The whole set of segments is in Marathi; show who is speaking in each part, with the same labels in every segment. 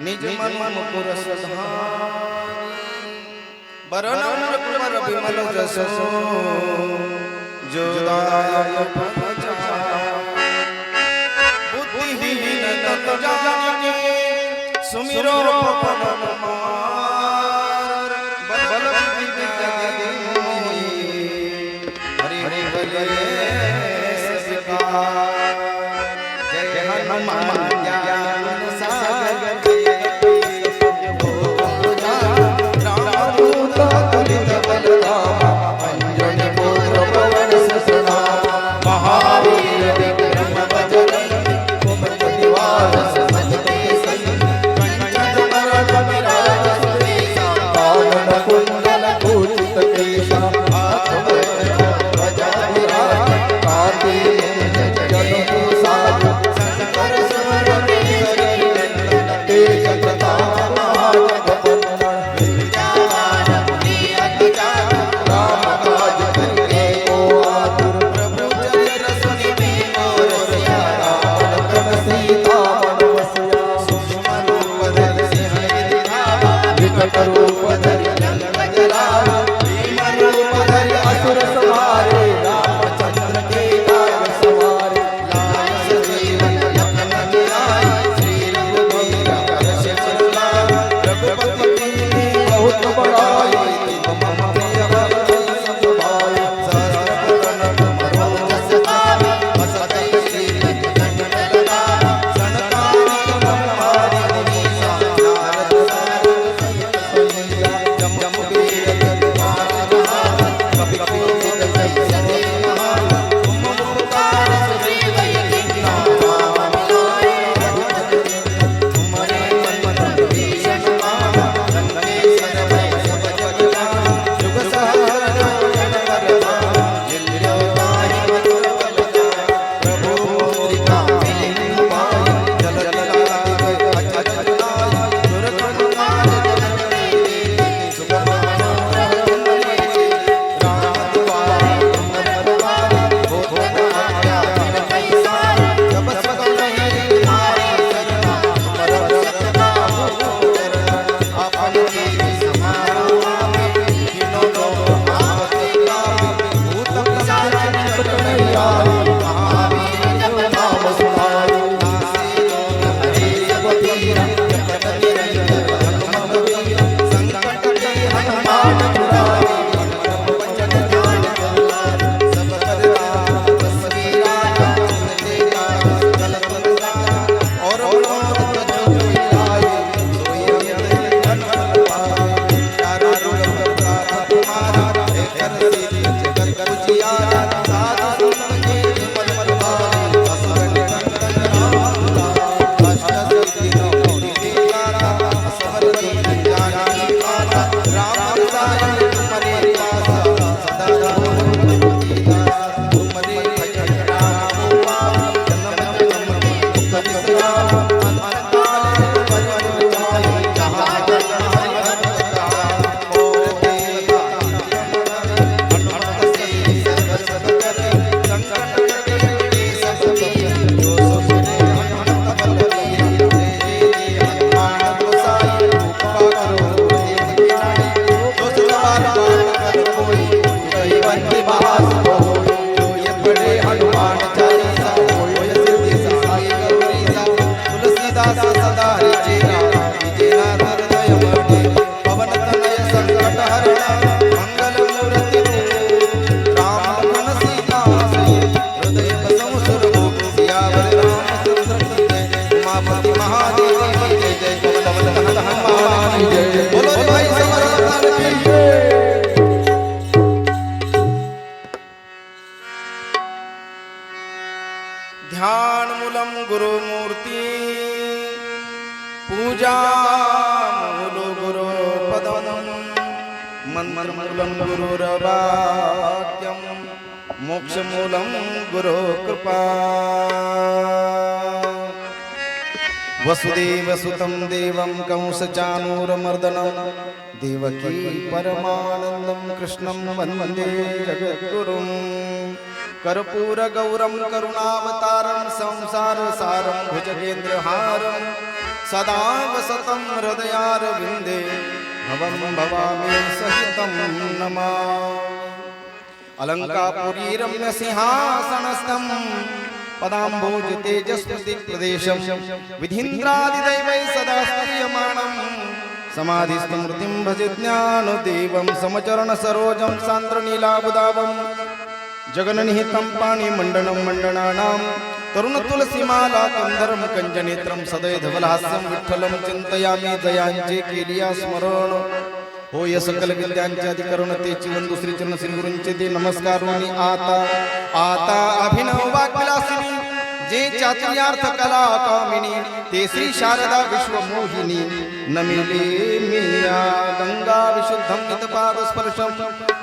Speaker 1: निज मन मुकुर सधारी बरनम रघुवर विमल जसो जो दायक बुद्धिहीन तन जानिके सुमिरो पवन कुमार बल विद्या देहि हरि हरि बोले सविकार जय हनुमान ज्ञान सागर ध्यान मूलम गुरु मूर्ति पूजा मूलो गुरु पदम मंत्र मूलम गुरुरवाक्यम मोक्ष मूलम गुरु कृपा वसुदेव सुतं देवं कंसचाणूरमर्दनं देवकी परमानंदं कृष्णं वन्दे जगद्गुरुं कर्पूरगौरं करुणावतारं संसारसारं भुजगेन्द्रहारं सदा वसतं हृदयारविन्दे भवं भवामि सहितं नमामि अलङ्कापुरी रम्यसिंहासनस्थं पदाम्भोज तेजस्वी प्रदेशं विधीन्द्रादिदैवै सदा स्तूयमानं समाधिस्मृतिं भजे ज्ञानदेवं समचरण सरोजं सान्द्रनीलाबुदावं जगन्निहितं पाणिमण्डनं मण्डनानां तरुण तुलसीमाला कंधरम कंजनेत्रम सदय धवलहास्यं विठ्ठलं चिंतयामि दयांचे केलिया स्मरण होय सकल विद्यांचे अधिकरण तेची वंदू श्री चरण श्री गुरूंचे ते नमस्कार आणि आता अभिनव वाक्विलासिनी जे चातुर्यार्थ कला कामिनी ते श्री शारदा विश्वमोहिनी नमिले मिया गंगा विशुद्धं नितपाद स्पर्शं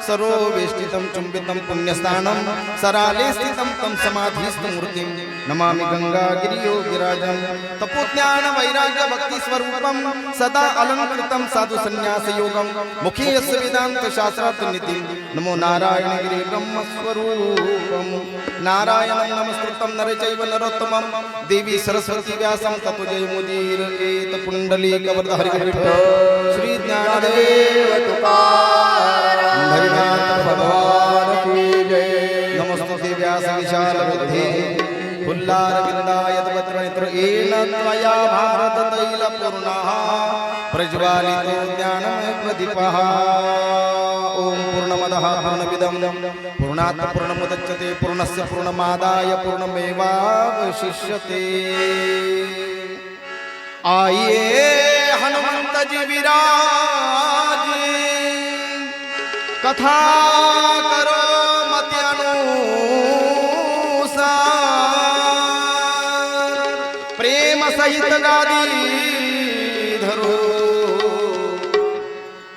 Speaker 1: सरोवेष्टितं चुंबितं पुण्यस्थानं सराले स्थितं तं समाधिस्थं मूर्तिं नमामि गंगा गिरियो विराजं तपोज्ञान वैराग्य भक्ति स्वरूपं सदा अलंकृतं साधु संन्यास योगं मुखे यस्य वेदांत शास्त्रार्थ नितिं नमो नारायण गिरि ब्रह्म स्वरूपं नारायणं नमस्कृतं नरे चैव नरोत्तमं देवी सरस्वती व्यासं ततो जयमुदीरयेत पुंडलीकवरधारी विठ्ठल श्री ज्ञानदेव तुकाराम हरिनाथ भगवान की जय नमस्ते व्यास विशाल बुद्धे फुल्लारविंदायत नेत्र येन त्वया भारत तैल पूर्णः प्रज्वालितो ज्ञानमय प्रदीपः ओम पूर्णमदः पूर्णमिदं पूर्णात् पूर्णमुदच्यते पूर्णस्य पूर्णमादाय पूर्णमेवावशिष्यते आइए हनुमंत जी विराजे कथा करो मति अनुसार प्रेम सहित गादी धरो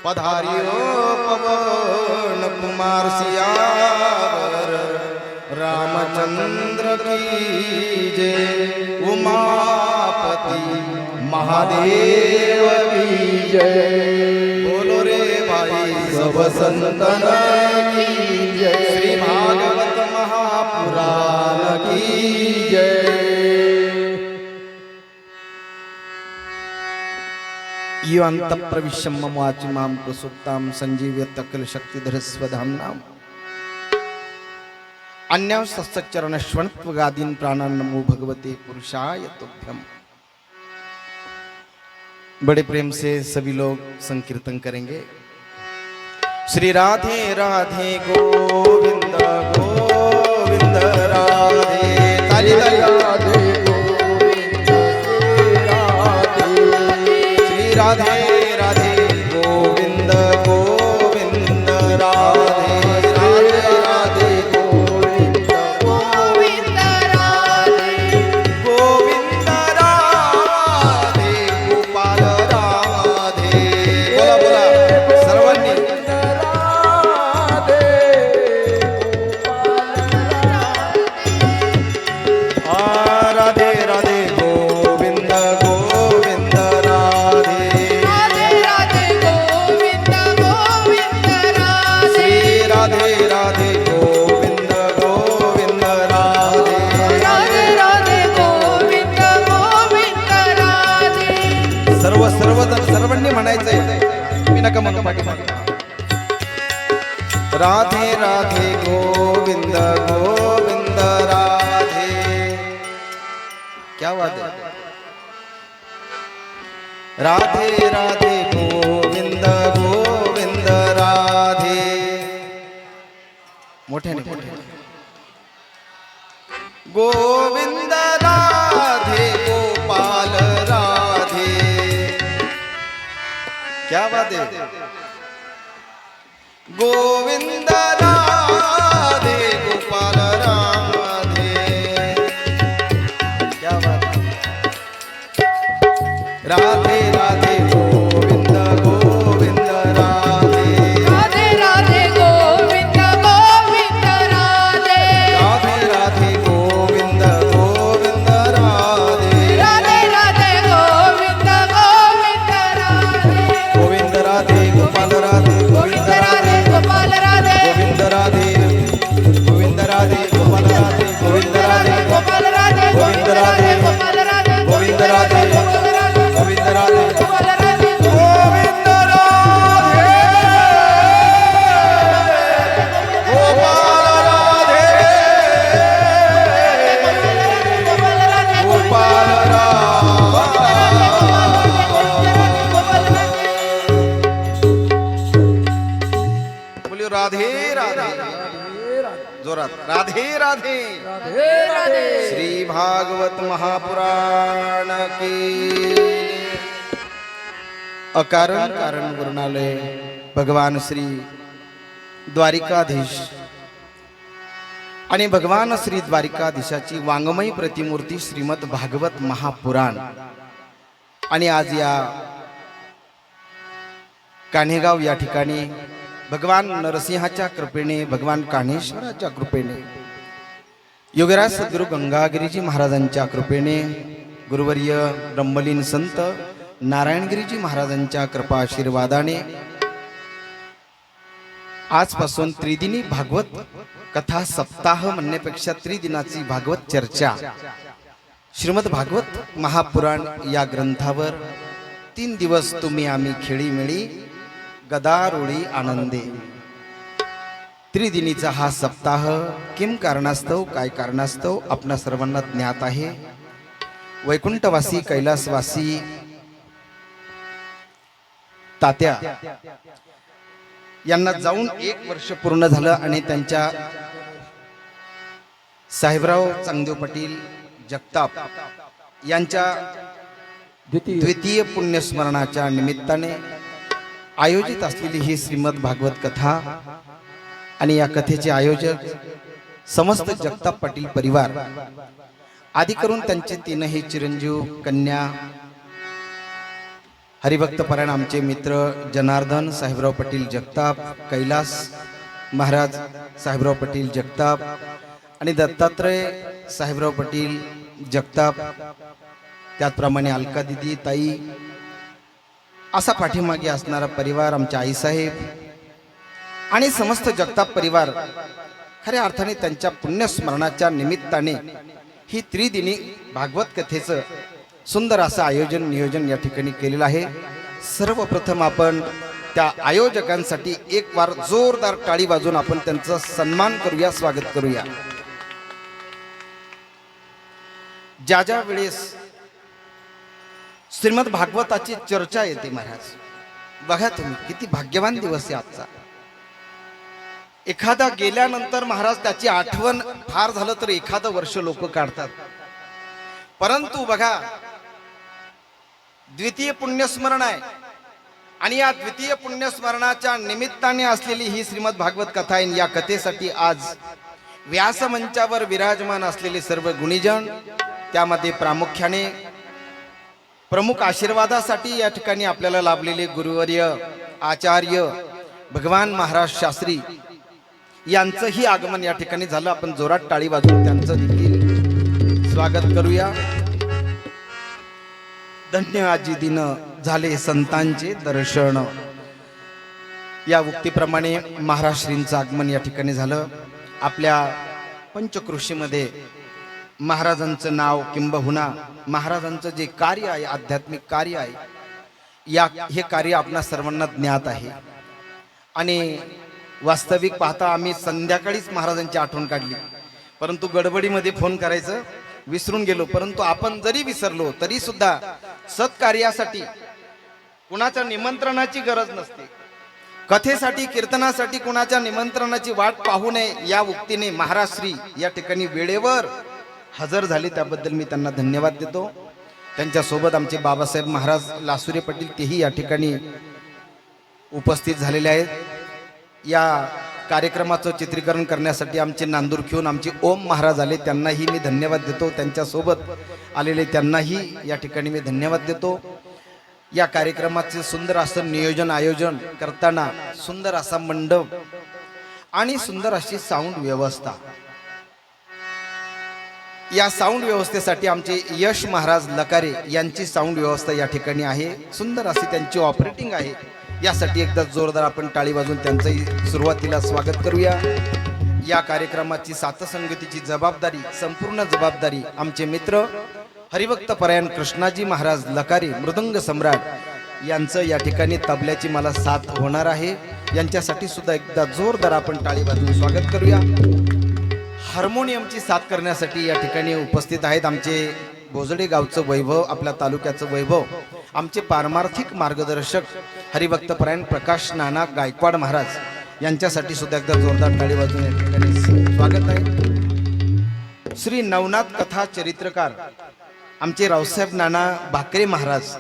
Speaker 1: पधारियो पवन कुमार सियावर रामचंद्र की जय उमापति महादेव की जय बोलो रे भाई सब संतन की जय श्री भागवत महापुराण की जय यो अंत प्रविश्यं मम वाचिमां प्रसुप्तां संजीव्यत अखिल शक्तिधर स्वधाम्नां अन्यां सच्चरण श्वणत्व गादीन प्राणान् नमो भगवते पुरुषाय तुभ्यं। बड़े प्रेम से सभी लोग संकीर्तन करेंगे। श्री राधे राधे गोविंद गोविंद राधे ताली ताली राधे गोविंद श्री राधे राधे गोविंद गोविंद राधे राधे राधे गोविंद गोविंद राधे गोविंद राधे गोपाल राधे बोला बोला सर्वांनी राधे राधे गोविंद गोविंद राधे
Speaker 2: राधे राधे गोविंद गोविंद राधे
Speaker 1: श्री राधे राधे गोविंद गोविंद राधे
Speaker 2: राधे राधे गोविंद गोविंद राधे
Speaker 1: सर्व सर्वजण सर्वांनी म्हणायचंय मी नका म्हणू पाठी राधे राधे गोविंद गोविंद राधे क्या बात है राधे राधे गोविंद गोविंद राधे मोठ्याने गोविंद राधे गोपाल राधे क्या बात है गोविंद राधे गोपाल राधे क्या बात है राधे राधे गोविंद गोविंद राधे
Speaker 2: राधे राधे गोविंद गोविंद राधे
Speaker 1: राधे राधे गोविंद गोविंद राधे
Speaker 2: राधे राधे गोविंद गोविंद राधे
Speaker 1: गोविंद राधे गोपाल राधे
Speaker 2: गोविंद राधे गोपाल राधे
Speaker 1: गोविंद राधे गोविंद राधे गोपाल राधे गोविंद राधे
Speaker 2: गोपाल राधे
Speaker 1: गोविंद राधे
Speaker 2: गोपाल राधे
Speaker 1: गोविंद राधे
Speaker 2: गोविंद राधे
Speaker 1: जोरात राधे राधे.
Speaker 2: राधे राधे.
Speaker 1: श्री भागवत महापुराण की. अकारण कारण गुरुनालय भगवान श्री द्वारिकाधीश आणि भगवान श्री द्वारिकाधीशाची वाङ्मयी प्रतिमूर्ती श्रीमद भागवत महापुराण. आणि आज या कान्हेगाव या ठिकाणी भगवान नरसिंहाच्या कृपेने, भगवान कान्हेश्वराच्या कृपेने, योगीराज सद्गुरु गंगागिरीजी महाराजांच्या कृपेने, गुरुवर्य ब्रह्मलीन संत नारायणगिरीजी महाराजांच्या कृपा आशीर्वादाने आजपासून त्रिदिनी भागवत कथा सप्ताह म्हणण्यापेक्षा त्रिदिनाची भागवत चर्चा श्रीमद भागवत महापुराण या ग्रंथावर 3 दिवस तुम्ही आम्ही खेळीमेळी गदारोळी आनंदे. त्रिदिनीचा हा सप्ताह किम कारणास्तव, काय कारणास्तव आपणा सर्वांना ज्ञात आहे. वैकुंठवासी कैलासवासी तात्या यांना जाऊन 1 वर्ष पूर्ण झालं आणि त्यांच्या साहेबराव चांगदेव पाटील जगताप यांच्या द्वितीय पुण्यस्मरणाच्या निमित्ताने आयोजित असलेली ही श्रीमद भागवत कथा आणि या कथेचे आयोजक समस्त जगताप पाटील परिवार, आदी करून त्यांचे 3ही चिरंजीव कन्या हरिभक्त परायण आमचे मित्र जनार्दन साहेबराव पाटील जगताप, कैलास महाराज साहेबराव पाटील जगताप आणि दत्तात्रय साहेबराव पाटील जगताप, त्याचप्रमाणे अलका दिदी ताई, असा पाठीमागे असणारा परिवार, आमचे आईसाहेब आणि समस्त जगताप परिवार खऱ्या अर्थाने त्यांच्या पुण्यस्मरणाच्या निमित्ताने ही त्रिदिनी भागवत कथेचं सुंदर असं आयोजन नियोजन या ठिकाणी केलेलं आहे. सर्वप्रथम आपण त्या आयोजकांसाठी एक वार जोरदार टाळी वाजवून आपण त्यांचा सन्मान करूया, स्वागत करूया. ज्या ज्या वेळेस श्रीमद भागवताची चर्चा येते महाराज, बघा तुम्ही किती भाग्यवान दिवस आहे आजचा. एखादा गेल्यानंतर महाराज त्याची आठवण फार झालं तर एखादं वर्ष लोक काढतात, परंतु बघा द्वितीय पुण्यस्मरण आहे आणि या द्वितीय पुण्यस्मरणाच्या निमित्ताने असलेली ही श्रीमद भागवत कथा आहे. या कथेसाठी आज व्यासमंचावर विराजमान असलेले सर्व गुणीजन, त्यामध्ये प्रामुख्याने प्रमुख आशीर्वादासाठी या ठिकाणी आपल्याला लाभलेले गुरुवर्य आचार्य भगवान महाराज शास्त्री यांचंही आगमन या ठिकाणी झालं. आपण जोरात टाळी वाजवून त्यांचं देखील स्वागत करूया. धन्य आजी दिन झाले संतांचे दर्शन, या उक्तीप्रमाणे महाराज श्रींचं आगमन या ठिकाणी झालं. आपल्या पंचकृषीमध्ये महाराजांचं नाव किंबहुना महाराजांचं जे कार्य आहे, आध्यात्मिक कार्य आहे, हे कार्य आपणा सर्वांना ज्ञात आहे. आणि वास्तविक पाहता आम्ही संध्याकाळीच महाराजांची आठवण काढली, परंतु गडबडीमध्ये फोन करायचं विसरून गेलो. परंतु आपण जरी विसरलो तरी सुद्धा सत्कार्यासाठी कुणाच्या निमंत्रणाची गरज नसते. कथेसाठी कीर्तनासाठी कुणाच्या निमंत्रणाची वाट पाहू नये, या उक्तीने महाराज श्री या ठिकाणी वेळेवर हजर झाले, त्याबद्दल मी त्यांना धन्यवाद देतो. त्यांच्यासोबत आमचे बाबासाहेब महाराज लासुरे पाटील तेही या ठिकाणी उपस्थित झालेले आहेत. या कार्यक्रमाचं चित्रीकरण करण्यासाठी आमचे नांदूरखिऊन आमचे ओम महाराज आले, त्यांनाही मी धन्यवाद देतो. त्यांच्यासोबत आलेले त्यांनाही या ठिकाणी मी धन्यवाद देतो. या कार्यक्रमाचे सुंदर असं नियोजन आयोजन करताना सुंदर असा मंडप आणि सुंदर अशी साऊंड व्यवस्था, या साऊंड व्यवस्थेसाठी आमचे यश महाराज लकारे यांची साऊंड व्यवस्था या ठिकाणी आहे. सुंदर अशी त्यांची ऑपरेटिंग आहे. यासाठी एकदा जोरदार आपण टाळी वाजवून त्यांचंही सुरुवातीला स्वागत करूया. या कार्यक्रमाची साथसंगतीची जबाबदारी, संपूर्ण जबाबदारी आमचे मित्र हरिभक्त परायण कृष्णाजी महाराज लकारे मृदंग सम्राट यांचं या ठिकाणी तबल्याची मला साथ होणार आहे. यांच्यासाठी सुद्धा एकदा जोरदार आपण टाळी वाजवून स्वागत करूया. हार्मोनियमची साथ करण्यासाठी या ठिकाणी उपस्थित आहेत आमचे भोजडे गावचं वैभव, आपल्या तालुक्याचं वैभव, आमचे पारमार्थिक मार्गदर्शक हरिभक्त परायण प्रकाश नाना गायकवाड महाराज यांच्यासाठी सुद्धा एकदा जोरदार टाळी वाजवून या ठिकाणी स्वागत आहे. श्री नवनाथ कथा चरित्रकार आमचे रावसाहेब नाना भाकरे महाराज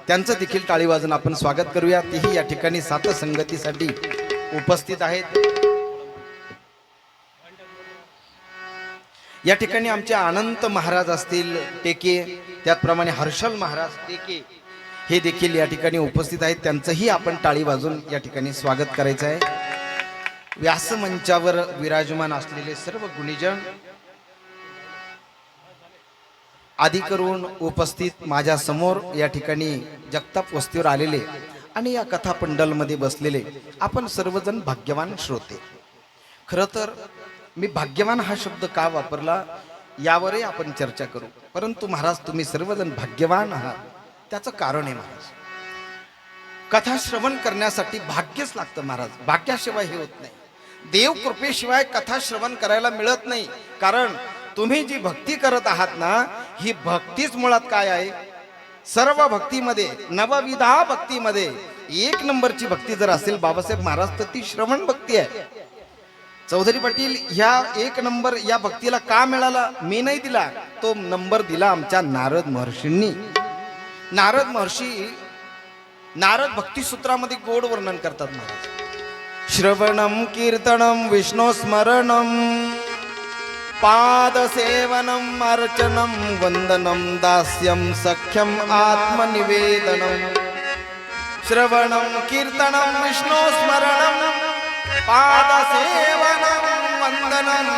Speaker 1: त्यांचं देखील टाळी वाजून आपण स्वागत करूया. तेही या ठिकाणी सात संगतीसाठी उपस्थित आहेत. या ठिकाणी आमचे अनंत महाराज असतील टेके, त्याचप्रमाणे हर्षल महाराज टेके हे देखील या ठिकाणी उपस्थित आहेत. त्यांचंही आपण टाळी वाजून या ठिकाणी स्वागत करायचं आहे. व्यासमंचावर विराजमान असलेले सर्व गुणीजन आदी करून उपस्थित माझ्या समोर या ठिकाणी जगताप वस्तीवर आलेले आणि या कथा पंडलमध्ये बसलेले आपण सर्वजण भाग्यवान श्रोते. खरं तर मी भाग्यवान हा शब्द का वापरला यावरही आपण चर्चा करू. परंतु महाराज तुम्ही सर्वजण भाग्यवान आहात त्याचं कारण आहे महाराज. कथा श्रवण करण्यासाठी भाग्यच लागतं महाराज. भाग्याशिवाय हे होत नाही. देव कृपेशिवाय कथा श्रवण करायला मिळत नाही. कारण तुम्ही जी भक्ती करत आहात ना, ही भक्तीच मुळात काय आहे, सर्व भक्तीमध्ये नवविधा भक्तीमध्ये एक नंबरची भक्ती जर असेल बाबासाहेब महाराज तर ती श्रवण भक्ती आहे. चौधरी पाटील ह्या एक नंबर या भक्तीला का मिळाला? मी नाही दिला, तो नंबर दिला आमच्या नारद महर्षींनी. नारद महर्षी नारद भक्तिसूत्रामध्ये गोड वर्णन करतात महाराज. श्रवणम कीर्तनम विष्णू स्मरणम पादसेवनम अर्चनम वंदनम दास्यम सख्यम आत्मनिवेदनम. श्रवणम कीर्तनम विष्णू स्मरणम पादसेवनम वंदनम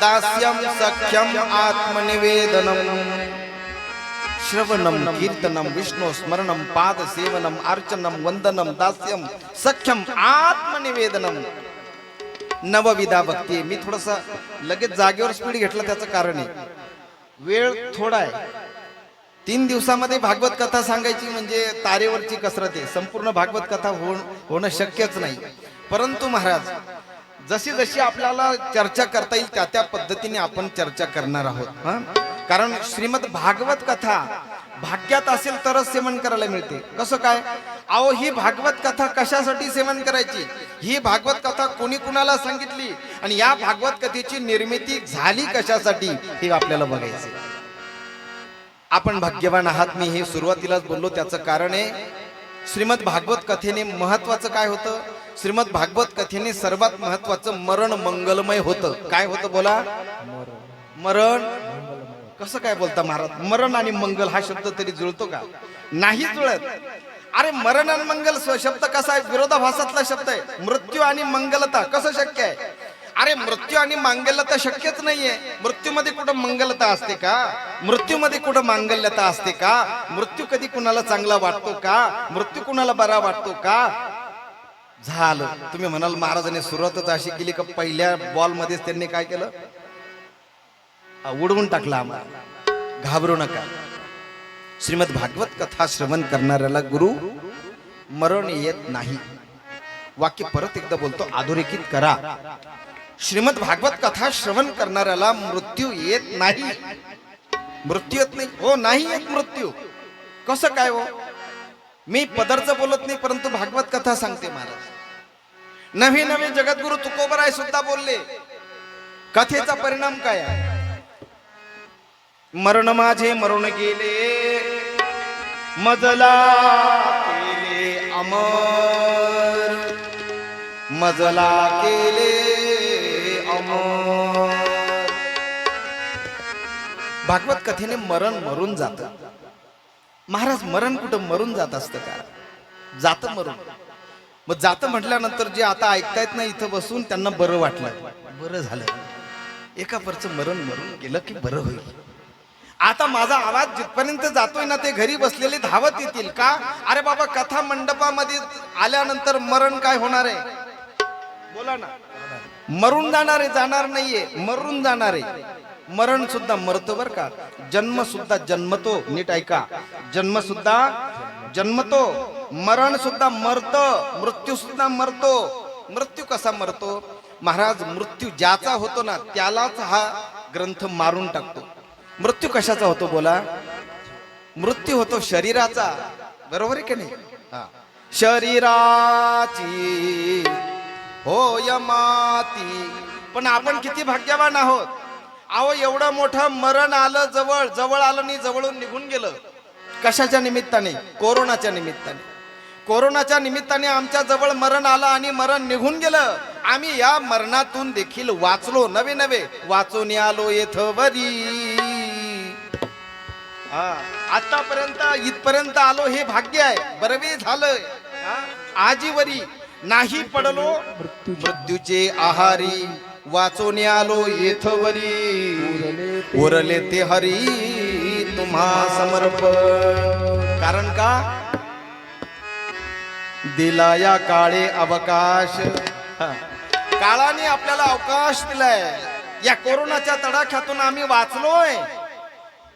Speaker 1: दास्यम सख्यम आत्मनिवेदनम. श्रवणम कीर्तनम विष्णू स्मरणम पादसेवनम अर्चनम वंदनम दास्यम सख्यम आत्मनिवेदनम. नवविधा भक्ती. मी थोडसा लगेच जागेवर स्पीड घेतला, त्याचं कारण आहे वेळ थोडा आहे. 3 दिवसामध्ये भागवत कथा सांगायची म्हणजे तारेवरची कसरत आहे. संपूर्ण भागवत कथा होणं शक्यच नाही. परंतु महाराज जशी जशी आपल्याला चर्चा करता येईल त्या त्या पद्धतीने आपण चर्चा करणार आहोत. कारण श्रीमद भागवत कथा भाग्यात असेल तरच सेवन करायला मिळते. कसं काय? अहो ही भागवत कथा कशासाठी सेवन करायची, ही भागवत कथा कोणी कुणाला सांगितली आणि या भागवत कथेची निर्मिती झाली कशासाठी हे आपल्याला बघायचे. आपण भाग्यवान आहात. मी हे सुरुवातीलाच बोललो, त्याचं कारण आहे श्रीमद भागवत कथेने महत्वाचं काय होतं. श्रीमद भागवत कथेने सर्वात महत्वाचं मरण मंगलमय होतं. काय होतं बोला? मरण. कसं काय बोलता महाराज? मरण आणि मंगल हा शब्द तरी जुळतो का? नाही जुळत. अरे मरण आणि मंगल शब्द कसा आहे? विरोधाभासातला शब्द आहे. मृत्यू आणि मंगलता कसं शक्य आहे? अरे मृत्यू आणि मांगल्यता शक्यच नाहीये. मृत्यूमध्ये कुठं मंगलता असते का? मृत्यूमध्ये कुठं मांगल्यता असते का? मृत्यू कधी कुणाला चांगला वाटतो का? मृत्यू कुणाला बरा वाटतो का? झालं. तुम्ही म्हणाल महाराजांनी सुरुवातच अशी केली का पहिल्या बॉल मध्येच त्यांनी काय केलं? उडवून टाकला आम्हाला. घाबरू नका. श्रीमद भागवत कथा श्रवण करणाऱ्याला गुरु मरण येत नाही. वाक्य परत एकदा बोलतो, अधोरेखित करा. श्रीमद भागवत कथा श्रवण करणाऱ्याला मृत्यू येत नाही. मृत्यू येत नाही. हो नाही येत मृत्यू. कसं काय हो? मी पदरचं बोलत नाही, परंतु भागवत कथा सांगते महाराज. नवे नवे जगद्गुरु तुकोबराय सुद्धा बोलले. कथेचा परिणाम काय आहे? मरण माझे मरून गेले, मजला केले अमर, मजला केले अमर. भागवत कथेने मरण मरून जात. महाराज मरण कुठं मरून जात असतं का? जात मरून. मग जात म्हटल्यानंतर जे आता ऐकतायत ना इथं बसून त्यांना बरं वाटलं, बरं झालं. एका परचं मरण मरून गेलं की बरं होईल. आता माझा आवाज जिथपर्यंत जातोय ना ते घरी बसलेले धावत येतील का? अरे बाबा कथा मंडपामध्ये आल्यानंतर मरण काय होणार आहे? बोला ना. मरून जाणार आहे, जाणार नाहीये, मरून जाणार आहे. मरण सुद्धा मरतो बर का. जन्म सुद्धा जन्मतो. नीट ऐका. जन्म सुद्धा जन्मतो, मरण सुद्धा मरतो, मृत्यू सुद्धा मरतो. मृत्यू कसा मरतो महाराज? मृत्यू ज्याचा होतो ना त्यालाच हा ग्रंथ मारून टाकतो. मृत्यू कशाचा होतो बोला? मृत्यू होतो शरीराचा. बरोबर आहे की नाही? शरीराची होय माती पण आपण किती भाग्यवान आहोत. अहो एवढं मोठं मरण आलं जवळ, जवळ आलं नाही, जवळून निघून गेलं. कशाच्या निमित्ताने? कोरोनाच्या निमित्ताने. कोरोनाच्या निमित्ताने आमच्या जवळ मरण आलं आणि मरण निघून गेलं. आम्ही या मरणातून देखील वाचलो. नवे नवे वाचून आलो येथवरी. आतापर्यंत इथपर्यंत आलो हे भाग्य आहे. बरवे झालं. आजीवरी नाही पडलो मृत्यूचे आहारी. वाचून आलो येथवरी. उरले ते हरी तुम्हा समर्पण. कारण का? दिला या काळे अवकाश. काळाने आपल्याला अवकाश दिलाय. या कोरोनाच्या तडाख्यातून आम्ही वाचलोय.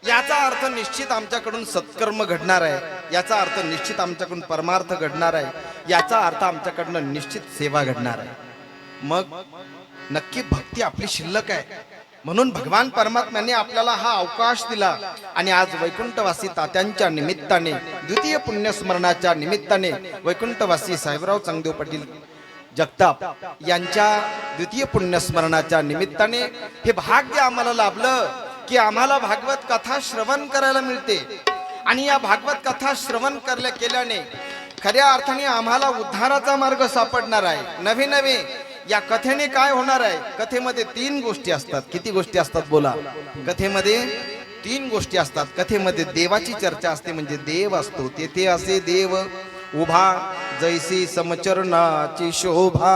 Speaker 1: याचा अर्थ निश्चित आमच्याकडून सत्कर्म घडणार आहे. याचा अर्थ निश्चित आमच्याकडून परमार्थ घडणार आहे. याचा अर्थ आमच्याकडनं निश्चित सेवा घडणार आहे. मग नक्की भक्ती आपली शिल्लक आहे. म्हणून भगवान परमात्म्याने आपल्याला हा अवकाश दिला. आणि आज वैकुंठवासी तात्यांच्या निमित्ताने, द्वितीय पुण्यस्मरणाच्या निमित्ताने वैकुंठवासी साहेबराव चांगदेव पाटील जगताप यांच्या द्वितीय पुण्यस्मरणाच्या निमित्ताने हे भाग्य आम्हाला लाभलं की आम्हाला भागवत कथा श्रवण करायला मिळते. आणि या भागवत कथा श्रवण केल्याने खऱ्या अर्थाने आम्हाला उद्धाराचा मार्ग सापडणार आहे. नवे नवे या कथेने काय होणार आहे? कथेमध्ये 3 गोष्टी असतात. किती गोष्टी असतात बोला? कथेमध्ये 3 गोष्टी असतात. कथेमध्ये देवाची चर्चा असते, म्हणजे देव असतो. तेथे असे देव उभा जैसी समचरणाची शोभा.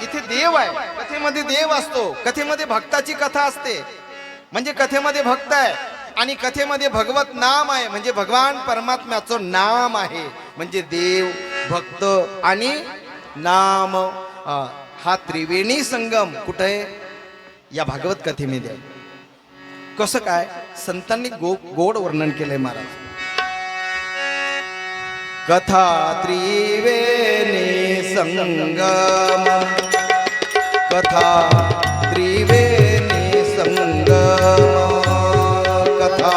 Speaker 1: इथे देव आहे. कथेमध्ये देव असतो. कथेमध्ये भक्ताची कथा असते, म्हणजे कथेमध्ये भक्त आहे. आणि कथेमध्ये भगवत नाम आहे, म्हणजे भगवान परमात्म्याचं नाम आहे. म्हणजे देव, भक्त आणि नाम. हा त्रिवेणी संगम कुठे आहे? या भागवत कथेमध्ये आहे. कसं काय? संतांनी गोड वर्णन केलंय महाराज. कथा त्रिवेणी संगम. कथा त्रिवेणी संगम. कथा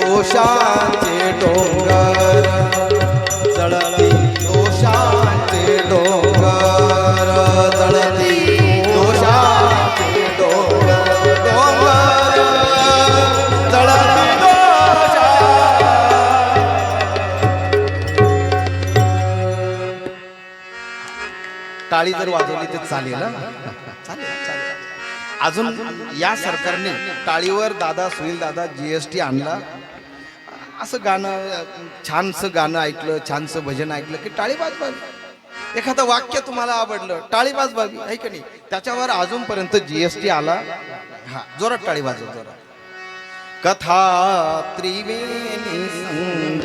Speaker 1: दोषांचे डोंगर. जळती दोषांचे डोंगर. जळती दोषांचे डोंगर. डोंगर जळती दोषा. टाळी जर वाजवली तर चालेल ना? चालेल चालेल. अजून या सरकारने टाळीवर दादा सुनील दादा GST आणला. असं गाणं, छानसं गाणं ऐकलं, छानसं भजन ऐकलं की टाळी वाजवावी. एखादं वाक्य तुम्हाला आवडलं, टाळी वाजवावी, आहे की नाही? त्याच्यावर अजूनपर्यंत GST आला. हा, जोरात टाळी वाजव, जोरात. कथा त्रिवेणी संग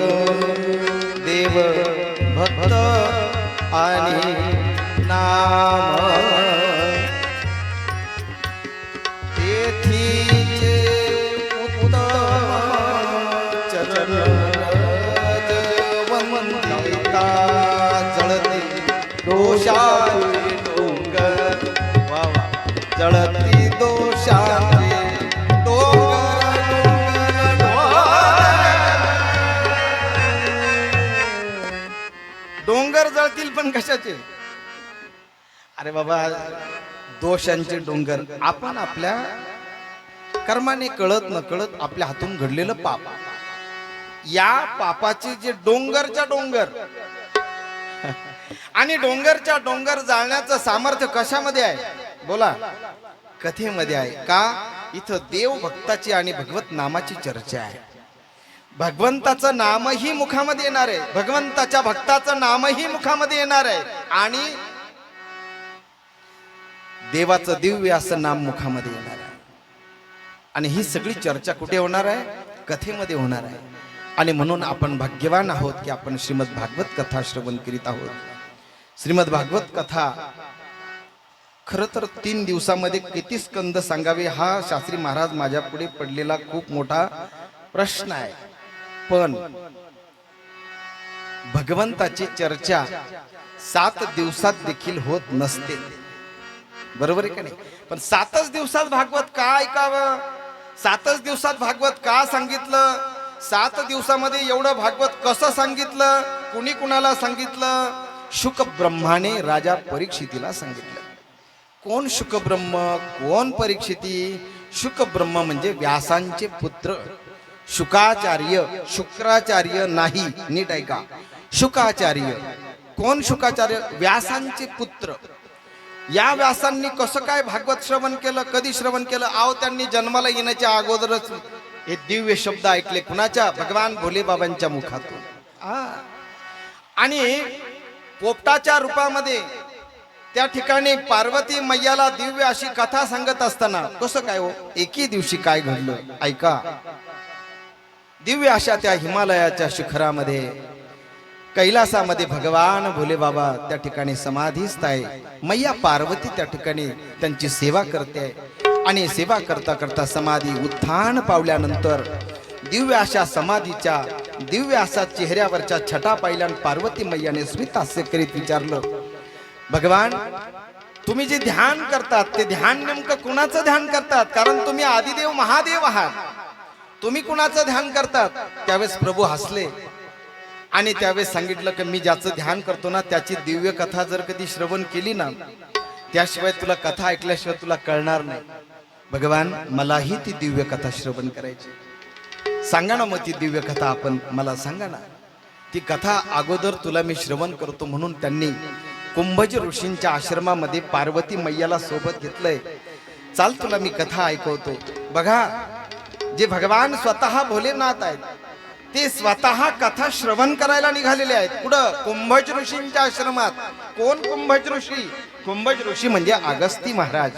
Speaker 1: देव भक्त आणि नाम. तेथीचे वंदिता जळती दोषाचे डोंगर. वा वा. जळती दोषाचे डोंगर. डोंगर जळतील पण कशाचे? अरे बाबा, दोषांचे डोंगर. आपण आपल्या कर्माने कळत न कळत आपल्या हातून घडलेलं पाप या पापाचे जे डोंगरच्या डोंगर आणि डोंगरच्या डोंगर जाळण्याचं सामर्थ्य कशामध्ये आहे बोला? कथेमध्ये आहे. का? इथं देव भक्ताची आणि भगवत नामाची चर्चा आहे. भगवंताचं नामही मुखामध्ये येणार आहे, भगवंताच्या भक्ताचं नामही मुखामध्ये येणार आहे आणि देवाचं दिव्य असं नाम मुखामध्ये येणार आहे. आणि ही सगळी चर्चा कुठे होणार आहे? कथेमध्ये होणार आहे. आणि म्हणून आपण भाग्यवान आहोत की आपण श्रीमद भागवत कथा श्रवण करीत आहोत. श्रीमद भागवत कथा खरं तर 3 दिवसामध्ये किती स्कंद सांगावे हा शास्त्री महाराज माझ्या पुढे पडलेला खूप मोठा प्रश्न आहे. पण भगवंताची चर्चा 7 दिवसात देखील होत नसते, बरोबर आहे का नाही? पण 7च दिवसात भागवत का ऐकावं? 7च दिवसात भागवत का सांगितलं? 7 दिवसामध्ये एवढं भागवत कसं सांगितलं? कुणी कुणाला सांगितलं? शुक ब्रह्माने राजा परीक्षितीला सांगितलं. कोण शुक ब्रह्म, कोण परीक्षिती? शुक ब्रह्म म्हणजे व्यासांचे पुत्र शुकाचार्य, शुक्राचार्य नाही, नीट ऐका. शुकाचार्य. कोण शुकाचार्य? व्यासांचे पुत्र. या व्यासांनी कसं काय भागवत श्रवण केलं? कधी श्रवण केलं? आव त्यांनी जन्माला येण्याच्या अगोदरच हे दिव्य शब्द ऐकले. कुणाच्या? भगवान भोले बाबांच्या मुखातून. आणि पोपटाच्या रूपामध्ये त्या ठिकाणी पार्वती मैयाला दिव्य अशी कथा सांगत असताना कसं काय हो? एके दिवशी काय घडलं ऐका. दिव्य अशा त्या हिमालयाच्या शिखरामध्ये कैलासामध्ये भगवान भोले बाबा त्या ठिकाणी समाधीस्थ आहे. मैया पार्वती त्या ठिकाणी त्यांची सेवा करते आणि सेवा करता करता समाधी उत्थान पावल्यानंतर दिव्य अशा समाधीच्या दिव्य असा चेहऱ्यावरच्या छटा पाहिल्या पार्वती मैयाने स्मित हास्य करीत विचारलं, भगवान तुम्ही जे ध्यान करतात ते ध्यान नेमकं कुणाचं ध्यान करतात? कारण तुम्ही आदिदेव महादेव आहात, तुम्ही कुणाचं ध्यान करतात? त्यावेळेस प्रभू हसले आणि त्यावेळेस सांगितलं की मी ज्याचं ध्यान करतो ना त्याची दिव्य कथा जर कधी श्रवण केली ना त्याशिवाय तुला कथा ऐकल्याशिवाय तुला कळणार नाही. भगवान मलाही ती दिव्य कथा श्रवण करायची, सांगा ना मग ती दिव्य कथा आपण मला सांगा ना. ती कथा अगोदर तुला मी श्रवण करतो म्हणून त्यांनी कुंभज ऋषींच्या आश्रमामध्ये पार्वती मैयाला सोबत घेतलंय. चाल तुला मी कथा ऐकवतो. बघा जे भगवान स्वतः भोलेनाथ आहेत ते स्वतः कथा श्रवण करायला निघालेले आहेत. कुठं? कुंभज ऋषींच्या आश्रमात. कोण कुंभज ऋषी? कुंभज ऋषी म्हणजे अगस्ती महाराज.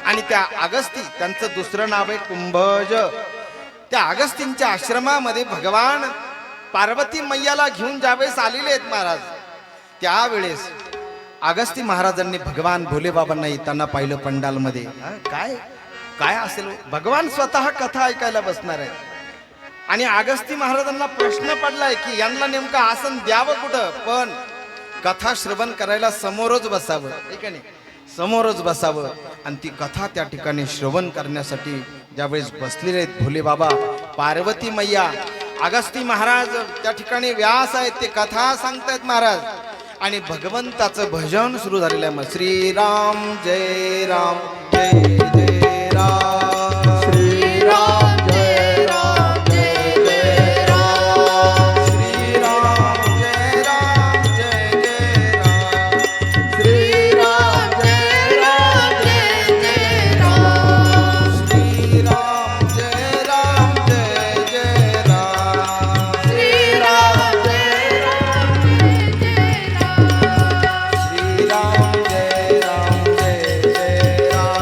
Speaker 1: आणि त्या अगस्ती त्यांचं दुसरं नाव आहे कुंभज. त्या अगस्तींच्या आश्रमामध्ये भगवान पार्वती मैयाला घेऊन ज्यावेळेस आलेले आहेत महाराज त्यावेळेस अगस्ती महाराजांनी भगवान भोले बाबांना येताना पाहिलं पंडालमध्ये. काय काय असेल? भगवान स्वतः कथा ऐकायला बसणार आहे. आणि अगस्ती महाराजांना प्रश्न पडलाय की यांना नेमकं आसन द्यावं कुठं? पण कथा श्रवण करायला समोरच बसावं, ठीक आहे, समोरच बसावं. आणि ती कथा त्या ठिकाणी श्रवण करण्यासाठी ज्यावेळेस बसलेले आहेत भोले बाबा, पार्वती मैया, अगस्ती महाराज त्या ठिकाणी व्यास आहेत, ते कथा सांगतायत महाराज. आणि भगवंताचं भजन सुरू झालेलं आहे. श्रीराम जय राम जय जय राम, श्रीराम जय राम जय जय राम, श्रीराम जय राम जय जय राम, श्रीराम जय राम जय जय राम, श्रीराम जय राम जय जय राम, श्रीराम जय राम जय जय राम, श्रीराम जय राम जय जय राम.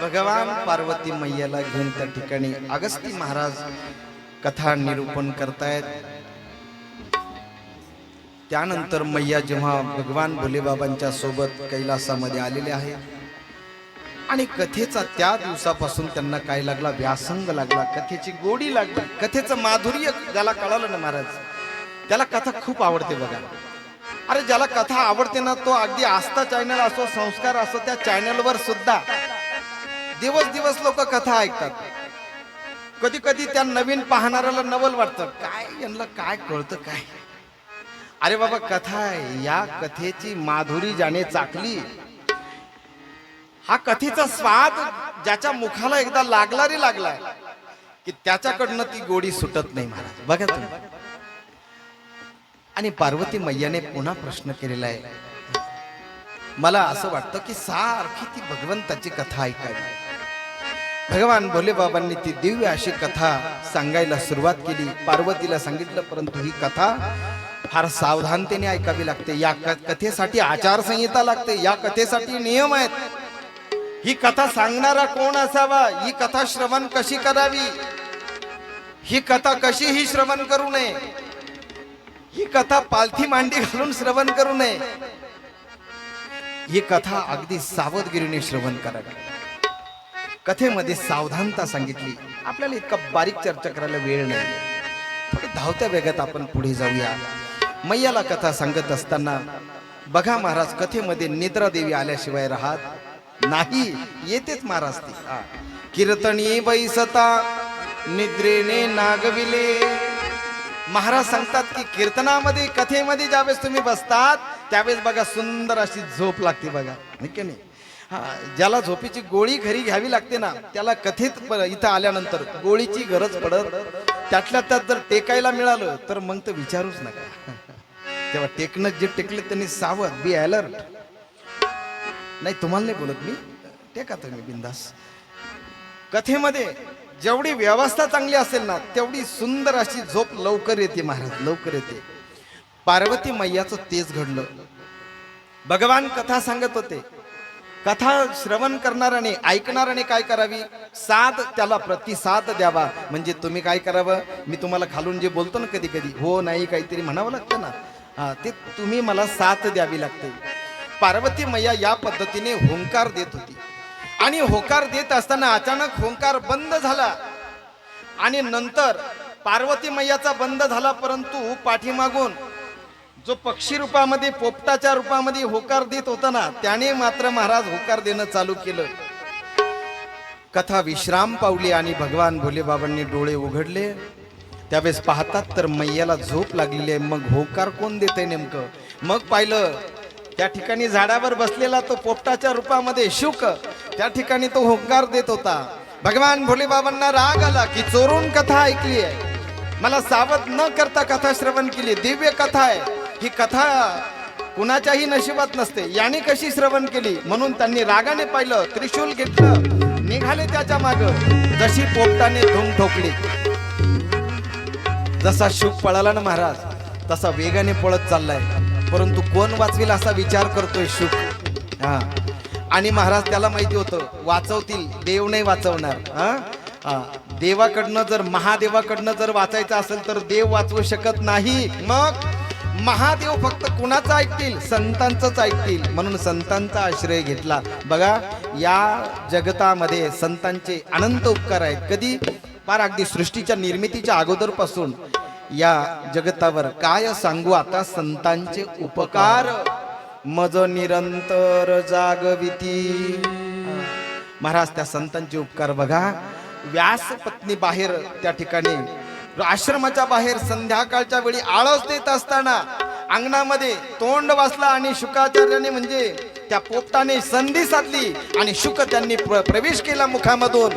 Speaker 1: भगवान पार्वती मैयाला घेऊन त्या ठिकाणी अगस्ती महाराज कथा निरूपण करतायत. त्यानंतर मैया जेव्हा भगवान भोलेबाबांच्या सोबत कैलासामध्ये आलेले आहेत आणि कथेचा त्या दिवसापासून त्यांना काय लागला, व्यासंग लागला, कथेची गोडी लागली, कथेचं माधुर्य ज्याला कळालं ना महाराज, त्याला कथा खूप आवडते. बघा अरे, ज्याला कथा आवडते ना, तो अगदी आस्था चॅनल असो, संस्कार असो, त्या चॅनलवर सुद्धा दिवस दिवस लोक कथा ऐकतात. कधी कधी त्या नवीन पाहणाऱ्याला नवल वाटतं, काय यांना काय कळतं काय. अरे बाबा, कथा आहे, या कथेची माधुरी ज्याने चाकली, हा कथेचा स्वाद ज्याच्या मुखाला एकदा लागला रे लागलाय की त्याच्याकडनं ती गोडी सुटत नाही महाराज. बघा तुम्ही. आणि पार्वती मैयाने पुन्हा प्रश्न केलेला आहे. मला असं वाटतं की सारखी ती भगवंताची कथा ऐकावी. भगवान भोलेबाबांनी ती दिव्य अशी कथा सांगायला सुरुवात केली. पार्वतीला सांगितलं, परंतु ही कथा फार सावधानतेने ऐकावी लागते. या कथेसाठी आचारसंहिता लागते, या कथेसाठी नियम आहेत. ही कथा सांगणारा कोण असावा, ही कथा श्रवण कशी करावी, ही कथा कशीही श्रवण करू नये, ही कथा पालथी मांडी घालून श्रवण करू नये, ही कथा अगदी सावधगिरीने श्रवण करावी. कथेमध्ये सावधानता सांगितली. आपल्याला इतका बारीक चर्चा करायला वेळ नाही, थोडी धावत्या वेगात आपण पुढे जाऊया. मैयाला कथा सांगत असताना बघा महाराज, कथेमध्ये निद्रा देवी आल्याशिवाय राहत नाही, येतेच महाराज ती. कीर्तनी बैसता निद्रेने नागविले. महाराज सांगतात की कीर्तनामध्ये, कथेमध्ये ज्यावेळेस तुम्ही बसतात त्यावेळेस बघा सुंदर अशी झोप लागते. बघा नाही नाही. ज्याला झोपेची गोळी घरी घ्यावी लागते ना, त्याला कथेत इथं आल्यानंतर गोळीची गरज पडत. त्यातल्या त्यात जर टेकायला मिळालं तर मग तर विचारूच नका. तेव्हा टेकणं जे टेकले त्यांनी सावध, बी अलर्ट. नाही तुम्हाला नाही बोलत मी, टेका तुम्ही बिंदास. कथेमध्ये जेवढी व्यवस्था चांगली असेल ना, तेवढी सुंदर अशी झोप लवकर येते महाराज, लवकर येते. पार्वती मैयाचं तेच घडलं. भगवान कथा सांगत होते. कथा श्रवण करणाऱ्याने, ऐकणाऱ्याने काय करावी, साथ त्याला प्रतिसाद द्यावा. म्हणजे तुम्ही काय करावं, मी तुम्हाला खालून जे बोलतो ना कधी कधी, हो नाही काहीतरी म्हणावं लागतं ना, ते तुम्ही मला साथ द्यावी लागते. पार्वती मैया या पद्धतीने होंकार देत होती. आणि होकार देत असताना अचानक होंकार बंद झाला. आणि नंतर पार्वती मैयाचा बंद झाला, परंतु पाठीमागून जो पक्षी रूपामध्ये, पोपटाच्या रूपामध्ये होकार देत होता ना, त्याने मात्र महाराज होकार देणं चालू केलं. कथा विश्राम पावली आणि भगवान भोलेबाबांनी डोळे उघडले. त्यावेळेस पाहतात तर मैयाला झोप लागलेली आहे. मग होकार कोण देतंय नेमकं? मग पाहिलं त्या ठिकाणी झाडावर बसलेला तो पोपटाच्या रूपामध्ये शुक, त्या ठिकाणी तो होकार देत होता. भगवान भोलेबाबांना राग आला की चोरून कथा ऐकली आहे, मला सावध न करता कथा श्रवण केली. दिव्य कथा आहे ही, कथा कुणाच्याही नशिबात नसते, याने कशी श्रवण केली. म्हणून त्यांनी रागाने पाहिलं, त्रिशूल घेतलं, निघाले त्याच्या माग. जशी पोपटाने धूम ठोकली, जसा शुक पळाला ना महाराज, तसा वेगाने पळत चाललाय. परंतु कोण वाचवेल असा विचार करतोय शुक. आणि महाराज त्याला माहिती होतं वाचवतील, देव नाही वाचवणार. देवाकडनं जर, महादेवाकडनं जर वाचायचं असेल तर देव वाचवू शकत नाही. मग महादेव फक्त कुणाचं ऐकतील, संतांचंच ऐकतील. म्हणून संतांचा आश्रय घेतला. बघा या जगतामध्ये संतांचे अनंत उपकार आहेत. कधी फार अगदी सृष्टीच्या निर्मितीच्या अगोदरपासून या जगतावर काय सांगू आता संतांचे उपकार. मज निरंतर जागविती. महाराज त्या संतांचे उपकार बघा. व्यास पत्नी बाहेर त्या ठिकाणी आश्रमाच्या बाहेर संध्याकाळच्या वेळी आळस देत असताना अंगणामध्ये तोंड वाचला आणि शुकाचार्याने म्हणजे त्या पोपटाने संधी साधली आणि शुक त्यांनी प्रवेश केला मुखामधून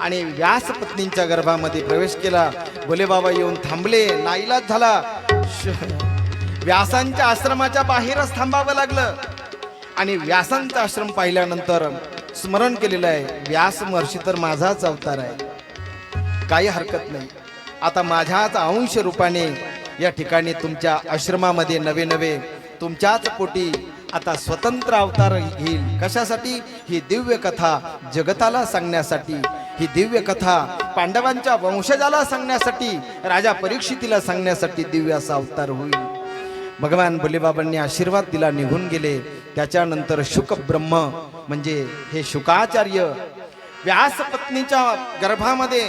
Speaker 1: आणि व्यास पत्नींच्या गर्भामध्ये प्रवेश केला. भोलेबाबा येऊन थांबले. नाईलाज झाला, व्यासांच्या आश्रमाच्या बाहेरच थांबावं लागलं. आणि व्यासांचा आश्रम पाहिल्यानंतर स्मरण केलेलं आहे, व्यास महर्षी तर माझाच अवतार आहे, काही हरकत नाही. आता माझ्याच अंश रूपाने या ठिकाणी तुमच्या आश्रमामध्ये नवे नवे तुमच्याच पोटी आता स्वतंत्र अवतार घेईल. कशासाठी? ही दिव्य कथा जगताला सांगण्यासाठी, ही दिव्य कथा पांडवांच्या वंशजाला सांगण्यासाठी, राजा परीक्षितीला सांगण्यासाठी दिव्य असा अवतार होईल. भगवान भोलेबाबांनी आशीर्वाद दिला, निघून गेले. त्याच्यानंतर शुक ब्रह्म म्हणजे हे शुकाचार्य व्यास पत्नीच्या गर्भामध्ये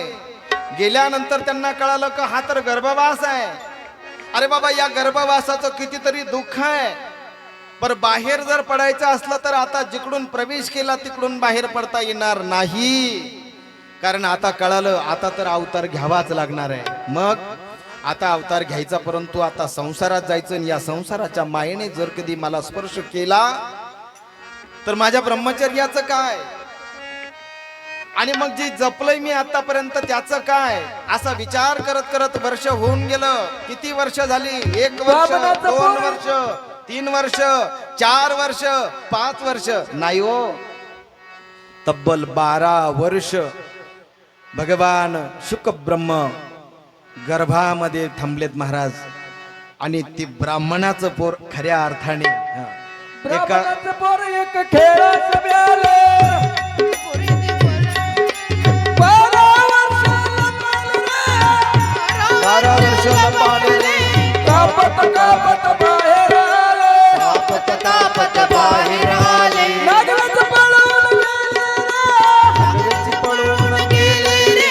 Speaker 1: गेल्यानंतर त्यांना कळालं की हा तर गर्भवास आहे. अरे बाबा, या गर्भवासाचं कितीतरी दुःख आहे. पर बाहेर जर पडायचं असलं तर आता जिकडून प्रवेश केला तिकडून बाहेर पडता येणार नाही. कारण आता कळालं, आता तर अवतार घ्यावाच लागणार आहे. मग आता अवतार घ्यायचा, परंतु आता संसारात जायचं. आणि या संसाराच्या मायेने जर कधी मला स्पर्श केला तर माझ्या ब्रह्मचर्याचं काय? आणि मग जे जपलंय मी आतापर्यंत त्याचं काय? असा विचार करत करत वर्ष होऊन गेलं. किती वर्ष झाली? 1 वर्ष, 2 वर्ष, 3 वर्ष, 4 वर्ष, 5 वर्ष नाही हो, तब्बल 12 वर्ष भगवान शुक ब्रह्म गर्भामध्ये थांबलेत महाराज. आणि ती ब्राह्मणाचं पोर खऱ्या अर्थाने
Speaker 3: ब्राह्मणाचं पोर एक खेळाचं ब्यालं.
Speaker 1: 12 वर्ष लपाले रे,
Speaker 3: कापत कापत बाहेर आलं.
Speaker 2: तापत तापत बाहेर आले.
Speaker 3: नागराचं पळून गेले रे.
Speaker 1: पळून गेले रे.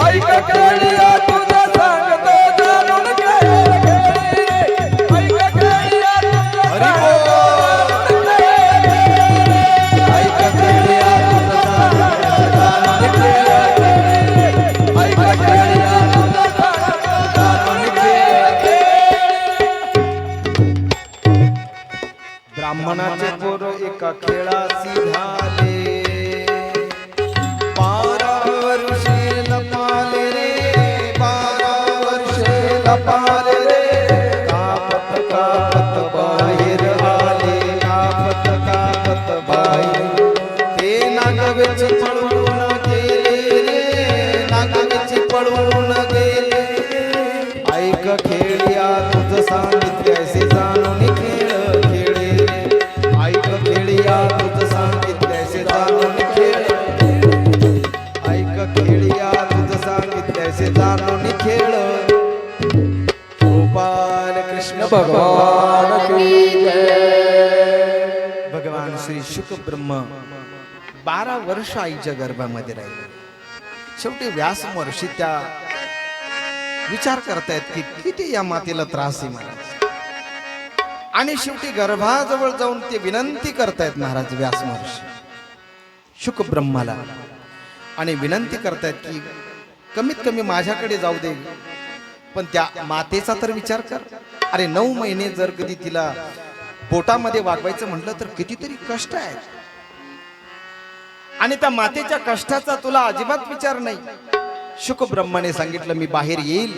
Speaker 3: ऐक खेळिया तुझं सांगतो जाणून खेळ खेळी रे. ऐक खेळिया तुझं
Speaker 1: हरी
Speaker 3: सांगतो
Speaker 1: बोल.
Speaker 3: जाणून खेळ खेळी रे.
Speaker 1: ऐक खेळिया तुझं सांगतो जाणून खेळ खेळी रे.
Speaker 3: ऐक खेळिया तुझं सांगतो जाणून खेळ खेळी रे.
Speaker 1: ब्राह्मणाचे पोर एका खेळासी झाले. 12 वर्षे लपाले रे, 12 वर्षे लपाले रे. कापत कापत बाहेर आले, कापत कापत बाहेर. ते नागवेची पळून गेले रे, नागवेची पळून गेले. ऐक खेळिया तुझं सांगितल्यासे जाणून खेळ खेळे रे. ऐक खेळिया तुझं सांगितल्यासे जाणून खेळ. ऐक खेळिया तुझं सांगितल्यासे जाणून खेळ. गोपाल कृष्ण भगवान की जय. भगवान श्री शुक ब्रह्म 12 वर्ष आईच्या गर्भामध्ये राहिले. शेवटी व्यास महर्षी त्या विचार करतायत की किती या मातेला त्रास आहे महाराज. आणि शेवटी गर्भाजवळ जाऊन ते विनंती करतायत महाराज व्यास महर्षी शुक ब्रह्माला. आणि विनंती करतायत की कमीत कमी माझ्याकडे जाऊ दे, पण त्या मातेचा तर विचार कर. अरे 9 महिने जर कधी तिला पोटामध्ये वागवायचं म्हटलं तर कितीतरी कष्ट आहे. आणि त्या मातेच्या कष्टाचा तुला अजिबात विचार नाही. शुक ब्रह्माने सांगितलं मी बाहेर येईल,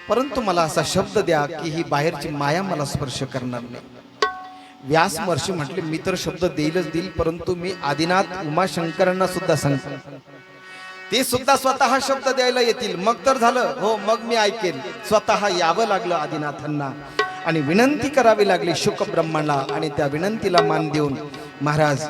Speaker 1: परंतु मला असा शब्द द्या की ही बाहेरची माया मला स्पर्श करणार नाही. व्यास महर्षी म्हटले मी तर शब्द देईलच देईल, परंतु मी आदिनाथ उमाशंकरांना सुद्धा सांगतो, ते सुद्धा स्वतः शब्द द्यायला येतील. मग तर झालं, हो मग मी ऐकेल. स्वतः यावं लागलं आदिनाथांना आणि विनंती करावी लागली शुक ब्रह्माला. आणि त्या विनंतीला मान देऊन महाराज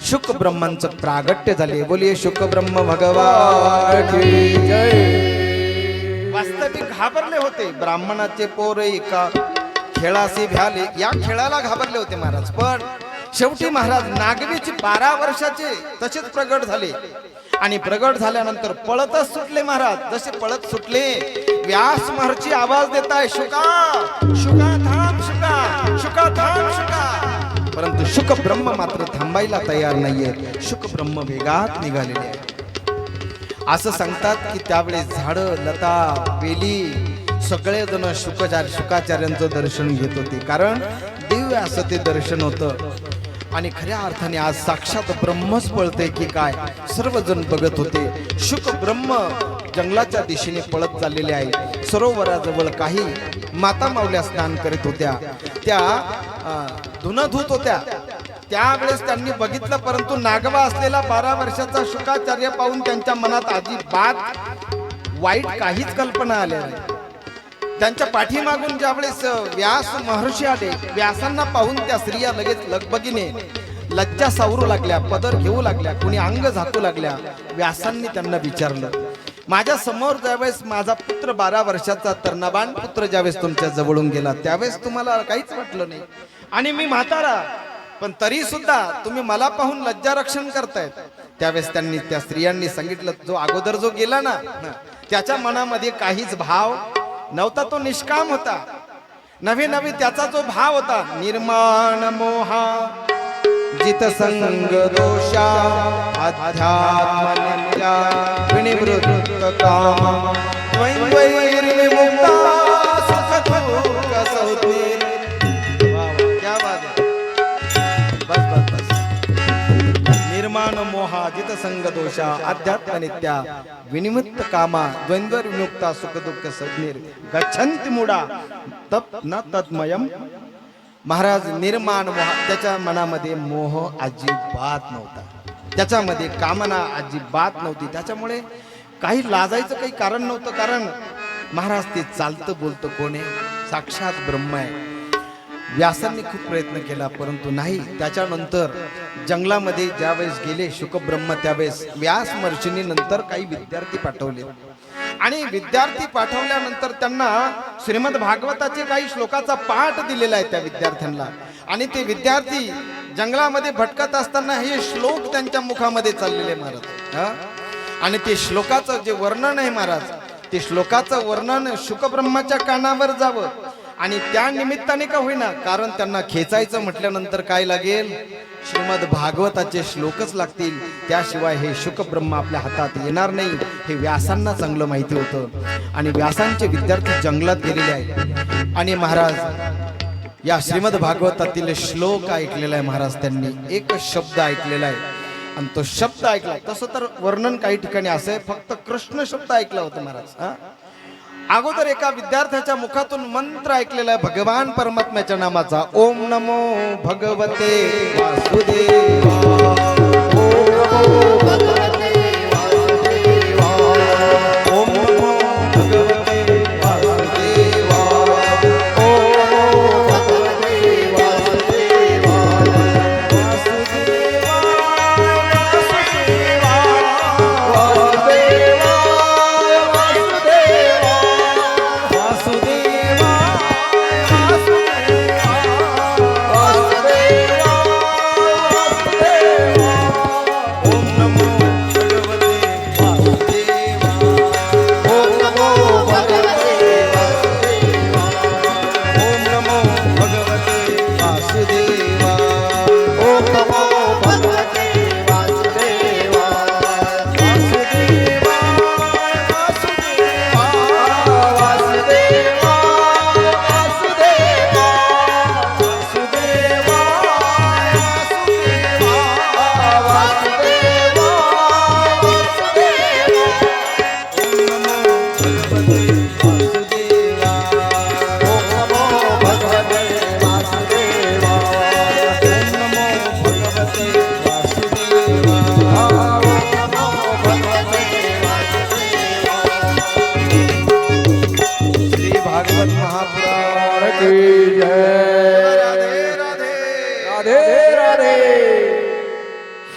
Speaker 1: शुक ब्रह्मांचं प्रागट्य झाले. बोलिये शुक ब्रह्म भगवान की जय. वास्तविक घाबरले होते. ब्राह्मणाचे पोर एका खेळाशी भ्याले, या खेळाला घाबरले होते महाराज. पण शेवटी महाराज नागवीचे 12 वर्षाचे तसेच प्रगट झाले. आणि प्रगट झाल्यानंतर पळतच सुटले महाराज. जसे पळत सुटले व्यास महर्षी आवाज देताय शुका शुका थांब, शुका शुका थांब, शुका. परंतु शुक ब्रह्म मात्र थांबायला तयार नाहीये. शुक ब्रह्म वेगात निघालेले आहे. असं सांगतात की त्यावेळेस झाडं, लता, वेली सगळेजण शुकाचार्यांचं दर्शन घेत होते. कारण दिव्य असं ते दर्शन होतं. आणि खऱ्या अर्थाने आज साक्षात ब्रह्मच पळते की काय सर्वजण बघत होते. शुक ब्रह्म जंगलाच्या दिशेने पळत चाललेले आहे. सरोवराजवळ काही माता माऊल्या स्नान करीत होत्या. त्या धुणं धुत होत्या. त्यावेळेस त्यांनी बघितलं, परंतु नागवा असलेला 12 वर्षाचा शुकाचार्य पाहून त्यांच्या मनात अजिबात वाईट काहीच कल्पना आल्या नाही. त्यांच्या पाठीमागून ज्यावेळेस व्यास महर्षी आले, व्यासांना पाहून त्या स्त्रिया लगेच लगबगीने लज्जा सावरू लागल्या, पदर घेऊ लागल्या, कुणी अंग झाकू लागल्या. व्यासांनी त्यांना विचारलं, माझ्या समोर ज्यावेळेस माझा पुत्र 12 वर्षाचा तर्णाबाण पुत्र ज्यावेळेस तुमच्या जवळून गेला त्यावेळेस तुम्हाला काहीच वाटलं नाही, आणि मी म्हातारा, पण तरी सुद्धा तुम्ही मला पाहून लज्जा रक्षण करतायत. त्यावेळेस त्यांनी त्या स्त्रियांनी सांगितलं, जो अगोदर जो गेला ना त्याच्या मनामध्ये काहीच भाव नव्हता, तो निष्काम होता. नवे नवे त्याचा जो भाव होता, निर्माण मोहा जित संग दोषा अध्यात्मनित्या विनिवृत्त काम द्वैर्विमुक्ता सुख दुःख सौधीर. क्या बात है, बस बस बस. निर्माण मोहा जित संग दोषा अध्यात्मनित्या विनिमुक्त कामा द्वंद्व विमुक्ता सुख दुःख सौधीर गच्छन्ति मूढा तप न तन्मयम. महाराज निर्माण मोह, त्याच्या मनामध्ये मोह अजिबात नव्हता, त्याच्यामध्ये कामना अजिबात नव्हती, त्याच्यामुळे काही लाजायचं काही कारण नव्हतं. कारण महाराज ते चालतं बोलतं कोण आहे, साक्षात ब्रह्म आहे. व्यासांनी खूप प्रयत्न केला परंतु नाही. त्याच्यानंतर जंगलामध्ये ज्यावेळेस गेले शुकब्रह्म त्यावेळेस व्यास महर्षींनी नंतर काही विद्यार्थी पाठवले, आणि विद्यार्थी पाठवल्यानंतर त्यांना श्रीमद भागवताचे काही श्लोकाचा पाठ दिलेला आहे त्या विद्यार्थ्यांना. आणि ते विद्यार्थी जंगलामध्ये भटकत असताना हे श्लोक त्यांच्या मुखामध्ये चाललेले महाराज. आणि ते श्लोकाचं जे वर्णन आहे महाराज, ते श्लोकाचं वर्णन शुकब्रह्माच्या कानावर जावं, आणि त्या निमित्ताने का होईना, कारण त्यांना खेचायचं म्हटल्यानंतर काय लागेल, श्रीमद भागवताचे श्लोकच लागतील, त्याशिवाय हे शुकब्रह्म आपल्या हातात येणार नाही. हे व्यासांना चांगलं माहिती होतं, आणि व्यासांचे विद्यार्थी जंगलात गेलेले आहेत. आणि महाराज या श्रीमद भागवतातील श्लोक ऐकलेला आहे महाराज, त्यांनी एक शब्द ऐकलेला आहे, आणि तो शब्द ऐकला. तसं तर वर्णन काही ठिकाणी असं आहे, फक्त कृष्ण शब्द ऐकला होता महाराज. अगोदर एका विद्यार्थ्याच्या मुखातून मंत्र ऐकलेला आहे भगवान परमात्म्याच्या नामाचा, ओम नमो भगवते वासुदेवा, ओम नमो भगवते वासुदेवा, ओम भगवते वासुदेवा, वासुदेवा वासुदेवा वासुदेवा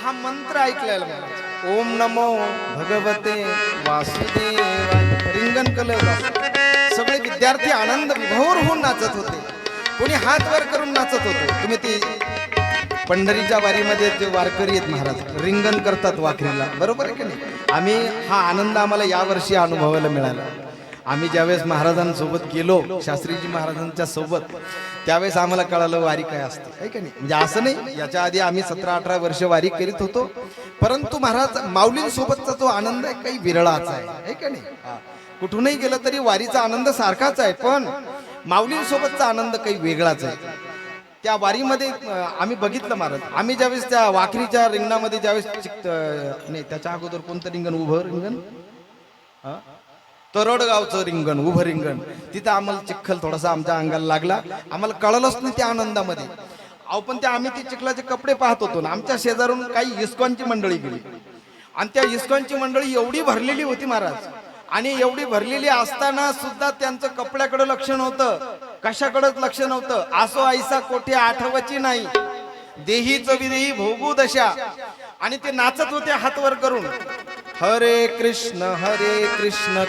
Speaker 1: हा मंत्र ऐकलेला महाराज, ओम नमो भगवते वासुदेवा. रिंगण कलर, सगळे विद्यार्थी आनंद विभोर होऊन नाचत होते, कोणी हात वर करून नाचत होते. तुम्ही ती पंढरीच्या वारीमध्ये जे वारकरी आहेत महाराज रिंगण करतात वाखरीला, बरोबर आहे की नाही. आम्ही हा आनंद आम्हाला यावर्षी अनुभवायला मिळाला. आम्ही ज्यावेळेस महाराजांसोबत गेलो, शास्त्रीजी महाराजांच्या सोबत, त्यावेळेस आम्हाला कळालं वारी काय असते, आहे की नाही. म्हणजे असं नाही, याच्या आधी आम्ही 17-18 वर्ष वारी करीत होतो, परंतु महाराज माऊलींसोबतचा जो आनंद आहे काही विरळाचा आहे की नाही. कुठूनही गेलं तरी वारीचा आनंद सारखाच आहे, पण माऊलींसोबतचा आनंद काही वेगळाच आहे. त्या वारीमध्ये आम्ही बघितलं महाराज, आम्ही ज्यावेळेस त्या वाखरीच्या रिंगणामध्ये ज्यावेळेस नाही त्याच्या अगोदर कोणतं रिंगण, उभं रिंगण, तरडगावचं रिंगण, उभं रिंगण, तिथं आम्हाला चिखल थोडासा आमच्या अंगाला लागला, आम्हाला कळलंच नाही त्या आनंदामध्ये. अहो पण त्या आम्ही ते चिखलाचे कपडे पाहत होतो ना, आमच्या शेजारून काही इस्कॉनची मंडळी गेली, आणि त्या इस्कॉनची मंडळी एवढी भरलेली होती महाराज, आणि एवढी भरलेली असताना सुद्धा त्यांचं कपड्याकडे लक्ष नव्हतं, कशाकडेच लक्ष नव्हतं. आसो ऐसा कोठे आठवची नाही, देहीच विदेही भोगू दशा. आणि ते नाचत होते हात वर करून. हरे कृष्ण कृष्ण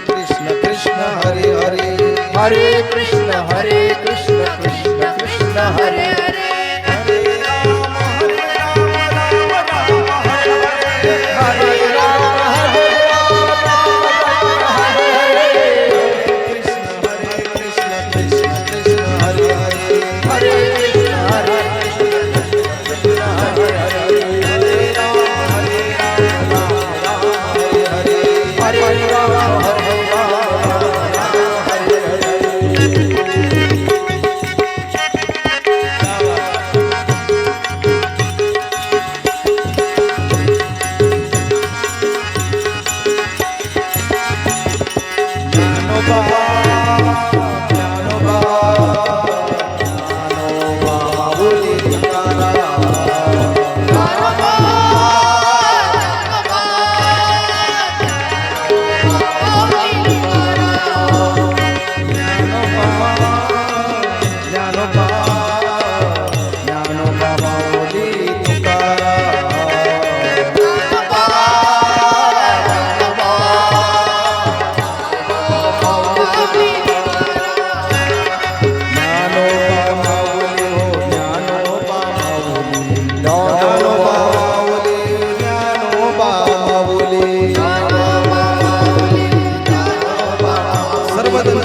Speaker 1: कृष्ण हरे हरे.
Speaker 2: हरे कृष्ण कृष्ण कृष्ण हरे हरे.
Speaker 1: हरे राम राम राम हरे हरे.
Speaker 2: हरे राम
Speaker 1: कृष्ण कृष्ण हरे हरे.
Speaker 2: हरे कृष्ण
Speaker 1: हरे राम राम हरे हरे.
Speaker 2: हरे राम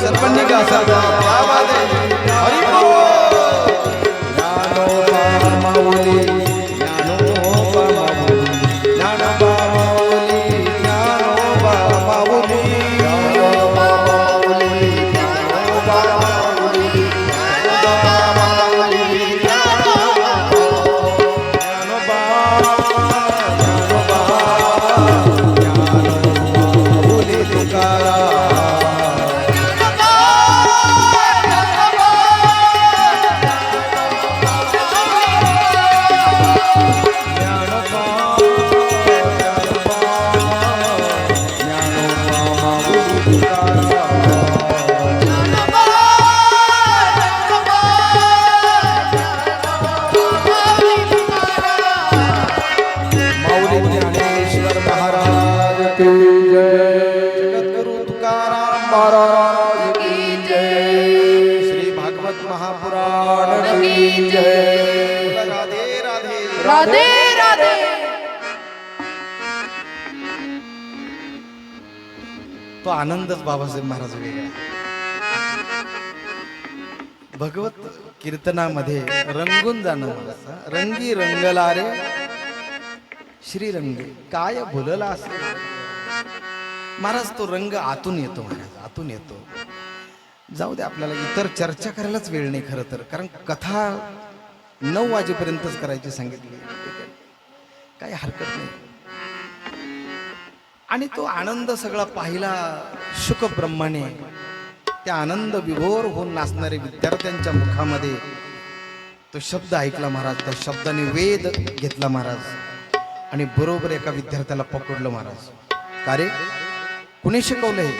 Speaker 1: सर्वांनी का क्या बात आहे. हरी बोल. ज्ञानोबा माऊली, ज्ञानोबा माऊली, ज्ञानोबा माऊली, ज्ञानोबा माऊली, ज्ञानोबा माऊली, ज्ञानोबा माऊली, ज्ञानोबा माऊली, ज्ञानोबा माऊली तुकाराम. जगद्गुरु तुकाराम
Speaker 2: महाराज की जय.
Speaker 1: श्री भागवत महापुराण
Speaker 2: की जय.
Speaker 1: राधे राधे.
Speaker 2: राधे राधे.
Speaker 1: तो आनंदच बाबासाहेब महाराज वेगळा. भगवत कीर्तनामध्ये रंगून जाणं मला. रंगी रंगला रे श्रीरंगे काय बोलला असेल महाराज. तो रंग आतून येतो महाराज, आतून येतो. जाऊ दे, आपल्याला इतर चर्चा करायलाच वेळ नाही खरं तर, कारण कथा 9 वाजेपर्यंतच करायची सांगितली. काही हरकत नाही. आणि तो आनंद सगळा पाहिला शुकब्रह्माने. त्या आनंद विभोर होऊन नाचणारे विद्यार्थ्यांच्या मुखामध्ये तो शब्द ऐकला महाराज. त्या शब्दाने वेध घेतला महाराज आणि बरोबर एका विद्यार्थ्याला पकडलं महाराज. का रे, कुणी शिकवलं हे?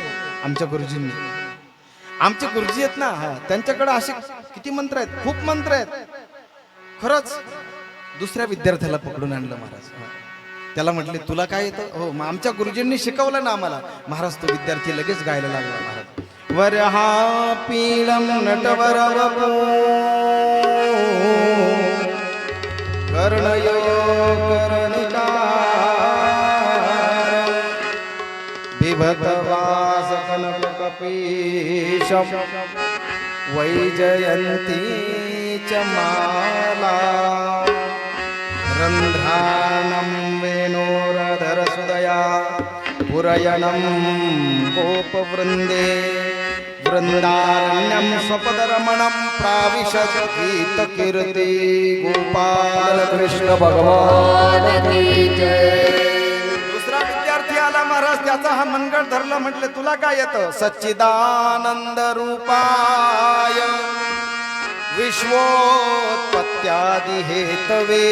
Speaker 1: आमच्या गुरुजींनी. आमचे गुरुजी आहेत ना, त्यांच्याकडे असे किती मंत्र आहेत, खूप मंत्र आहेत. खरंच दुसऱ्या विद्यार्थ्याला पकडून आणलं महाराज. त्याला म्हटले तुला काय येतं? हो, मग आमच्या गुरुजींनी शिकवलं ना आम्हाला. महाराज तो विद्यार्थी लगेच गायला लागला महाराज. वरहा पीलम नटवर कर्णयो कर्णिका बिभतवास कनक कपीशम वैजयंती च माला रंध्राणं वेणोरधर सुदया पुरयणं गोपवृंदे वृंदारण्यं स्वपदरमणं प्राविशत् गीतकीर्ति गोपाल कृष्ण भगवान की जय. दुसरा विद्यार्थी आला महाराज, त्याचा हा मनगट धरला. म्हटले तुला काय येतं? सच्चिदानंद रूपाय विश्वोत्पत्त्यादि हेतवे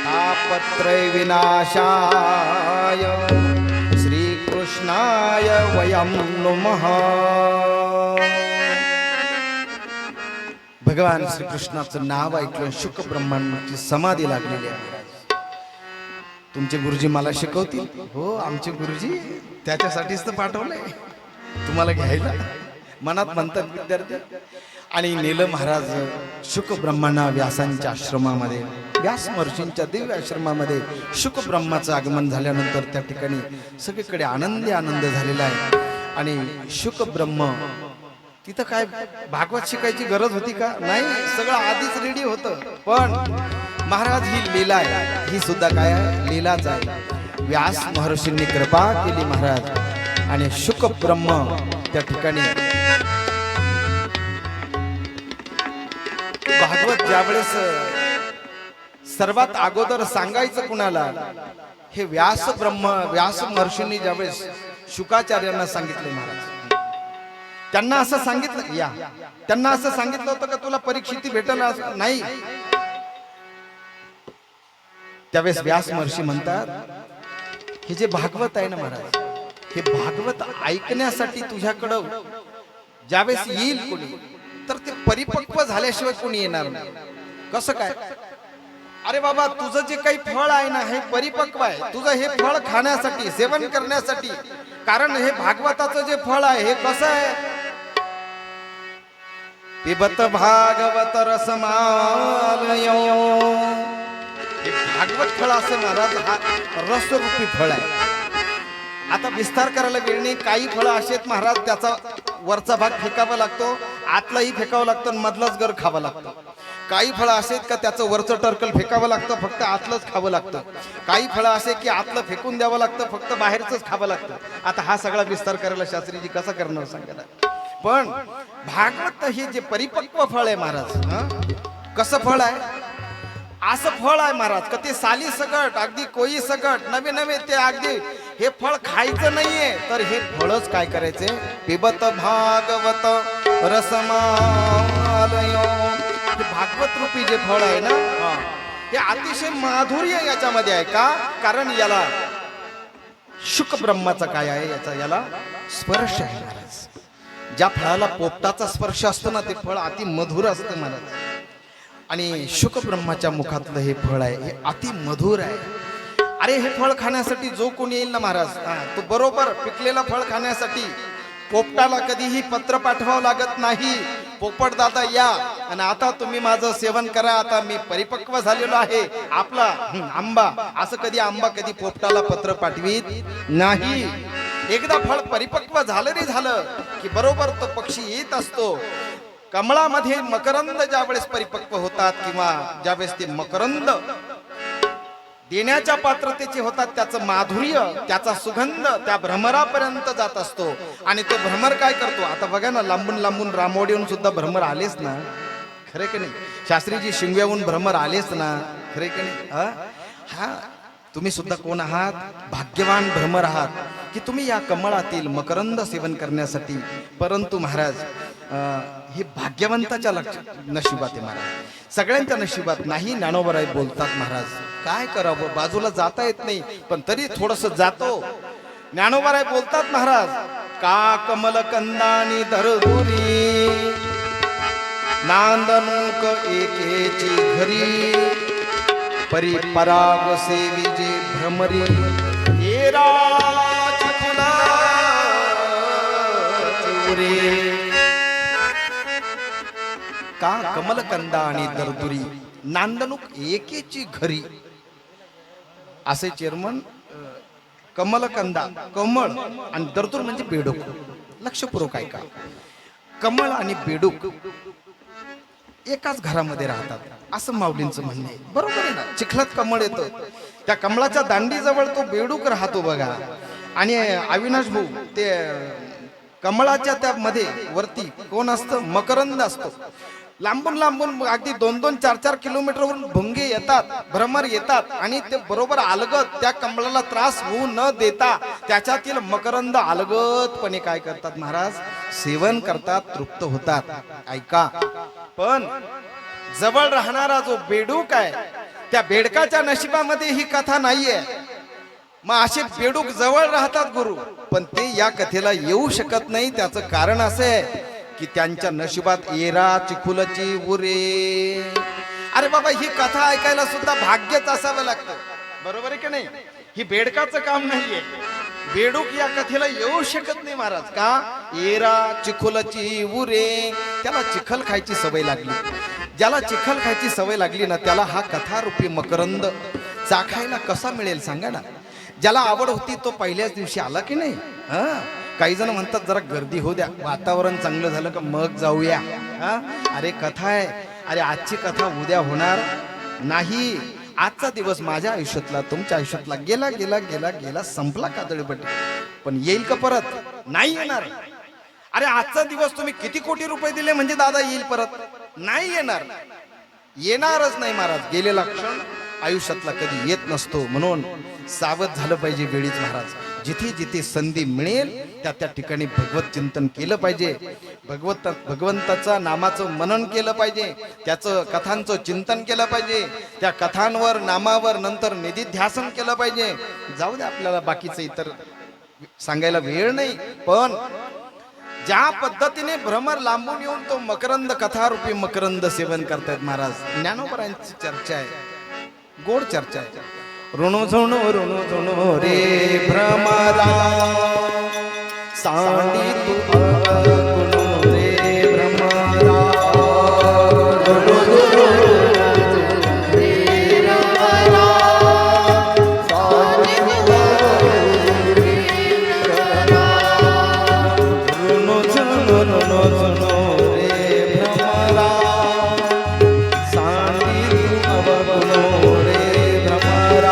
Speaker 1: तापत्रय विनाशाय श्रीकृष्णाय कृष्णाय वयं नुमः. भगवान श्रीकृष्णाचं नाव ऐकलं शुक ब्रह्मांची समाधी लागलेली आहे. तुमचे गुरुजी मला शिकवतील? हो, आमचे गुरुजी त्याच्यासाठीच तर पाठवलंय तुम्हाला घ्यायला. मनात म्हणतात विद्यार्थी. आणि नेलं महाराज शुक ब्रह्मांना व्यासांच्या आश्रमामध्ये, व्यास महर्षींच्या दिव्य आश्रमामध्ये शुक ब्रह्माचं आगमन झाल्यानंतर त्या ठिकाणी सगळीकडे आनंदी आनंद झालेला आहे. आणि शुक ब्रह्म तिथं काय भागवत शिकायची गरज होती का? नाही, सगळं आधीच रेडी होतं. पण महाराज ही लीला आहे, ही सुद्धा काय आहे? लीलाच आहे. व्यास महर्षींनी कृपा केली महाराज आणि शुक ब्रह्म त्या ठिकाणी भागवत ज्यावेळेस सर्वात अगोदर सांगायचं कुणाला? हे व्यास महर्षींनी ज्यावेळेस शुकाचार्यांना सांगितले महाराज, त्यांना असं सांगितलं या त्यांना असं सांगितलं होतं का तुला परीक्षिती भेटल? नाही. त्यावेळेस व्यास महर्षी म्हणतात, हे जे भागवत आहे ना महाराज, हे भागवत ऐकण्यासाठी तुझ्याकडं ज्यावेळेस येईल कोणी, तर ते परिपक्व झाल्याशिवाय कोणी येणार नाही. कसं काय? अरे बाबा, तुझं जे काही फळ आहे ना, हे परिपक्व आहे. तुझं हे फळ खाण्यासाठी, सेवन करण्यासाठी. कारण हे भागवताचं जे फळ आहे हे कसं आहे? पिबत भागवत रसमालयो. हे भागवत फळ असं महाराज, हा रसरूपी फळ आहे. आता विस्तार करायला वेळ नाही. काही फळं अशी आहेत महाराज, त्याचा वरचा भाग फेकावा लागतो, आतलाही फेकावं लागतं, मधलाच गर खावा लागतं. काही फळं असे आहेत का त्याचं वरचं टर्कल फेकावं लागतं, फक्त आतलंच खावं लागतं. काही फळं असे की आतलं फेकून द्यावं लागतं, फक्त बाहेरच खावं लागतं. आता हा सगळा विस्तार करायला शास्त्रीजी कसा करणार सांगायला? पण भागवत हे जे परिपक्व फळ आहे महाराज, कसं फळ आहे? असं फळ आहे महाराज का ते साली सकट, अगदी कोई सकट, नवे नवे ते अगदी हे फळ खायचं नाहीये, तर हे फळच काय करायचे? पिबत भागवत रसमालयो. हे भागवत रूपी जे फळ आहे ना, हे अतिशय माधुर्य याच्यामध्ये आहे. का? कारण याला शुक ब्रह्माचा काय आहे? याला स्पर्श आहे महाराज. ज्या फळाला पोपटाचा स्पर्श असतो ना, ते फळ अति मधुर असतं महाराज. आणि शुक ब्रह्माच्या मुखातलं हे फळ आहे, हे अति मधुर आहे. अरे हे फळ खाण्यासाठी जो कोणी येईल ना महाराज, तो बरोबर पिकलेलं फळ खाण्यासाठी पोपटाला कधीही पत्र पाठवावं लागत नाही. पोपट दादा या आणि आता तुम्ही माझं सेवन करा, आता मी परिपक्व झालेलो आहे. आपला आंबा, असं कधी आंबा कधी पोपटाला पत्र पाठवीत नाही. एकदा फळ परिपक्व झालं रे झालं की बरोबर तो पक्षी येत असतो. कमळामध्ये मकरंद ज्यावेळेस परिपक्व होतात किंवा ज्यावेळेस ते मकरंद देण्याच्या पात्रतेचे होतात, त्याचं माधुर्य, त्याचा सुगंध त्या भ्रमरापर्यंत जात असतो. आणि तो भ्रमर काय करतो? आता बघा ना, लांबून लांबून रामोडीहून सुद्धा भ्रमर आलेच ना, खरे की नाही? शास्त्रीजी शिंगव्याहून भ्रमर आलेच ना, खरे की नाही? हा, तुम्ही सुद्धा कोण आहात? भाग्यवान भ्रमर आहात की तुम्ही या कमळातील मकरंद सेवन करण्यासाठी. परंतु महाराज हे भाग्यवंताच्या नशिबात आहे महाराज, सगळ्यांच्या नशिबात नाही. ज्ञानोबराय बोलतात महाराज, काय करावं, बाजूला जाता येत नाही, पण तरी थोडस जातो. ज्ञानोबराय बोलतात महाराज, का कमल कंदानी दरदुरी नांदनुक एकेची घरी परी पराग सेविजे भ्रमरी येरा चकुला चिवरे. का कमलकंदा आणि दरदुरी नांदनुक एकेची घरी. असे चेअरमन कमलकंदा, कमळ आणि दरदूर म्हणजे बेडूक. लक्षपूर्वक ऐका, कमळ आणि बेडूक एकाच घरामध्ये राहतात असं माऊलींचं म्हणणं आहे. बरोबर आहे ना? चिखलात कमळ येतं, त्या कमळाच्या दांडीजवळ तो बेडूक राहतो बघा. आणि अविनाश भाऊ, ते कमळाच्या त्या मध्ये वरती कोण असतं? मकरंद असतो. लांबून लांबून अगदी 2-2, 4-4 किलोमीटरवरून भुंगे येतात, भ्रमर येतात आणि ते बरोबर अलगत त्या कमळाला त्रास होऊ न देता त्याच्यातील मकरंद अलगतपणे काय करतात महाराज? सेवन करतात, तृप्त होतात. ऐका, पण जवळ राहणारा जो बेडूक आहे, त्या बेडकाच्या नशिबामध्ये ही कथा नाहीये. मग असे बेडूक जवळ राहतात गुरु, पण ते या कथेला येऊ शकत नाही. त्याचं कारण असं आहे की त्यांच्या नशिबात येरा चिखुलची उरे. अरे बाबा, ही कथा ऐकायला सुद्धा भाग्यच असावं लागतं, बरोबर आहे की नाही? ही बेडकाचं काम नाहीये. बेडूक या कथेला येऊ शकत नाही महाराज. का? येरा चिखुलची उरे. त्याला चिखल खायची सवय लागली. ज्याला चिखल खायची सवय लागली ना, त्याला हा कथारूपी मकरंद चाखायला कसा मिळेल सांगा ना. ज्याला आवड होती तो पहिल्याच दिवशी आला की नाही. काही जण म्हणतात जरा गर्दी होऊ द्या, वातावरण चांगलं झालं का मग जाऊया. अरे कथा आहे, अरे आजची कथा उद्या होणार नाही. आजचा दिवस माझ्या आयुष्यातला, तुमच्या आयुष्यातला गेला गेला गेला गेला, संपला कातळीपट्टी. पण येईल का परत? नाही येणार. अरे आजचा दिवस तुम्ही किती कोटी रुपये दिले म्हणजे दादा येईल परत? नाही येणार, येणारच नाही महाराज. गेलेला क्षण आयुष्यातला कधी येत नसतो. म्हणून सावध झालं पाहिजे वेळीच महाराज. जिथे जिथे संधी मिळेल त्या त्या ठिकाणी भगवत चिंतन केलं पाहिजे. भगवंताचा नामाचं मनन केलं पाहिजे. त्याचं कथांचं चिंतन केलं पाहिजे. त्या कथांवर, नामावर नंतर निधिध्यासन केलं पाहिजे. जाऊ दे, आपल्याला बाकीचं इतर सांगायला वेळ नाही. पण ज्या पद्धतीने भ्रमर लांबून येऊन तो मकरंद, कथारूपी मकरंद सेवन करतायत महाराज. ज्ञानोबरांची चर्चा आहे, गोड चर्चा आहे. ऋणो झुणो रे भ्रमरा, सांडी तू अवगुणो रे भ्रमरा. ऋणो झुणो रे भ्रमरा, सांडी तू अवगुणो रे भ्रमरा. ऋणो झुणो रे भ्रमरा, सांडी तू अवगुणो रे भ्रमरा.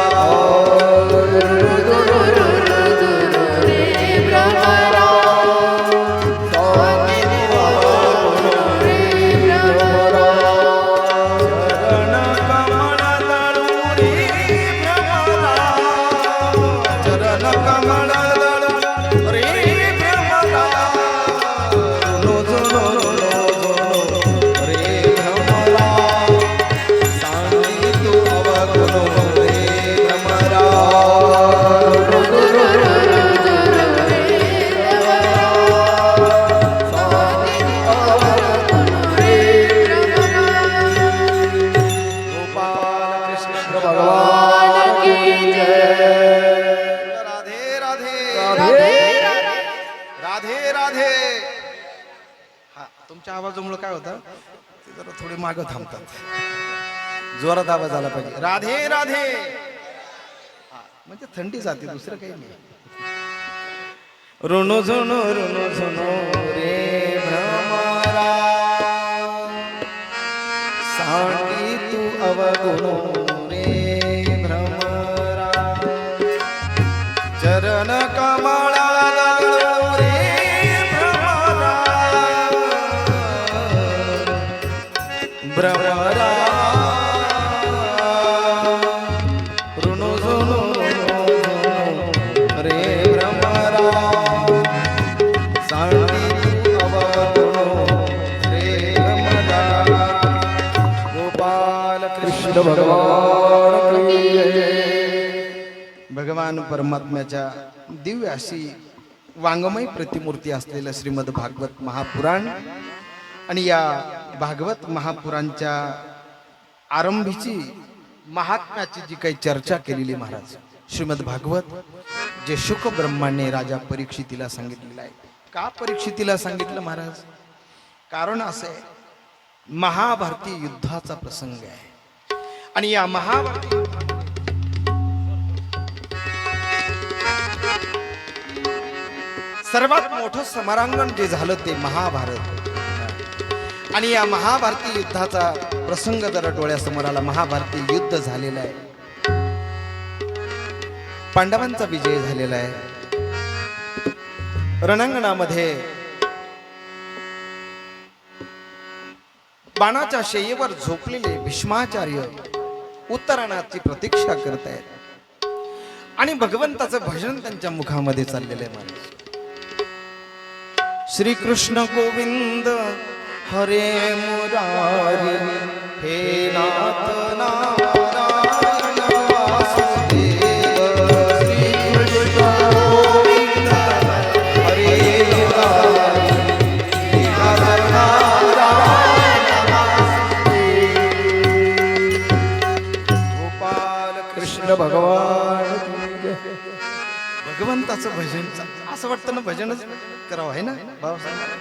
Speaker 1: राधे राधे. हा, तुमच्या आवाजामुळे काय होतं, ते जरा थोडे मागं थांबतात. जोरात आवाज आला पाहिजे. राधे राधे. हा, म्हणजे थंडी जाते, दुसरं काही नाही. ऋणो झुणो रे भ्रमरा, सांडी तू अवगुणो रे भ्रमरा. चरण कमळा भ्रमरा. ऋणो झुणो रे भ्रमरा, सांडी तू अवगुणो रे भ्रमरा. गोपाल कृष्ण भगवान की जय. भगवान परमात्म्याच्या दिव्य अशी वाङ्मय प्रतिमूर्ती असलेलं श्रीमद भागवत महापुराण. आणि या भागवत महापुराणच्या आरंभीची महात्म्याची जी काही चर्चा केलेली महाराज, श्रीमद भागवत जे शुक ब्रह्माने राजा परीक्षितीला सांगितलेलं आहे. का परीक्षितीला सांगितलं महाराज? कारण असं आहे, महाभारती युद्धाचा प्रसंग आहे. आणि या महाभारती सर्वात मोठं समरांगण जे झालं ते महाभारत. आणि या महाभारती युद्धाचा प्रसंग जरा डोळ्यासमोर आला. महाभारती युद्ध झालेलं आहे, पांडवांचा विजय झालेला आहे. रणांगणामध्ये बाणाच्या शय्येवर झोपलेले भीष्माचार्य उत्तरायणाची प्रतीक्षा करत आहेत. आणि भगवंताचं भजन त्यांच्या मुखामध्ये चाललेलं आहे. श्री कृष्ण गोविंद हरे मुरारी, हे नाथ नारायण वासुदेव. श्री भगवान की जय. भगवंताचं भजन असं वाटतं ना, भजनच करावं आहे ना बाबासाहेब.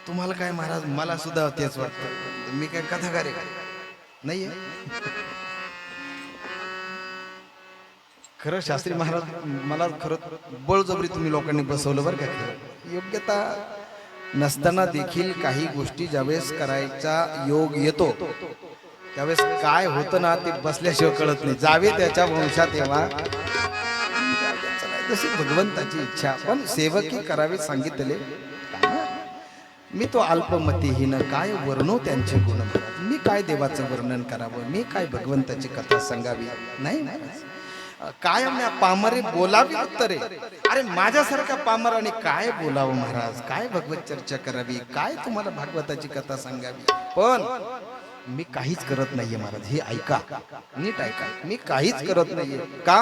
Speaker 1: तुम्हाला काय महाराज, मला सुद्धा तेच वाटतं. मी काय कथाकार आहे नाहीये. खरं शास्त्री महाराज, मला खरं बळजबरी तुम्ही लोकांनी बसवलं बरं का. खरं योग्यता नसताना देखील काही गोष्टी ज्यावेळेस करायचा योग येतो त्यावेळेस काय होतं ना ते बसल्याशिवाय कळत नाही. जावे त्याच्या वंशात येवा, जशी भगवंताची इच्छा. पण सेवकी करावे सांगितले. मी तो अल्पमतीहीन, काय वर्णो त्यांचे गुण. मी काय देवाचं वर्णन करावं, मी काय भगवंताची कथा सांगावी. नाही महाराज, काय म्या पामरे बोलावी उत्तरे. अरे माझ्यासारखा पामराने काय बोलावं महाराज, काय भगवत चर्चा करावी, काय तुम्हाला भागवताची कथा सांगावी. पण मी काहीच करत नाहीये महाराज. हे ऐका, नीट ऐका. मी काहीच करत नाहीये. का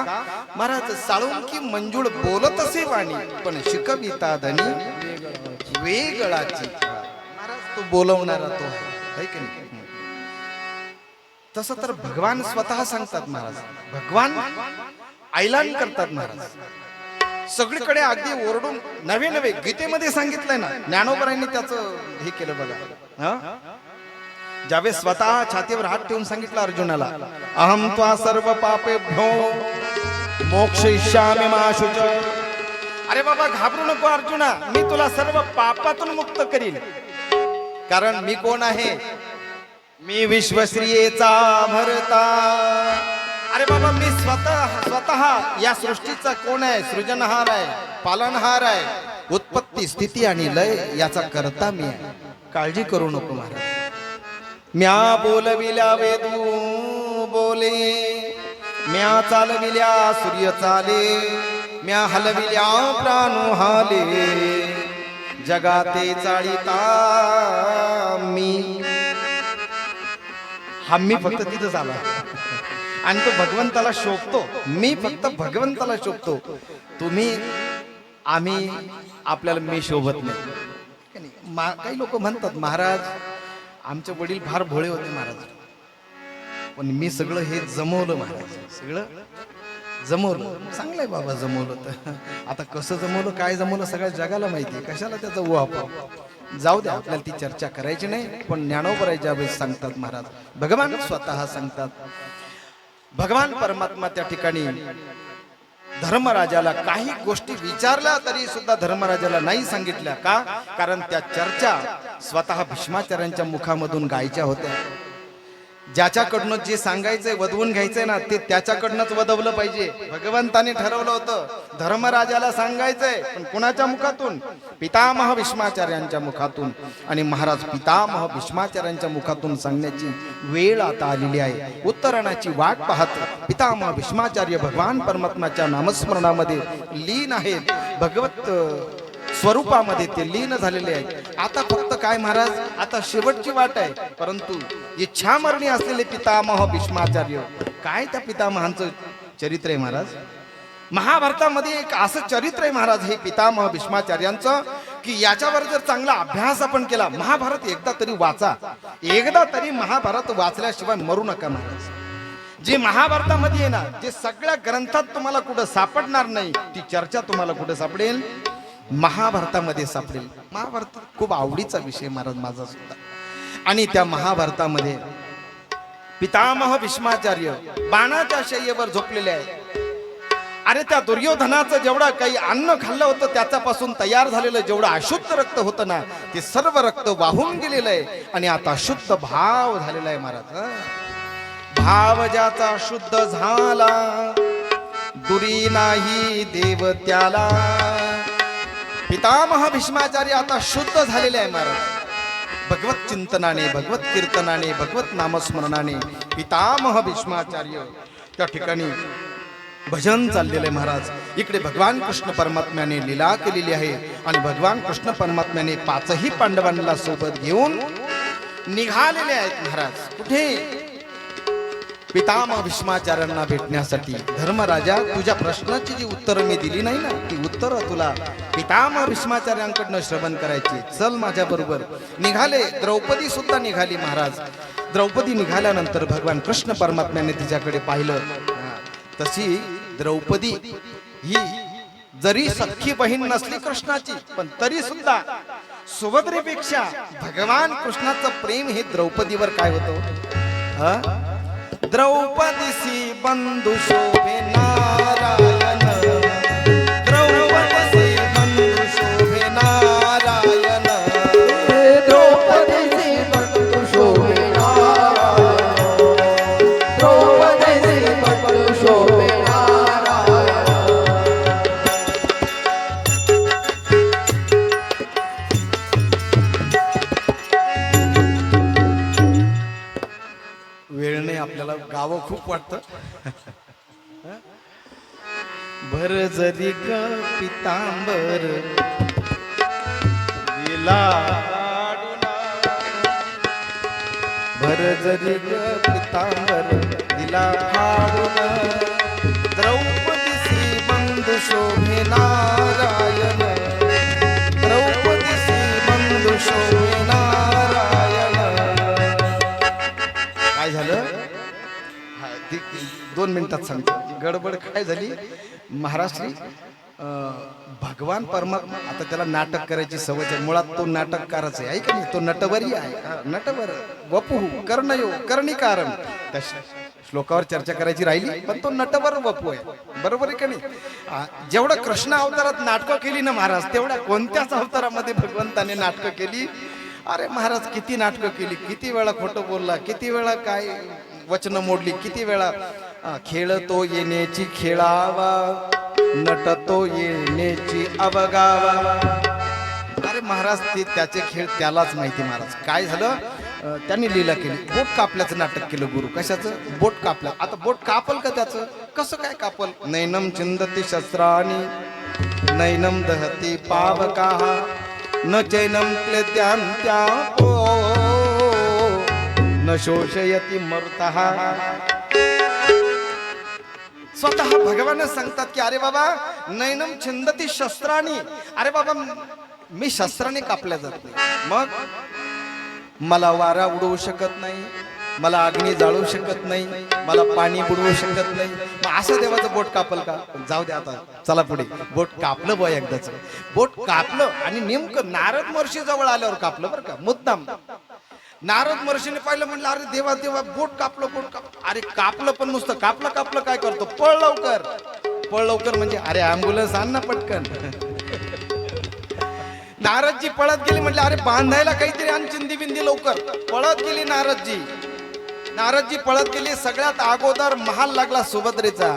Speaker 1: महाराज, साळुंकी मंजूळ बोलत असे वाणी, पण शिकविता धनी वेगळाची. महाराज तो बोलवणारा तो आहे की नाही. तसं तर भगवान स्वतः सांगतात महाराज. भगवान ऐलान करतात महाराज. सगळीकडे अगदी ओरडून नवे नवे गीतेमध्ये सांगितलंय ना. ज्ञानोबरायांनी त्याचं हे केलं बघा. ज्यावेळेस स्वतः छातीवर हात ठेवून सांगितलं अर्जुनाला, अहम त्वा सर्व पापेभ्यो मोक्षयिष्यामि मा शुच. अरे बाबा घाबरू नको अर्जुना, मी तुला सर्व पापातून मुक्त करीन. कारण मी कोण आहे, मी विश्वश्रियेचा भरता. अरे बाबा मी स्वतः या सृष्टीचा कोण आहे, सृजनहार आहे, पालनहार आहे, उत्पत्ती स्थिती आणि लय याचा करता मी आहे. काळजी करू नको महाराज. म्या बोलविल्या वेदू बोले, म्या चालविल्या सूर्य चाले, म्या हलविल्या प्राणू हाले, जगाते चाळीता मी. हा मी फक्त तिथं झाला आणि तो भगवंताला शोभतो. मी फक्त भगवंताला शोभतो. तुम्ही आम्ही आपल्याला मी शोभत नाही. काही लोक म्हणतात महाराज आमचे वडील फार भोळे होते महाराज, पण मी सगळं हे जमवलं महाराज. सगळं जमवलं. चांगलंय बाबा जमवलं. तर आता कसं जमवलं, काय जमवलं सगळ्या जगाला माहिती. कशाला त्याचा उहापोह. जाऊ द्या, आपल्याला ती चर्चा करायची नाही. पण ज्ञानोबराय ज्यावेळेस सांगतात महाराज, भगवान स्वतः सांगतात. भगवान परमात्मा त्या ठिकाणी धर्मराजाला काही गोष्टी विचारल्या तरी सुद्धा धर्मराजाला नाही सांगितल्या. का? कारण त्या चर्चा स्वतः भीष्माचार्यांच्या मुखामधून गायच्या होत्या. ज्याच्याकडनं जे सांगायचंय वदवून घ्यायचंय ना, ते त्याच्याकडनंच वदवलं पाहिजे. भगवंताने ठरवलं होतं धर्मराजाला सांगायचंय, पण कुणाच्या मुखातून? पितामह भीष्माचार्यांच्या मुखातून. आणि महाराज पितामह भीष्माचार्यांच्या मुखातून सांगण्याची वेळ आता आलेली आहे. उत्तरायणाची वाट पाहत पितामह भीष्माचार्य भगवान परमात्म्याच्या नामस्मरणामध्ये लीन आहेत. भगवत स्वरूपामध्ये ते लीन झालेले आहेत. आता फक्त काय महाराज, आता शेवटची वाट आहे. परंतु इच्छामरणी असलेले पितामह भीष्माचार्य, काय त्या पितामहांचं चरित्र आहे महाराज. महाभारतामध्ये एक असं चरित्र आहे महाराज हे पितामह भीष्माचार्यांचं, की याच्यावर जर चांगला अभ्यास आपण केला, महाभारत एकदा तरी वाचा. एकदा तरी महाभारत वाचल्याशिवाय मरू नका महाराज. जे महाभारतामध्ये आहे ना, जे सगळ्या ग्रंथात तुम्हाला कुठं सापडणार नाही, ती चर्चा तुम्हाला कुठं सापडेल? महाभारतामध्ये सापडेल. महाभारत खूप आवडीचा विषय महाराज माझा सुद्धा. आणि त्या महाभारतामध्ये पितामह भीष्माचार्य बाणाच्या शय्येवर झोपलेले आहे. अरे त्या दुर्योधनाचं जेवढं काही अन्न खाल्लं होतं त्याच्यापासून तयार झालेलं जेवढं अशुद्ध रक्त होतं ना, ते सर्व रक्त वाहून गेलेलं आहे. आणि आता शुद्ध भाव झालेला आहे महाराज. भाव ज्याचा शुद्ध झाला, दुरी नाही देव त्याला. पितामह भीष्माचार्य आता शुद्ध झालेले आहे महाराज. भगवत चिंतनाने, भगवत कीर्तनाने, भगवत नामस्मरणाने पितामह भीष्माचार्य त्या ठिकाणी भजन चाललेलं आहे महाराज. इकडे भगवान कृष्ण परमात्म्याने लीला केलेली आहे. आणि भगवान कृष्ण परमात्म्याने पाचही पांडवांना सोबत घेऊन निघालेले आहेत महाराज. कुठे? पितामह भीष्माचार्यांना भेटण्यासाठी. धर्मराजा, तुझ्या प्रश्नाची जी उत्तरं मी दिली नाही ना, ती उत्तरं तुला पितामह भीष्माचार्यांकडनं श्रवण करायची. चल माझ्या बरोबर. निघाले. द्रौपदी सुद्धा निघाली महाराज. द्रौपदी निघाल्यानंतर भगवान कृष्ण परमात्म्याने तिच्याकडे पाहिलं. तशी द्रौपदी ही जरी सख्खी बहीण नसली कृष्णाची, पण तरी सुद्धा सुभद्रेपेक्षा भगवान कृष्णाचं प्रेम हे द्रौपदीवर काय होतं? द्रौपदीसी बंधू शोभे नारायण, द्रौपदीसी बंधू शोभे नारायण,
Speaker 2: द्रौपदीसी बंधू शोभे नारायण, द्रौपदीसी बंधू शोभे नारायण.
Speaker 1: वेळ नाही आपल्याला, गावं खूप वाटतं. भर जरी ग पितांबर गेला आडूना, भर जरी ग पितांबर दिला फाडून, द्रौपदीसी बंधू शोभे नारायण, द्रौपदीसी बंधू शोभे नारायण. काय झालं? हा, 2 मिनिटात सांगतो. गडबड काय झाली? महाराष्ट्री भगवान परमात्मा, आता त्याला नाटक करायची सवय आहे. मुळात तो नाटककारच आहे का नाही? तो नटवरी आहे. नटवर वपू कर्णयो कर्णिकारम, त्या श्लोकावर चर्चा करायची राहिली, पण तो नटवर वपू आहे. बरोबर आहे का नाही? जेवढं कृष्ण अवतारात नाटकं केली ना महाराज, तेवढ्या कोणत्याच अवतारामध्ये भगवंताने नाटकं केली? अरे महाराज, किती नाटकं केली, किती वेळा खोटं बोलला, किती वेळा काय वचन मोडली, किती वेळा खेळतो येण्याची खेळावा, नटतो येण्याची अवगावा. अरे महाराज, ते त्याचे खेळ त्यालाच माहिती. महाराज काय झालं? त्यांनी लीला केली, बोट कापल्याचं नाटक केलं. गुरु कशाचं? बोट कापलं. आता बोट कापल का? त्याचं कसं काय कापल? नैनम चिंदती शस्त्राणी, नैनम दहती पावकाः, न चैनम क्लेद्यांत्या न शोषयती मर्तः. स्वतः भगवान सांगतात की अरे बाबा, नैनम छिंदती शस्त्राणी, अरे बाबा मी शस्त्राने कापल्या जात नाही. मग मला वारा उडवू शकत नाही, मला अग्नी जाळू शकत नाही, मला पाणी बुडवू शकत नाही. मग असं देवाचं बोट कापल का? जाऊ दे, आता चला पुढे. बोट कापलं बॉय एकदाच. बोट कापलं आणि नेमकं नारद महर्षी जवळ आल्यावर कापलं बरं का, मुद्दाम. नारद महर्षीने पाहिलं, म्हणलं अरे देवा देवा, बोट कापलं, बोट कापलं. अरे कापलं, पण नुसतं कापलं कापलं काय करतो? पळ लवकर, पळ लवकर म्हणजे अरे ॲम्ब्युलन्स आण ना पटकन. नारदजी पळत गेली, म्हटले अरे बांधायला काहीतरी आण, चिंदी बिंदी लवकर. पळत गेली नारदजी. नारदजी पळत गेली. सगळ्यात अगोदर महाल लागला सुभद्रेचा.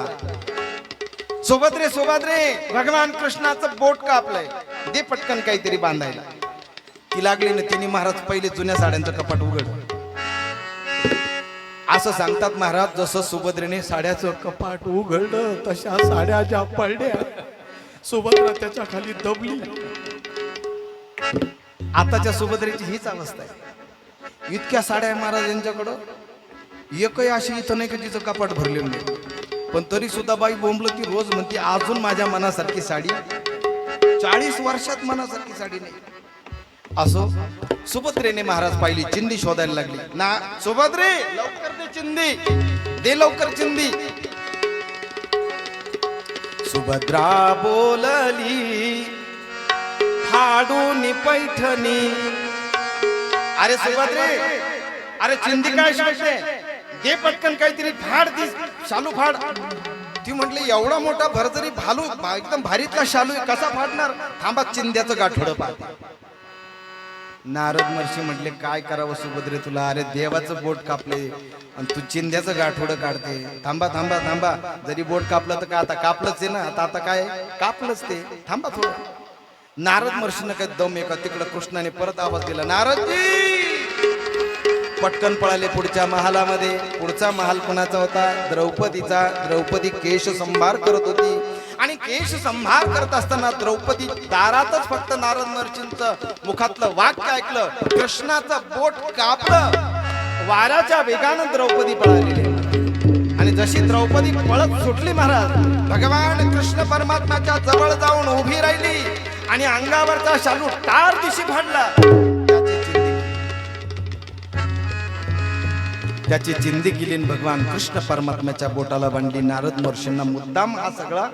Speaker 1: सुभद्रे सुभद्रे, भगवान कृष्णाचं बोट कापलंय, दे पटकन काहीतरी बांधायला. ती लागली ना, तिने महाराज पहिले जुन्या साड्यांचं कपाट उघड. असं सांगतात महाराज, जसं सुभद्रेने साड्याचं कपाट उघडलं, तशा साड्या ज्या पडल्या, सुभद्रा त्याच्या खाली दबली. आताच्या सुभद्रेची हीच अवस्था आहे. इतक्या साड्या आहे महाराज यांच्याकडं, एकही अशी इथं नाही का तिचं कपाट भरलेलं नाही. पण तरी सुद्धा बाई बोंबलं, ती रोज म्हणते अजून माझ्या मनासारखी साडी 40 वर्षात मनासारखी साडी नाही. असो, सुभद्रेने महाराज पाहिली, चिंदी शोधायला लागली. ना सुभद्रे, लवकर दे चिंदी, दे लवकर चिंदी. सुभद्रा बोलली, फाडून पैठणी. अरे सुभद्रे, अरे चिंदी काय शोधते? दे पटकन काहीतरी, फाड ती शालू फाड. ती म्हटली एवढा मोठा भरजरी भालू, एकदम भारीतला शालू कसा फाडणार? थांबा, चिंद्याचं गाठोडं पाहते. नारद महर्षी म्हटले काय करावं सुभद्रे तुला? अरे देवाचं बोट कापले आणि तू चिंध्याचं गाठोडं काढते. थांबा थांबा थांबा, जरी बोट कापलं तर काय आता कापलंच आहे ना, आता काय कापलंच ते, थांबा थोडं. नारद महर्षीनं काय दम एका. तिकडं कृष्णाने परत आवाज दिला, नारदजी. पटकन पळाले पुढच्या महालामध्ये. पुढचा महाल कोणाचा होता? द्रौपदीचा. द्रौपदी केश संभार करत होती आणि केश संभार करत असताना द्रौपदी दारातच फक्त नारद महर्षींचं मुखातलं वाक्य ऐकलं, कृष्णाचं बोट कापलं. वाऱ्याच्या वेगानं द्रौपदी पळालेली आणि जशी द्रौपदी पळत सुटली महाराज, भगवान कृष्ण परमात्माच्या जवळ जाऊन उभी राहिली आणि अंगावरचा शालू टार दिशी फाडला. त्याची चिंदी केली आणि भगवान कृष्ण परमात्म्याच्या बोटाला बांधली. नारद महर्षींना मुद्दाम हा सगळा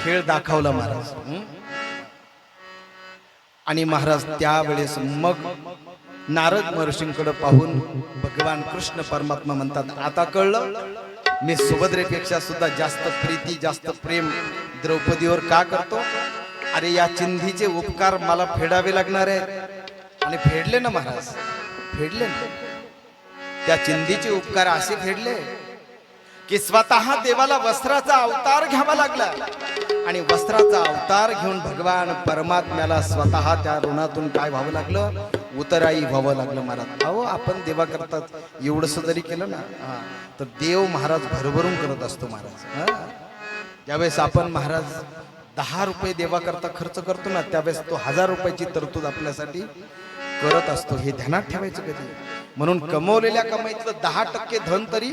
Speaker 1: खेळ दाखवला महाराज. आणि महाराज त्यावेळेस मग नारद महर्षींकडे पाहून भगवान कृष्ण परमात्मा म्हणतात, आता कळलं मी सुभद्रेपेक्षा सुद्धा जास्त प्रीती जास्त प्रेम द्रौपदीवर का करतो. अरे या चिंधीचे उपकार मला फेडावे लागणार आहेत. आणि फेडले ना महाराज, फेडले ना. त्या चिंधीचे उपकार असे फेडले की स्वतः देवाला वस्त्राचा अवतार घ्यावा लागला. आणि वस्त्राचा अवतार घेऊन भगवान परमात्म्याला स्वतः त्या ऋणातून काय व्हावं लागलं, उतराई व्हावं लागलं महाराज. अहो आपण देवा करतात एवढंसं जरी केलं ना तर देव महाराज भरभरून करत असतो महाराज. ज्यावेळेस आपण महाराज 10 रुपये देवा करता खर्च करतो ना, त्यावेळेस तो 1000 रुपयाची तरतूद आपल्यासाठी करत असतो. हे ध्यानात ठेवायचं कधी. म्हणून कमवलेल्या कमाईतलं 10% धन तरी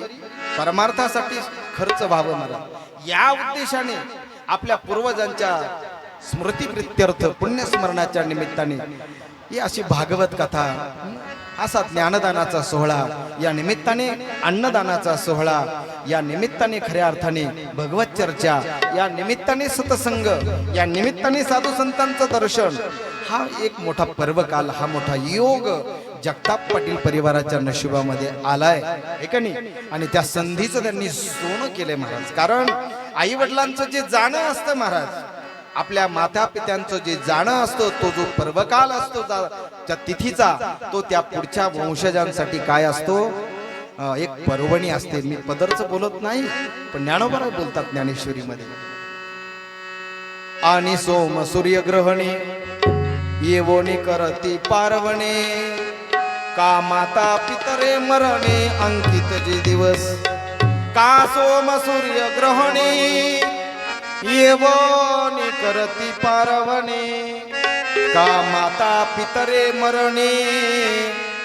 Speaker 1: परमार्थासाठी खर्च व्हावं महाराज. या उद्देशाने आपल्या पूर्वजांच्या स्मृतिप्रित्यर्थ पुण्यस्मरणाच्या निमित्ताने ही अशी भागवत कथा, असा ज्ञानदानाचा सोहळा, या निमित्ताने अन्नदानाचा सोहळा, या निमित्ताने खऱ्या अर्थाने भगवत चर्चा, या निमित्ताने सतसंग, या निमित्ताने साधू संतांचं दर्शन, हा एक मोठा पर्वकाल, हा मोठा योग जगताप पाटील परिवाराच्या नशिबामध्ये आलाय का नाही. आणि त्या संधीचं त्यांनी सोनं केलंय महाराज. कारण आई वडिलांचं जे जाणं असतं महाराज, आपल्या माता पित्यांचं जे जाणं असतं, तो जो पर्वकाल असतो त्या तिथीचा, तो त्या पुढच्या वंशजांसाठी काय असतो, एक पर्वणी असते. मी पदरच बोलत नाही, पण ज्ञानोबा बोलतात ज्ञानेश्वरीमध्ये. आणि सोम सूर्यग्रहणे येवोनी करती पारवणे, का माता पितरे मरणे अंकित जे दिवस, का सोम सूर्यग्रहणे येवोनी करती पारवणे, का माता पितरे मरणे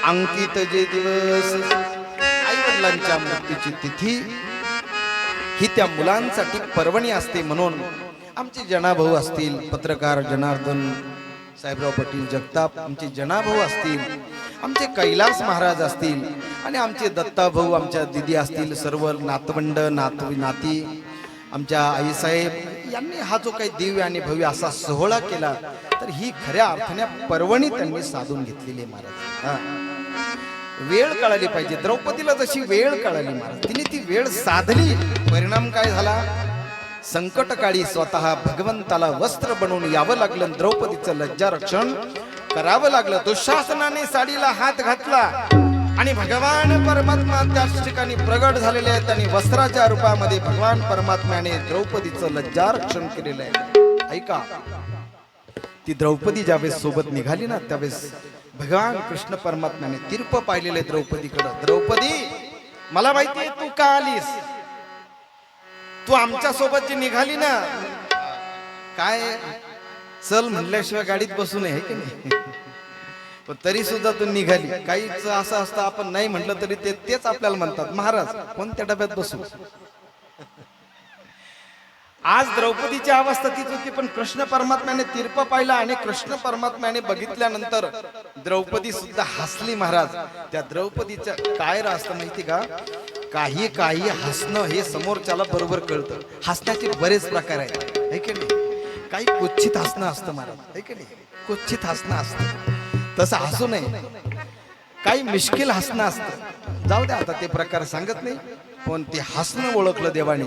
Speaker 1: अंकित जे दिवस. आई वडिलांच्या मृत्यूची तिथी ही त्या मुलांसाठी पर्वणी असते. म्हणून आमचे जनाभाऊ असतील, पत्रकार जनार्दन साहेबराव पाटील जगताप, आमचे जनाभाऊ असतील, आमचे कैलास महाराज असतील, आणि आमचे दत्ताभाऊ, आमच्या दिदी असतील, सर्व नातवंड नाती, आमच्या आईसाहेब यांनी हा जो काही दिव्य आणि भव्य असा सोहळा केला, तर ही खऱ्या अर्थाने पर्वणी त्यांनी साधून घेतलेली महाराज. वेळ कळाली पाहिजे. द्रौपदीला जशी वेळ कळाली महाराज, तिने ती वेळ साधली. परिणाम काय झाला, संकटकाळी स्वतः भगवंताला वस्त्र बनवून यावं लागलं. द्रौपदीचं लज्जा रक्षण करावं लागलं. दुःशासनाने साडीला हात घातला आणि भगवान परमात्मा त्याच ठिकाणी प्रगट झालेले आहेत. आणि वस्त्राच्या रूपामध्ये भगवान परमात्म्याने द्रौपदीचं लज्जा रक्षण केलेलं आहे. ऐका, ती द्रौपदी ज्यावेळेस सोबत निघाली ना, त्यावेळेस भगवान कृष्ण परमात्म्याने तीर्प पाहिलेले द्रौपदीकडं. द्रौपदी, मला माहितीये तू का आलीस. तू आमच्या सोबत जी निघाली ना, काय चल म्हणल्याशिवाय गाडीत बसू नये की नाही. पण तरी सुद्धा तू निघाली. काहीच असं असतं, आपण नाही म्हटलं तरी तेच आपल्याला म्हणतात, महाराज कोणत्या डब्यात बसू. आज द्रौपदीची अवस्था तीच होती. पण कृष्ण परमात्म्याने तीर्प पाहिला आणि कृष्ण परमात्म्याने बघितल्यानंतर द्रौपदी सुद्धा हसली महाराज. त्या द्रौपदीच्या काय असतं माहिती का, काही हसणं हे समोरच्याला बरोबर कळतं. हसण्याचे बरेच प्रकार आहेत, है की नाही. काही कुच्छित हसणं असतं महाराज, है की नाही. कुच्छित हसणं असतं, तसं हसू नये. काही मिश्किल हसणं असतं, जाऊ द्या आता ते प्रकार सांगत नाही. पण ते हसणं ओळखलं देवाने.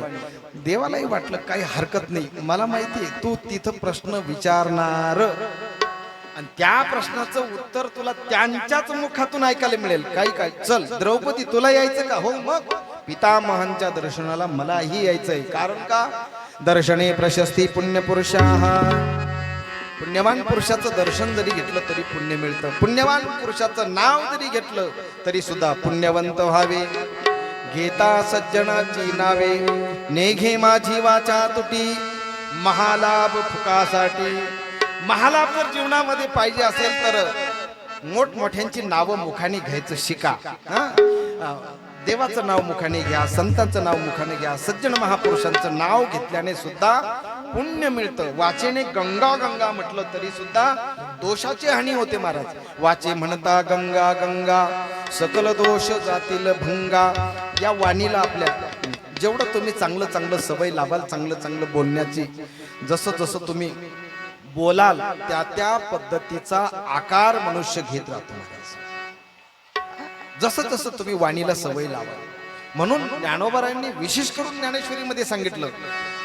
Speaker 1: देवालाही वाटलं काही हरकत नाही, मला माहिती आहे तू तिथं प्रश्न विचारणार आणि त्या प्रश्नाचं उत्तर तुला त्यांच्याच मुखातून ऐकायला मिळेल. काय चल द्रौपदी, तुला यायचं का. हो मग पितामहांच्या दर्शनाला मलाही यायचंय. कारण का, दर्शने प्रशस्ती पुण्यपुरुषा. पुण्यवान पुरुषाचं दर्शन जरी घेतलं तरी पुण्य मिळतं. पुण्यवान पुरुषाचं नाव जरी घेतलं तरी सुद्धा पुण्यवंत व्हावे. घेता सज्जनाची नावे, नेघे माझी वाचा तुटी. महालाभ फुकासाठी. महालाभ जर जीवनामध्ये पाहिजे असेल तर मोठमोठ्यांची नावं मुखाने घ्यायचं शिका. देवाचं नाव मुखाने घ्या, संतांचं नाव मुखाने घ्या. सज्जन महापुरुषांचं नाव घेतल्याने सुद्धा पुण्य मिळतं. वाचेने गंगा गंगा म्हटलं तरी सुद्धा दोषाची हानी होते महाराज. वाचे म्हणता गंगा गंगा सकल दोष जातील भंगा. या वाणीला आपल्या जेवढं तुम्ही चांगलं चांगलं सवय लावाल, चांगलं चांगलं बोलण्याची, जसं जसं तुम्ही बोलाल त्या त्या पद्धतीचा आकार मनुष्य घेत राहतो महाराज. जसं जसं तुम्ही वाणीला सवय लावाल. म्हणून ज्ञानोबारायांनी विशेष करून ज्ञानेश्वरीमध्ये सांगितलं,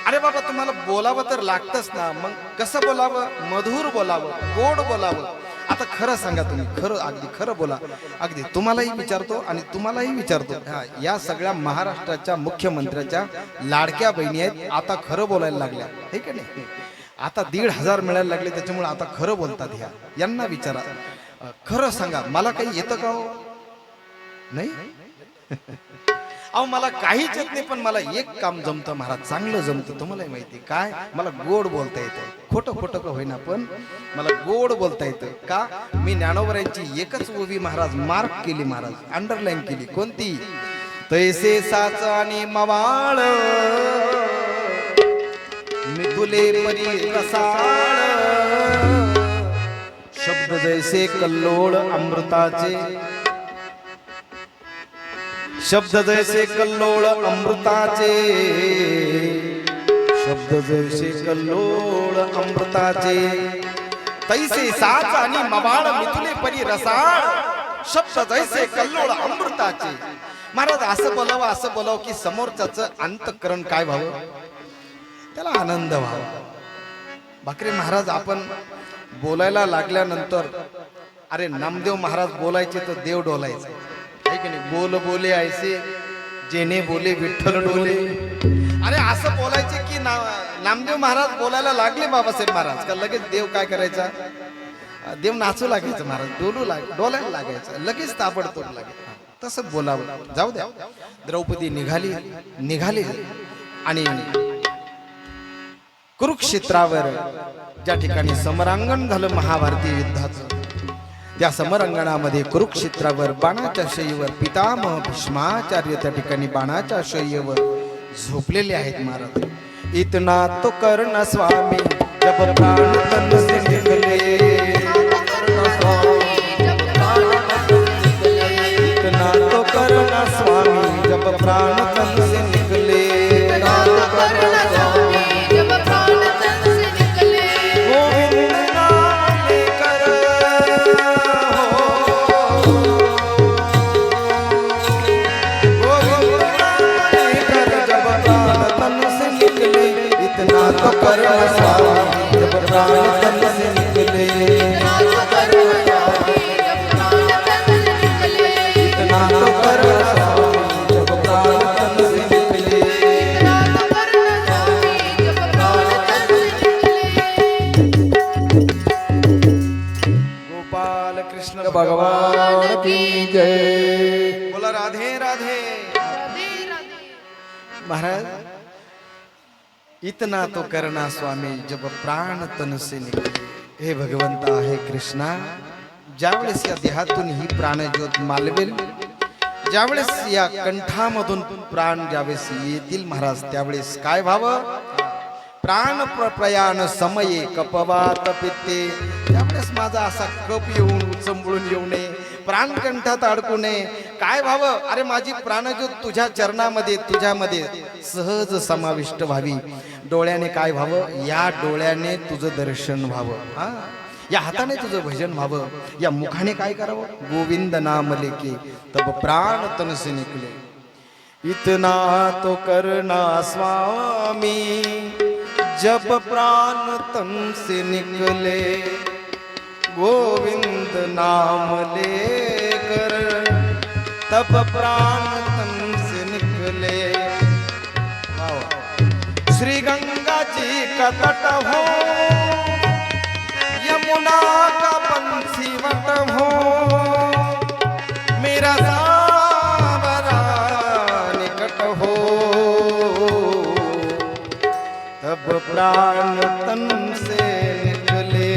Speaker 1: अरे बाबा तुम्हाला बोलावं तर लागतंच ना, मग कसं बोलावं? मधुर बोलावं, गोड बोलावं. आता खरं सांगा तुम्ही, खरं अगदी खरं बोला. अगदी तुम्हालाही विचारतो आणि तुम्हालाही विचारतो, या सगळ्या महाराष्ट्राच्या मुख्यमंत्र्याच्या लाडक्या बहिणी आहेत, आता खरं बोलायला लागल्या हे का नाही? आता 1,500 मिळायला लागले, त्याच्यामुळे आता खरं बोलतात. यांना विचारा, खरं सांगा मला काही येतं का हो? नाही अहो मला काहीच येत नाही, पण मला एक काम जमतं महाराज, चांगलं जमतं. तुम्हालाही माहिती काय? मला गोड बोलता येतं. खोटं खोटं का होईना पण मला गोड बोलता येतं. का? मी ज्ञानोबरांची एकच ओवी महाराज मार्क केली, महाराज अंडरलाईन केली. कोणती? तैसे साच आणि मवाळ मिथुले परी रसाळ, शब्द जैसे कल्लोळ अमृताचे, शब्द जैसे कल्लोळ अमृताचे, शब्द जैसे कल्लोळ अमृताचे. तैसे साच आणि मवाळ मिथुले परी रसाळ, शब्द जैसे कल्लोळ अमृताचे. महाराज असं बोलावं की समोरच्याचं अंतःकरण काय व्हावं? त्याला आनंद व्हावा. बाकरे महाराज आपण बोलायला लागल्यानंतर, अरे नामदेव महाराज बोलायचे तर देव डोलायचे, आहे की नाही? बोल बोले ऐसे जेने बोले विठ्ठल डोले. अरे असं बोलायचे की नामदेव महाराज बोलायला लागले बाबासाहेब महाराज का लगेच देव काय करायचा? देव नाचू लागायचं महाराज, डोलायला लागायचं लगेच, ताबडतोब लागायचं. तसं बोलावं. जाऊ द्या. द्रौपदी निघाली आणि कुरुक्षेत्रावर ज्या ठिकाणी समरांगण झालं महाभारतीय युद्धाचं, त्या समरांगणामध्ये कुरुक्षेत्रावर बाणाच्या शय्येवर पितामह भीष्माचार्य त्या ठिकाणी बाणाच्या शय्येवर झोपलेले आहेत महाराज. इतना तो कर्ण स्वामी जब प्राण तन से निकले, इतना तो कर्ण स्वामी जब प्राण तन से निकले, तो कर्ण स्वामी जब प्राण तन से निकले, इतना तो कर्ण स्वामी जब प्राण तन से निकले. गोपाल कृष्ण भगवान की जय. बोला राधे राधे. महाराज इतना तो करना स्वामी जब प्राण तन से निकले. हे भगवंता, हे कृष्णा, ज्यावेळेस या देहातून ही प्राणज्योत मालवेल, ज्यावेळेस या कंठामधून प्राण ज्यावेळेस येतील महाराज, त्यावेळेस काय व्हावं? प्राण प्रयाण समये कपवात पित्ते. त्यावेळेस माझा असा कप येऊन उचंबळून येऊ नये, प्राण कंठात अडकू नये. काय व्हावं? अरे माझी प्राणज्योत तुझ्या चरणामध्ये, तुझ्यामध्ये सहज समाविष्ट व्हावी. डोळ्याने काय व्हावं? या डोळ्याने तुझं दर्शन व्हावं, या हाताने तुझं भजन व्हावं, या मुखाने काय करावं? गोविंद नाम लेके तब प्राण तन से निकले. इतना तो करना स्वामी जब प्राण तन से निकले, गोविंद नाम लेकर तब प्राण तन से निकले. श्री गंगा जी का तट हो, यमुना का पंछी वट हो, मेरा सावरा निकट हो, तब प्राण तन से निकले,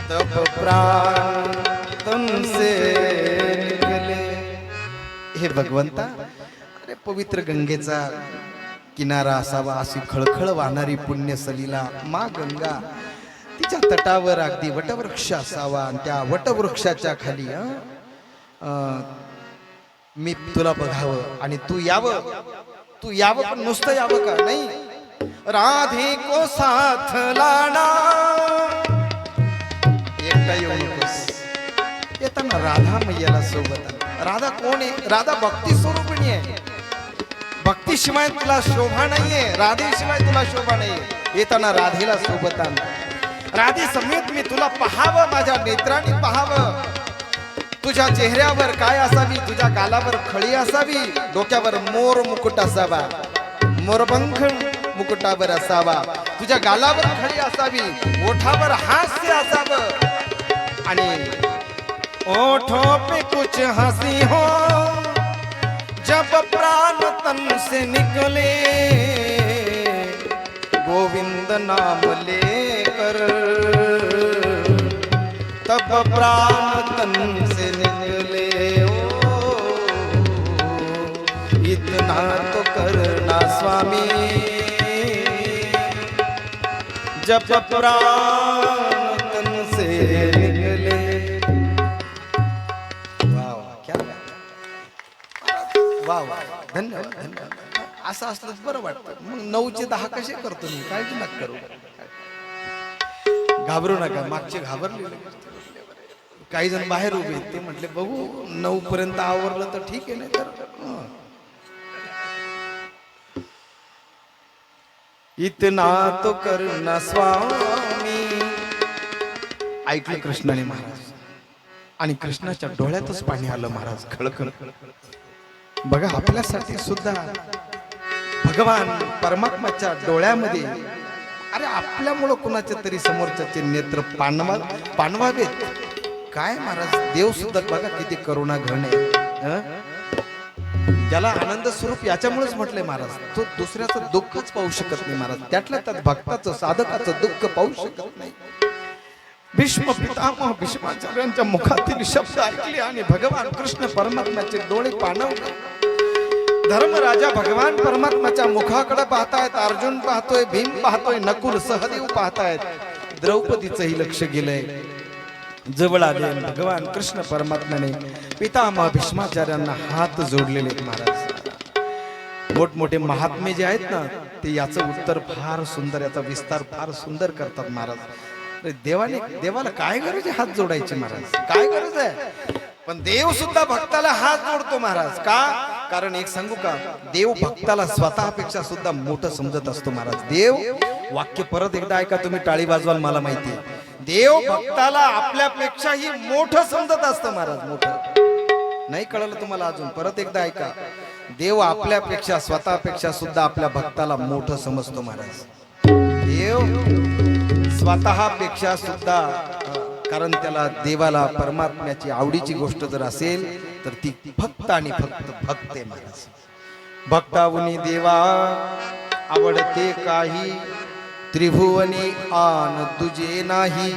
Speaker 1: तब प्राण तन से निकले. हे भगवंता, अरे पवित्र गंगेचा किनारा असावा अशी खळखळ वाहणारी पुण्य सलीला मा गंगा तिच्या तटावर अगदी वटवृक्ष असावा आणि त्या वटवृक्षाच्या खाली मी तुला बघावं आणि तू यावं पण नुसतं यावं का नाही राधे को साथ लाना एकटा येऊ नकोस येताना राधा मैयाला सोबत आण. राधा कोण आहे राधा भक्ती स्वरूपिणी आहे भक्तीशिवाय तुला शोभा नाहीये राधेशिवाय तुला शोभा नाहीये येताना राधेला सोबत आण राधे समेत मी तुला पाहावं माझ्या नेत्रांनी पाहावं तुझ्या चेहऱ्यावर काय असावी तुझ्या गालावर खळी असावी डोक्यावर मोर मुकुट असावा मोरपंख मुकुटावर असावा तुझ्या गालावर खळी असावी ओठावर हास्य असावं आणि ओठों पे कुछ हंसी हो जब प्राण तन से निकले गोविंद नाम लेकर तब प्राण तन से निकले ओ इतना तो करना स्वामी जब प्राण तन से निकले वा वा धन्यवाद धन्यवाद असं असलं बरं वाटतं मग 9 चे 10 कसे करतो मी काळजी नका करू घाबरू नका मागचे घाबरले काही जण बाहेर उभे आहेत ते म्हटले बघू 9 पर्यंत आवरलं तर ठीक आहे नाही तर इतना तो करना स्वामी ऐकलं कृष्णाने महाराज आणि कृष्णाच्या डोळ्यातच पाणी आलं महाराज खळखळ बघा आपल्यासाठी सुद्धा भगवान परमात्माच्या डोळ्यामध्ये अरे आपल्यामुळं कुणाच्या तरी समोरच्याचे नेत्र पाणवावेत काय महाराज देव सुद्धा बघा किती करुणा घणे ज्याला आनंद स्वरूप याच्यामुळेच म्हटलंय महाराज तो दुसऱ्याचं दुःखच पाहू शकत नाही महाराज त्यातल्या त्यात भक्ताचं साधकाचं दुःख पाहू शकत नाही भीष्म पितामह भीष्माचार्यांच्या मुखातील शब्द ऐकले आणि भगवान कृष्ण परमात्म्याचे डोळे पाणवले धर्मराजा भगवान परमात्म्याच्या मुखाकडे पाहतायत अर्जुन पाहतोय भीम पाहतोय नकुल सहदेव पाहतायत द्रौपदीचंही लक्ष गेलंय जवळ आले भगवान कृष्ण परमात्म्याने पितामह भीष्माचार्यांना हात जोडलेले महाराज मोठमोठे महात्मे जे आहेत ना ते याचं उत्तर फार सुंदर याचा विस्तार फार सुंदर करतात महाराज देवाला काय गरज आहे हात जोडायची महाराज काय गरज आहे पण देव सुद्धा भक्ताला हात जोडतो महाराज का कारण एक सांगू का देव भक्ताला स्वतःपेक्षा सुद्धा मोठं समजत असतो महाराज देव वाक्य परत एकदा ऐका तुम्ही टाळी वाजवाल मला माहिती आहे देव भक्ताला आपल्यापेक्षाही मोठं समजत असतं महाराज मोठं नाही कळलं तुम्हाला अजून परत एकदा ऐका देव आपल्यापेक्षा स्वतःपेक्षा सुद्धा आपल्या भक्ताला मोठं समजतो महाराज देव स्वतःपेक्षा सुद्धा कारण त्याला देवाला परमात्म्याची आवडीची गोष्ट जर असेल तर ती फक्त आणि फक्त भक्त आहे महाराज भक्तावनी देवा आवडते काही त्रिभुवनी आन तुझे नाही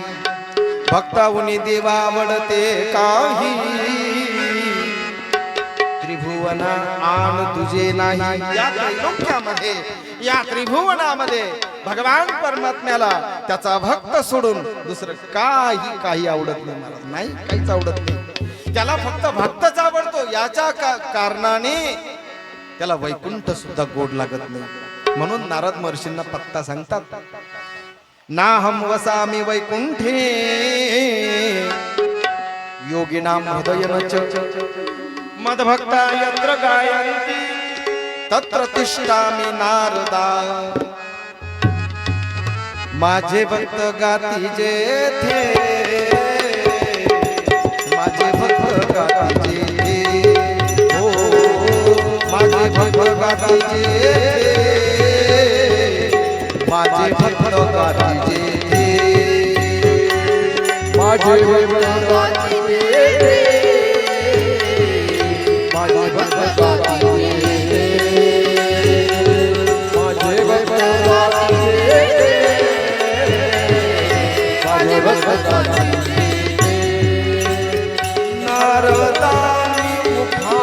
Speaker 1: भक्तावनी देवा आवडते काही त्रिभुवना आन तुझे नाही या त्रैलोक्यामध्ये या त्रिभुवनामध्ये भगवान परमात्म्याला त्याचा भक्त सोडून दुसरं काही आवडत नाही महाराज नाही काहीच आवडत नाही त्याला फक्त भक्तच आवडतो याच्या कारणाने त्याला वैकुंठ सुद्धा गोड लागत नाही म्हणून नारद महर्षींना पत्ता सांगतात ना हम वसामी वैकुंठे योगिनाम हृदयनच मदभक्ता यत्र गायन्ति तत्र तिष्ठामि नारदा माझे भक्त गाती जेथे माझे भक्त गाती जेथे हो माझे भक्त गाती जेथे माझे भक्त गाती जेथे
Speaker 2: माझे भक्त गाती जेथे माझे भक्त गाती जेथे माझे भक्त गाती जेथे
Speaker 1: नारदानी उभा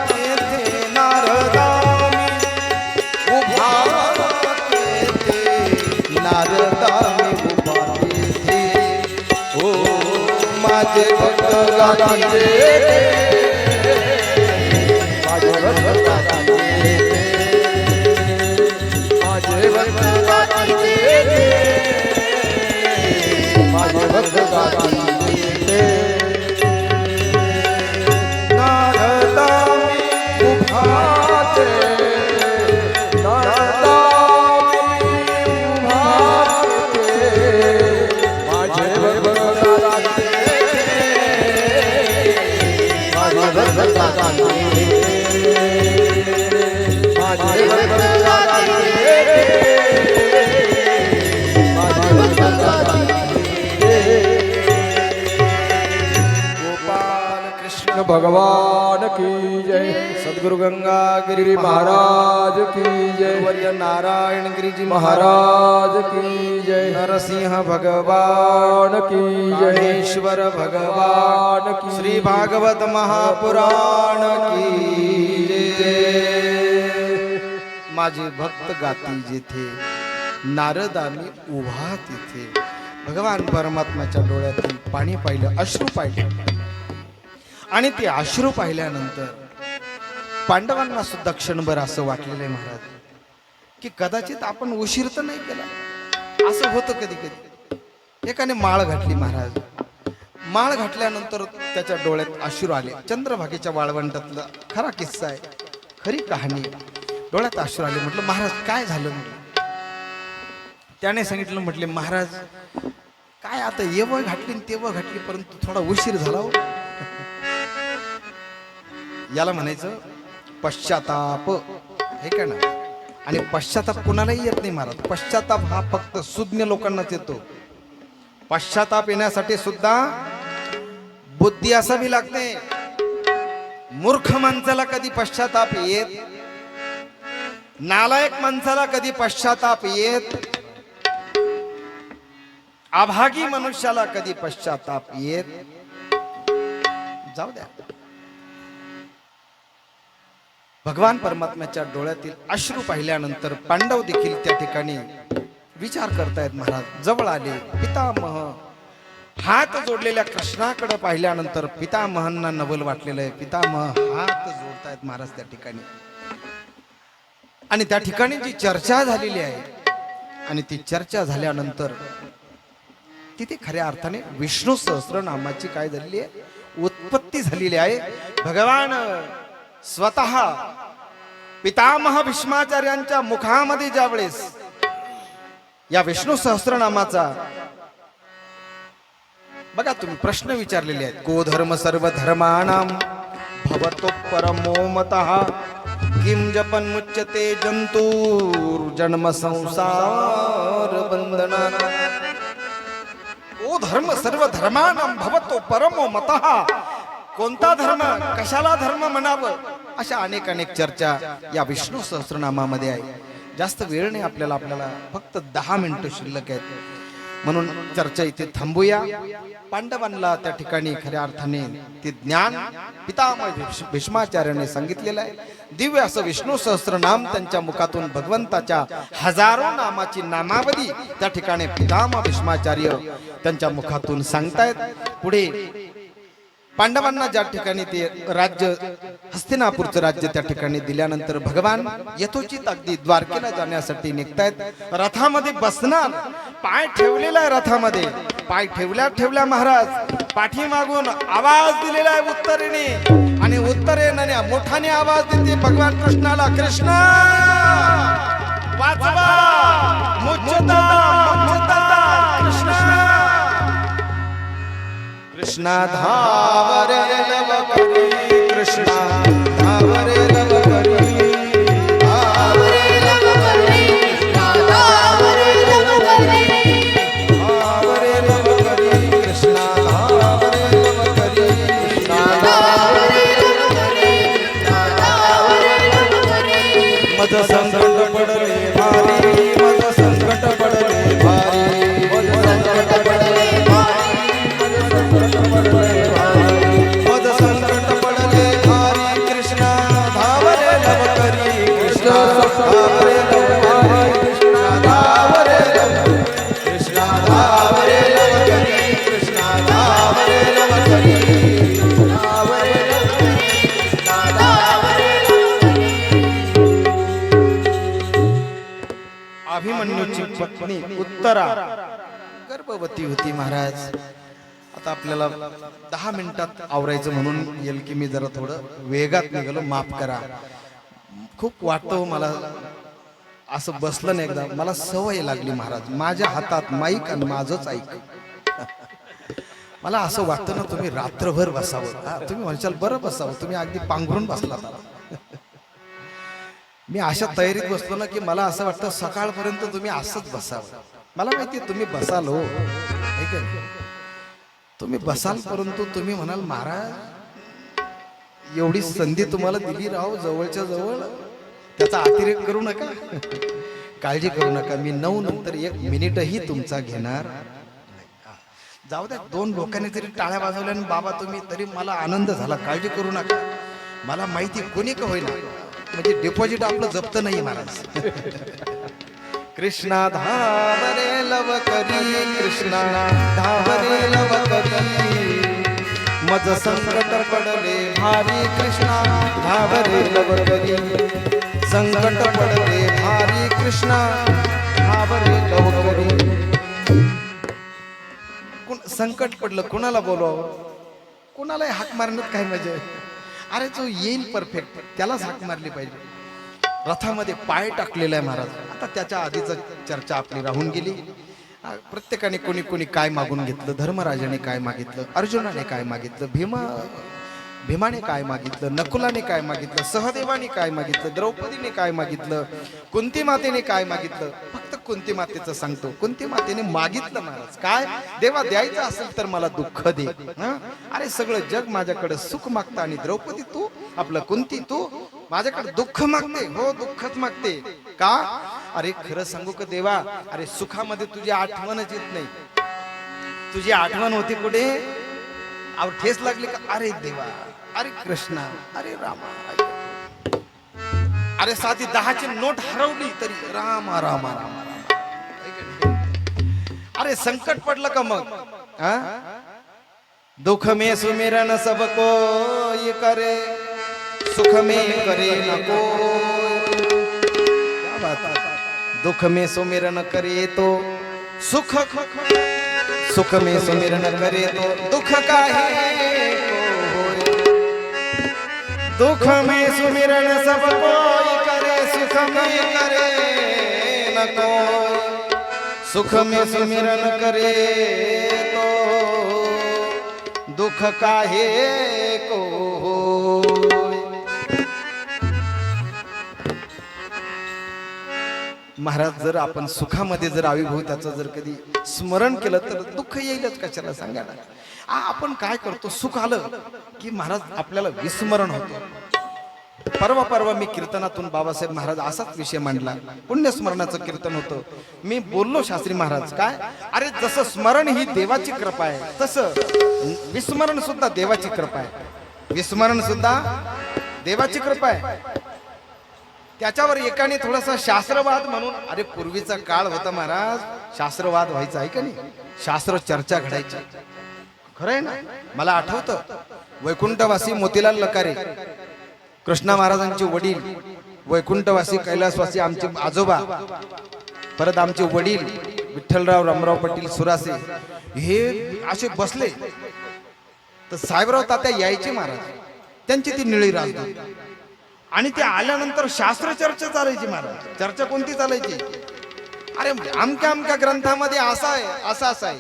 Speaker 1: तेथे नारदानी
Speaker 3: गाती येते माझे भक्त गाती येते माझे भक्त गाती येते माझे भक्त गाती येते नारदा मी उभाते नारदा मी उभाते माझे भक्त गाती माझे भक्त गाती माझे भक्त गाती माझे भक्त गाती
Speaker 1: गोपाल कृष्ण
Speaker 3: भगवान की जय
Speaker 1: सद्गुरु गंगा
Speaker 3: गिरी महाराज की जय
Speaker 1: वर्य नारायण गिरिजी
Speaker 3: महाराज की जय
Speaker 1: नरसिंह भगवान
Speaker 3: की जय
Speaker 1: महेश्वर भगवान
Speaker 3: की
Speaker 1: श्री भागवत महापुराण की जय। माझे भक्त गाती जेथे नारदानी उभा तिथे भगवान परमात्म्याच्या डोळ्यातील पाणी पाहिलं अश्रू पाहिले आणि ते अश्रू पाहिल्यानंतर पांडवांना सुद्धा क्षणभर असं वाटलेलं आहे महाराज की कदाचित आपण उशीर तर नाही केला असं होतं कधी कधी एकाने माळ घातली महाराज माळ घातल्यानंतर त्याच्या डोळ्यात अश्रू आले चंद्रभागेच्या वाळवंटातला खरा किस्सा आहे खरी कहाणी डोळ्यात अश्रू आले म्हटलं महाराज काय झालं म्हटलं त्याने सांगितलं म्हटले महाराज काय आता येवं घातली आणि तेव्हा घातली परंतु थोडा उशीर झाला हो याला म्हणायचं पश्चाताप हे का ना आणि पश्चाताप कोणालाही येत नाही महाराज पश्चाताप हा फक्त सुज्ञ लोकांनाच येतो पश्चाताप येण्यासाठी सुद्धा बुद्धी असावी लागते मूर्ख माणसाला कधी पश्चाताप येत नालायक माणसाला कधी पश्चाताप येत अभागी मनुष्याला कधी पश्चाताप येत जाऊ द्या भगवान परमात्म्याच्या डोळ्यातील अश्रू पाहिल्यानंतर पांडव देखील त्या ठिकाणी विचार करतायत महाराज जवळ आले पितामह हात जोडलेल्या कृष्णाकडे पाहिल्यानंतर पितामहांना नवल वाटलेलं आहे पितामह हात जोडतायत महाराज त्या ठिकाणी आणि त्या ठिकाणी जी चर्चा झालेली आहे आणि ती चर्चा झाल्यानंतर तिथे खऱ्या अर्थाने विष्णू सहस्रनामाची काय झालेली आहे उत्पत्ती झालेली आहे भगवान स्वतः पितामह भीष्माचार्यांच्या मुखामध्ये ज्यावेळेस या विष्णू सहस्रनामाचा बघा तुम्ही प्रश्न विचारलेले आहेत को धर्म सर्व धर्माणाम भवतो परमो मतः किम जपन मुच्यते जंतुर जन्म संसार बंधना ओ धर्म सर्व धर्माणाम भवतो परमो मतः कोणता धर्म कशाला धर्म म्हणावं अशा अनेक अनेक चर्चा या विष्णू सहस्रनामामध्ये आहे जास्त वेळ नाही आपल्याला फक्त 10 मिनिटं शिल्लक आहेत म्हणून चर्चा इथे थांबूया पांडवांना त्या ठिकाणी खऱ्या अर्थाने ते ज्ञान पितामह भीष्माचार्याने सांगितलेलं आहे दिव्य असं विष्णू सहस्रनाम त्यांच्या मुखातून भगवंताच्या हजारो नामाची नामावली त्या ठिकाणी पितामह भीष्माचार्य त्यांच्या मुखातून सांगतायत पुढे पांडवांना ज्या ठिकाणी ते राज्य हस्तिनापूरचं राज्य त्या ठिकाणी दिल्यानंतर भगवान यथोचित अगदी द्वारकेला जाण्यासाठी निघतायत रथामध्ये बसणार पाय ठेवलेला आहे रथामध्ये पाय ठेवल्या महाराज पाठीमागून आवाज दिलेला आहे उत्तरेने आणि उत्तरेने मोठाने आवाज देते भगवान कृष्णाला कृष्ण वाचवा मुच्यता कृष्ण कृष्णा धावरे लव करी कृष्णा धावरे लव करी धावरे लव करी कृष्णा धावरे लव करी धावरे लव करी कृष्णा धावरे लव करी कृष्णा धावरे लव करी कृष्णा धावरे लव करी मज संकट पडले भारी मज संकट पडले भारी मज संकट पडले भारी मज संकट पत्नी उत्तरा गर्भवती होती महाराज. आता आपल्याला 10 मिनिटात आवरायचं म्हणून येईल की मी जरा थोडं वेगात निघालो, माफ करा. खूप वाटतं मला असं बसलं नाही एकदा, मला सवय लागली महाराज. माझ्या हातात माईक आणि माझंच ऐक. मला असं वाटतं ना तुम्ही रात्रभर बसावं. हा, तुम्ही म्हणशाल बरं बसावं, तुम्ही अगदी पांघरून बसला. मी अशा तयारीत बसलो ना की मला असं वाटतं सकाळपर्यंत तुम्ही असंच बसावं. मला माहिती तुम्ही बसाल, हो ऐक तुम्ही बसाल, परंतु तुम्ही म्हणाल महाराज एवढी संधी तुम्हाला दिली राहो जवळच्या जवळ, त्याचा अतिरेक करू नका. काळजी करू नका, मी 9 नंतर 1 मिनिटही तुमचा घेणार. जाऊ द्या, 2 लोकांनी तरी टाळ्या वाजवल्या आणि बाबा तुम्ही, तरी मला आनंद झाला. काळजी करू नका, मला माहिती कोणी का होईना, म्हणजे डिपॉझिट आपलं जप्त नाही महाराज. कृष्णा धावरे लव करी, कृष्णा धावरे लव करी, मज संकट पडले भारी, कृष्णा धावरे लव करी, संकट पडले भारी, कृष्णा धावरे लव करी. संकट पडलं कोणाला बोलवावं, कोणाला हाक मारण्यात काय मजा आहे. अरे जो येईल परफेक्ट त्यालाच हाक मारली पाहिजे. रथामध्ये पाय टाकलेला आहे महाराज. आता त्याच्या आधीच चर्चा आपली राहून गेली. प्रत्येकाने कोणी कोणी काय मागून घेतलं. धर्मराजाने काय मागितलं, अर्जुनाने काय मागितलं, भीमाने काय मागितलं, नकुलाने काय मागितलं, सहदेवाने काय मागितलं, द्रौपदीने काय मागितलं, कुंती मातेने काय मागितलं. फक्त कुंती मातेचं सांगतो. कुंती मातेने मागितलं महाराज काय, देवा द्यायचं असेल तर मला दुःख दे. अरे सगळं जग माझ्याकडे सुख मागतं आणि द्रौपदी तू, आपलं कुंती तू माझ्याकडे दुःख मागते. हो दुःखच मागते का. अरे खरं सांगू का देवा, अरे सुखामध्ये तुझी आठवणच येत नाही. तुझी आठवण होती कुठे, अहो ठेस लागली का, अरे देवा, अरे कृष्णा, अरे रामा. अरे साधी 10ची नोट हरवली तरी रामा रामा रामा. अरे संकट पडलं का मग, दुख में सुमिरन सब कोई करे, सुख में करे न कोई. क्या बात है. दुख में सुमिरन करे तो सुख, सुख में सुमिरन करे तो दुख काहे को. दुख में सुमिरन सब कोई करे, सुख में करे न कोई. सुख में सुमिरन करे तो दुख काहे को. महाराज जर आपण सुखामध्ये जर आविर्भाव त्याचं जर कधी स्मरण केलं तर दुःख येईलच कशाला सांगा ना. आपण काय करतो, सुख आलं की महाराज आपल्याला विस्मरण होतं. परवा मी कीर्तनातून बाबासाहेब महाराज असाच विषय मांडला, पुण्यस्मरणाचं कीर्तन होतं. मी बोललो शास्त्री महाराज काय, अरे जसं स्मरण ही देवाची कृपा आहे तसं विस्मरण सुद्धा देवाची कृपा आहे. विस्मरण सुद्धा देवाची कृपा आहे. त्याच्यावर एकाने थोडासा शास्त्रवाद म्हणून, अरे पूर्वीचा काळ होता महाराज, शास्त्रवाद व्हायचा आहे का नाही, शास्त्र चर्चा घडायची. खरं आहे ना. मला आठवतं वैकुंठवासी मोतीलाल लकारे, कृष्णा महाराजांचे वडील, वैकुंठवासी कैलासवासी आमचे आजोबा, परत आमचे वडील विठ्ठलराव रामराव पाटील सुरासे, हे असे बसले तर साहेबराव तात्या यायचे महाराज, त्यांची ती निळी राजदूत. आणि ते आल्यानंतर शास्त्र चर्चा चालायची महाराज. चर्चा कोणती चालायची, अरे आमक्या आमक्या ग्रंथामध्ये असा आहे, असा आहे.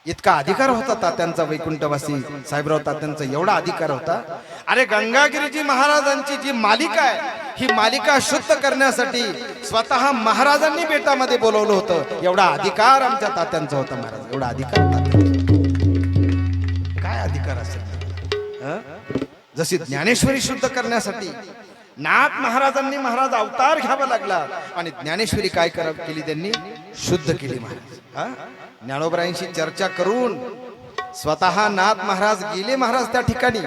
Speaker 1: इतका अधिकार होता तात्यांचा, वैकुंठवासी साहेबराव तात्यांचा एवढा अधिकार होता. अरे गंगागिरीजी महाराजांची जी मालिका आहे, ही मालिका शुद्ध करण्यासाठी स्वतः महाराजांनी बेटामध्ये बोलवलं होतं. एवढा अधिकार आमच्या तात्यांचा होता महाराज, एवढा अधिकार तात्यांचा. काय अधिकार असेल. जशी ज्ञानेश्वरी शुद्ध करण्यासाठी नाथ महाराजांनी महाराज अवतार घ्यावा लागला आणि ज्ञानेश्वरी काय केली त्यांनी, शुद्ध केली महाराज. ज्ञानोबरायांशी चर्चा करून स्वतः नाथ महाराज गेले महाराज त्या ठिकाणी,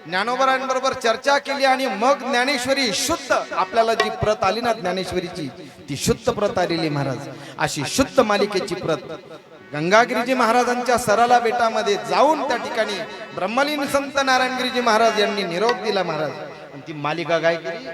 Speaker 1: ज्ञानोबरायांबरोबर चर्चा केली आणि मग ज्ञानेश्वरी शुद्ध, आपल्याला जी प्रत आली ना ज्ञानेश्वरीची, ती शुद्ध प्रत आलेली महाराज. अशी शुद्ध मालिकेची प्रत गंगागिरीजी महाराजांच्या सराला बेटामध्ये जाऊन त्या ठिकाणी ब्रह्मलीन संत नारायणगिरीजी महाराज यांनी निरोप दिला महाराज. आणि ती मालिका काय केली,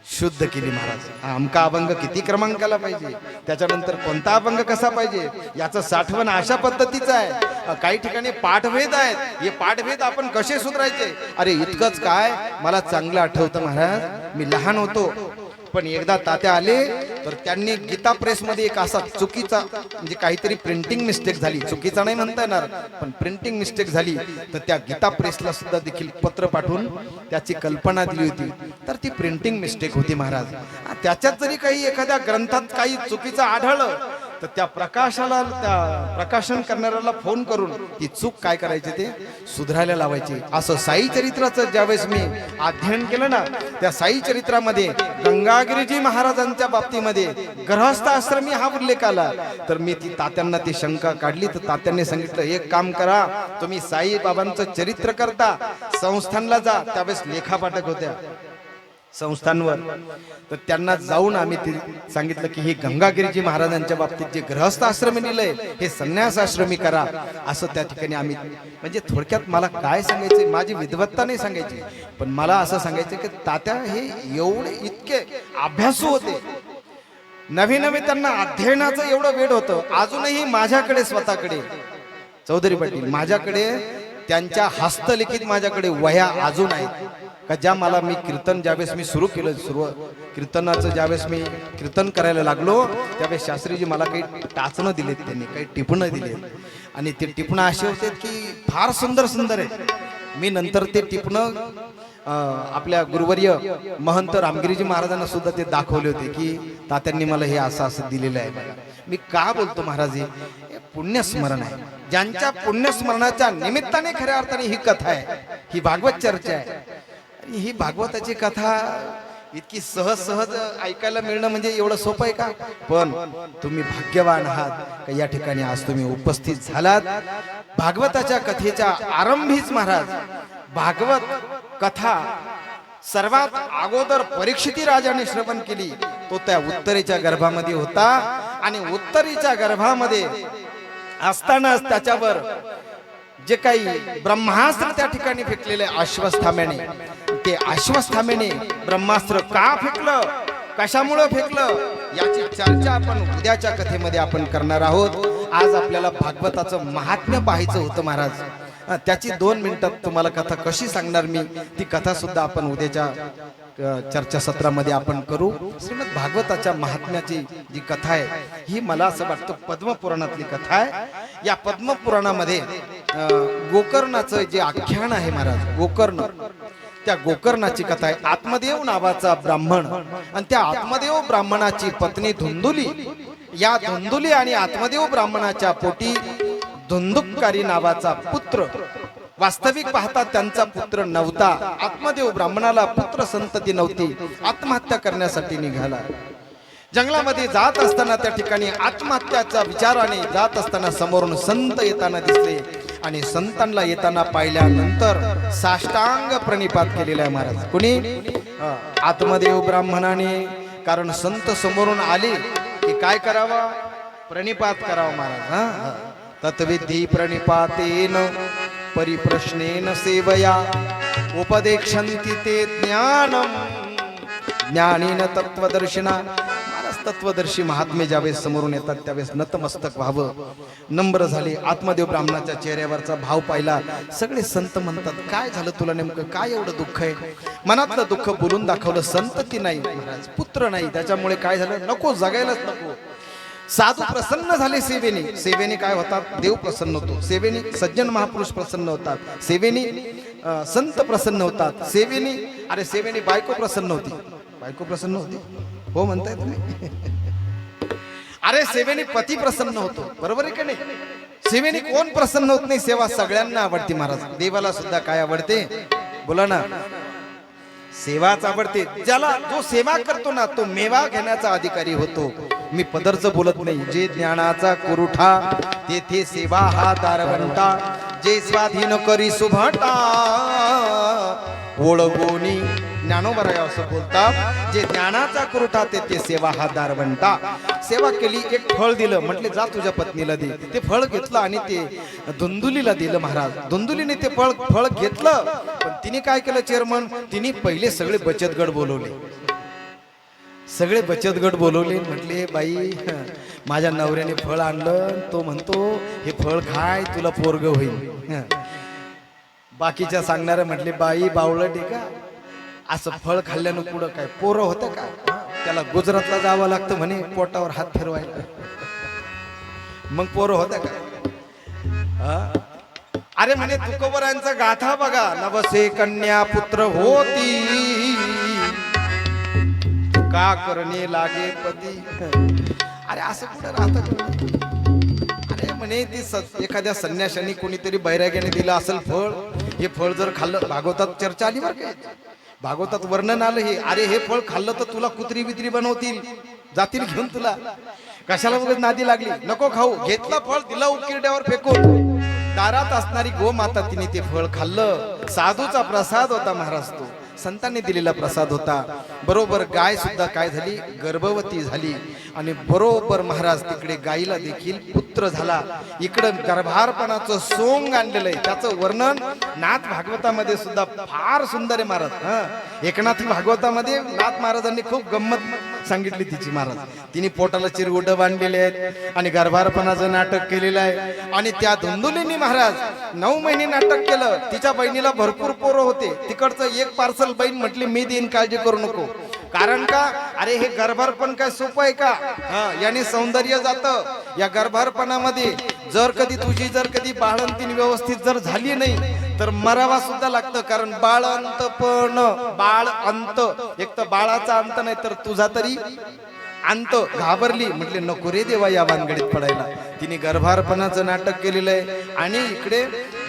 Speaker 1: शुद्ध केली महाराज. आमका अभंग किती क्रमांकाला पाहिजे, त्याच्यानंतर कोणता अभंग कसा पाहिजे, याचं साठवण अशा पद्धतीचं आहे. काही ठिकाणी पाठभेद आहेत, हे पाठभेद आपण कसे सुधारायचे. अरे इतकंच काय, मला चांगलं आठवतं महाराज, मी लहान होतो पण एकदा तात्या आले तर त्यांनी गीता प्रेसमध्ये एक असा चुकीचा म्हणजे काहीतरी प्रिंटिंग मिस्टेक झाली, चुकीचा नाही म्हणता येणार पण प्रिंटिंग मिस्टेक झाली, तर त्या गीता प्रेसला सुद्धा देखील पत्र पाठवून त्याची कल्पना दिली होती. तर ती प्रिंटिंग मिस्टेक होती महाराज. त्याच्यात जरी काही एखाद्या ग्रंथात काही चुकीचं आढळलं तर त्या प्रकाशन करणाऱ्याला फोन करून ती चूक काय करायची ते सुधारायला लावायची. असं साई चरित्राचं ज्यावेळेस मी अध्ययन केलं ना, त्या साई चरित्रामध्ये गंगागिरीजी महाराजांच्या बाबतीमध्ये गृहस्थ आश्रमी हा उल्लेख आला. तर मी ती तात्यांना ती शंका काढली, तर तात्यांनी सांगितलं एक काम करा, तुम्ही साई बाबांचं चरित्र करता, संस्थानला जा. त्यावेळेस लेखापाठक होत्या संस्थांवर, तर त्यांना जाऊन आम्ही ते सांगितलं की हे गंगागिरीजी महाराजांच्या बाबतीत जे गृहस्थ आश्रमी लिहिलंय हे संन्यास आश्रमी करा. असं त्या ठिकाणी आम्ही म्हणजे थोडक्यात मला काय सांगायचे, माझी विद्वत्ता नाही सांगायची, पण मला असं सांगायचं की तात्या हे एवढे इतके अभ्यासू होते, नवे नवे त्यांना अध्ययनाचं एवढं वेळ होतं. अजूनही माझ्याकडे स्वतःकडे चौधरी पाटील माझ्याकडे त्यांच्या हस्तलिखित माझ्याकडे वह्या अजून आहेत का ज्या मला मी कीर्तन ज्यावेळेस मी सुरू केलं, कीर्तनाचं ज्यावेळेस मी कीर्तन करायला लागलो त्यावेळेस शास्त्रीजी मला काही टाचणं दिलेत, त्यांनी काही टिपणं दिलेत आणि ते टिपणं असे होते की फार सुंदर सुंदर आहे. मी नंतर ते टिपणं आपल्या गुरुवर्य महंत रामगिरीजी महाराजांना सुद्धा ते दाखवले होते की तात्यांनी मला हे असं असं दिलेलं आहे. मी का बोलतो महाराज, हे पुण्यस्मरण आहे. ज्यांच्या पुण्यस्मरणाच्या निमित्ताने खऱ्या अर्थाने ही कथा आहे, ही भागवत चर्चा आहे. ही भागवताची कथा इतकी सहज सहज ऐकायला मिळणं म्हणजे एवढं सोपं आहे का. पण तुम्ही भाग्यवान आहात या ठिकाणी आज तुम्ही उपस्थित झालात. भागवताच्या कथेच्या आरंभीच महाराज भागवत कथा सर्वात अगोदर परीक्षिती राजाने श्रवण केली, तो त्या उत्तरेच्या गर्भामध्ये होता आणि उत्तरेच्या गर्भामध्ये असतानाच त्याच्यावर जे काही ब्रह्मास्त्र त्या ठिकाणी फेकलेले अश्वत्थाम्याने, ते अश्वत्थाम्याने ब्रह्मास्त्र का फेकलं, कशामुळे फेकलं, याची चर्चा आपण उद्याच्या कथेमध्ये आपण करणार आहोत. आज आपल्याला भागवताचं महात्म्य पाहायचं होतं महाराज. त्याची 2 मिनिटात तुम्हाला कथा कशी सांगणार मी, ती कथा सुद्धा आपण उद्याच्या चर्चासत्रामध्ये आपण करू. श्रीमद भागवताच्या महात्म्याची जी कथा आहे ही मला असं वाटतं पद्मपुराणातली कथा आहे. या पद्मपुराणामध्ये गोकर्णाचं जे आख्यान आहे महाराज, गोकर्ण, त्या गोकर्णाची कथा आहे. आत्मदेव नावाचा ब्राह्मण आणि त्या आत्मदेव ब्राह्मणाची पत्नी धुंदुली, या धुंदुली आणि आत्मदेव ब्राह्मणाच्या पोटी धुंदुककारी नावाचा पुत्र, वास्तविक पाहता त्यांचा पुत्र नव्हता. आत्मदेव ब्राह्मणाला पुत्र संतती नव्हती, आत्महत्या करण्यासाठी निघाला. जंगलामध्ये जात असताना त्या ठिकाणी आत्महत्याच्या विचाराने जात असताना समोरून संत येताना दिसले आणि संतांना येताना पाहिल्यानंतर साष्टांग प्रणिपात केलेला आहे महाराज. कुणी? आत्मदेव ब्राह्मणाने. कारण संत समोरून आले की काय करावा, प्रणिपात करावा महाराज. तत्विधी प्रणिपातेन परिप्रश्नेन सेवया उपदेक्षन्ति ते ज्ञानम ज्ञानेन तत्वदर्शिना. महाराज तत्वदर्शी महात्मे ज्यावेळेस समोरून येतात त्यावेळेस नतमस्तक व्हावं, नम्र झाले. आत्मदेव ब्राह्मणाच्या चेहऱ्यावरचा भाव पाहिला. सगळे संत म्हणतात काय झालं तुला, नेमकं काय एवढं दुःख आहे. मनातलं दुःख बोलून दाखवलं. संतती नाही महाराज, पुत्र नाही, त्याच्यामुळे काय झालं, नको जगायलाच नको. साधू प्रसन्न झाले सेवेने. सेवेने काय होतात, देव प्रसन्न होतो. सेवेने सज्जन महापुरुष प्रसन्न होतात. सेवेने संत प्रसन्न होतात. सेवेने, अरे सेवेने बायको प्रसन्न होती. बायको प्रसन्न होती हो म्हणताय तुम्ही. अरे सेवेने पती प्रसन्न होतो, बरोबर आहे का नाही. सेवेने कोण प्रसन्न होत नाही. सेवा सगळ्यांना आवडते महाराज. देवाला सुद्धा काय आवडते बोला ना, सेवाच आवडते. ज्याला जो सेवा करतो ना तो मेवा घेण्याचा अधिकारी होतो. मी पदरचं बोलत नाही. जे ज्ञानाचा कुरुठा तेथे सेवा हा दारवंटा, जे स्वाधीन करी सुभटा ओळगोनी. ज्ञानोबराय असं बोलतात, जे ज्ञानाचा कुरुठा तेथे सेवा हा दारवंटा. सेवा केली, एक फळ दिलं, म्हटले जा तुझ्या पत्नीला दे. ते फळ घेतलं आणि ते धुंदुलीला दिलं महाराज. धुंदुलीने ते फळ घेतलं, पण तिने काय केलं चेअरमन, तिने पहिले सगळे बचत गट बोलवले. सगळे बचत गट बोलवले, म्हटले बाई माझ्या नवऱ्याने फळ आणलं, तो म्हणतो हे फळ खाय तुला पोरग होईल. बाकीच्या सांगणारे म्हटले बाई बावळट आहे का, असं फळ खाल्ल्यानं पुढं काय पोरं होतं का, त्याला गुजरातला जावं लागतं म्हणे पोटावर हात फिरवायला, मग पोरं होतं का. अरे म्हणे तुकोबरांचा गाथा बघा, नवसे कन्या पुत्र होती का करणे लागे पती. अरे असं कुठं राहत. अरे म्हणे ती एखाद्या संन्याशाने कोणीतरी बैराग्याने दिलं असेल फळ, हे फळ जर खाल्लं, भागवतात चर्चा आली बरं काय, भागवतात वर्णन आलं हे. अरे हे फळ खाल्लं तर तुला कुत्री बित्री बनवतील, जातील घेऊन तुला, कशाला वगैरे नादी लागली, नको खाऊ. घेतलं फळ, दिलं उकिरड्यावर फेकून. दारात असणारी गोमाता तिने ते फळ खाल्लं. साधूचा प्रसाद होता महाराज, तो संतांनी दिलेला प्रसाद होता. बरोबर गाय सुद्धा काय झाली, गर्भवती झाली. आणि बरोबर महाराज तिकडे गायीला देखील पुत्र झाला. इकडं गर्भारपणाचं सोंग आणलेलं आहे, त्याचं वर्णन नाथ भागवतामध्ये सुद्धा फार सुंदर आहे महाराज. एकनाथ भागवतामध्ये नाथ महाराजांनी खूप गंमत सांगितली तिची महाराज. तिने पोटाला चिरगुट बांधलेले आहेत आणि गर्भारपणाचं नाटक केलेलं आहे. आणि त्या धुंदुलींनी महाराज 9 महिने नाटक केलं. तिच्या बहिणीला भरपूर पोरं होते. तिकडचं एक पार्सल बहीण म्हटली मी देईन, काळजी करू नको. कारण का, अरे हे गर्भारपण काय सोपं आहे का, याने सौंदर्य जातं. या गर्भारपणामध्ये जर कधी बाळंतीन व्यवस्थित जर झाली नाही तर मरावा सुद्धा लागतं. कारण बाळंतपण, बाळ अंत, एक तर बाळाचा अंत नाही तर तुझा तरी अंत. घाबरली, म्हटले नको रे देवा या भानगडीत पडायला. तिने गर्भारपणाचं नाटक केलेलं आहे. आणि इकडे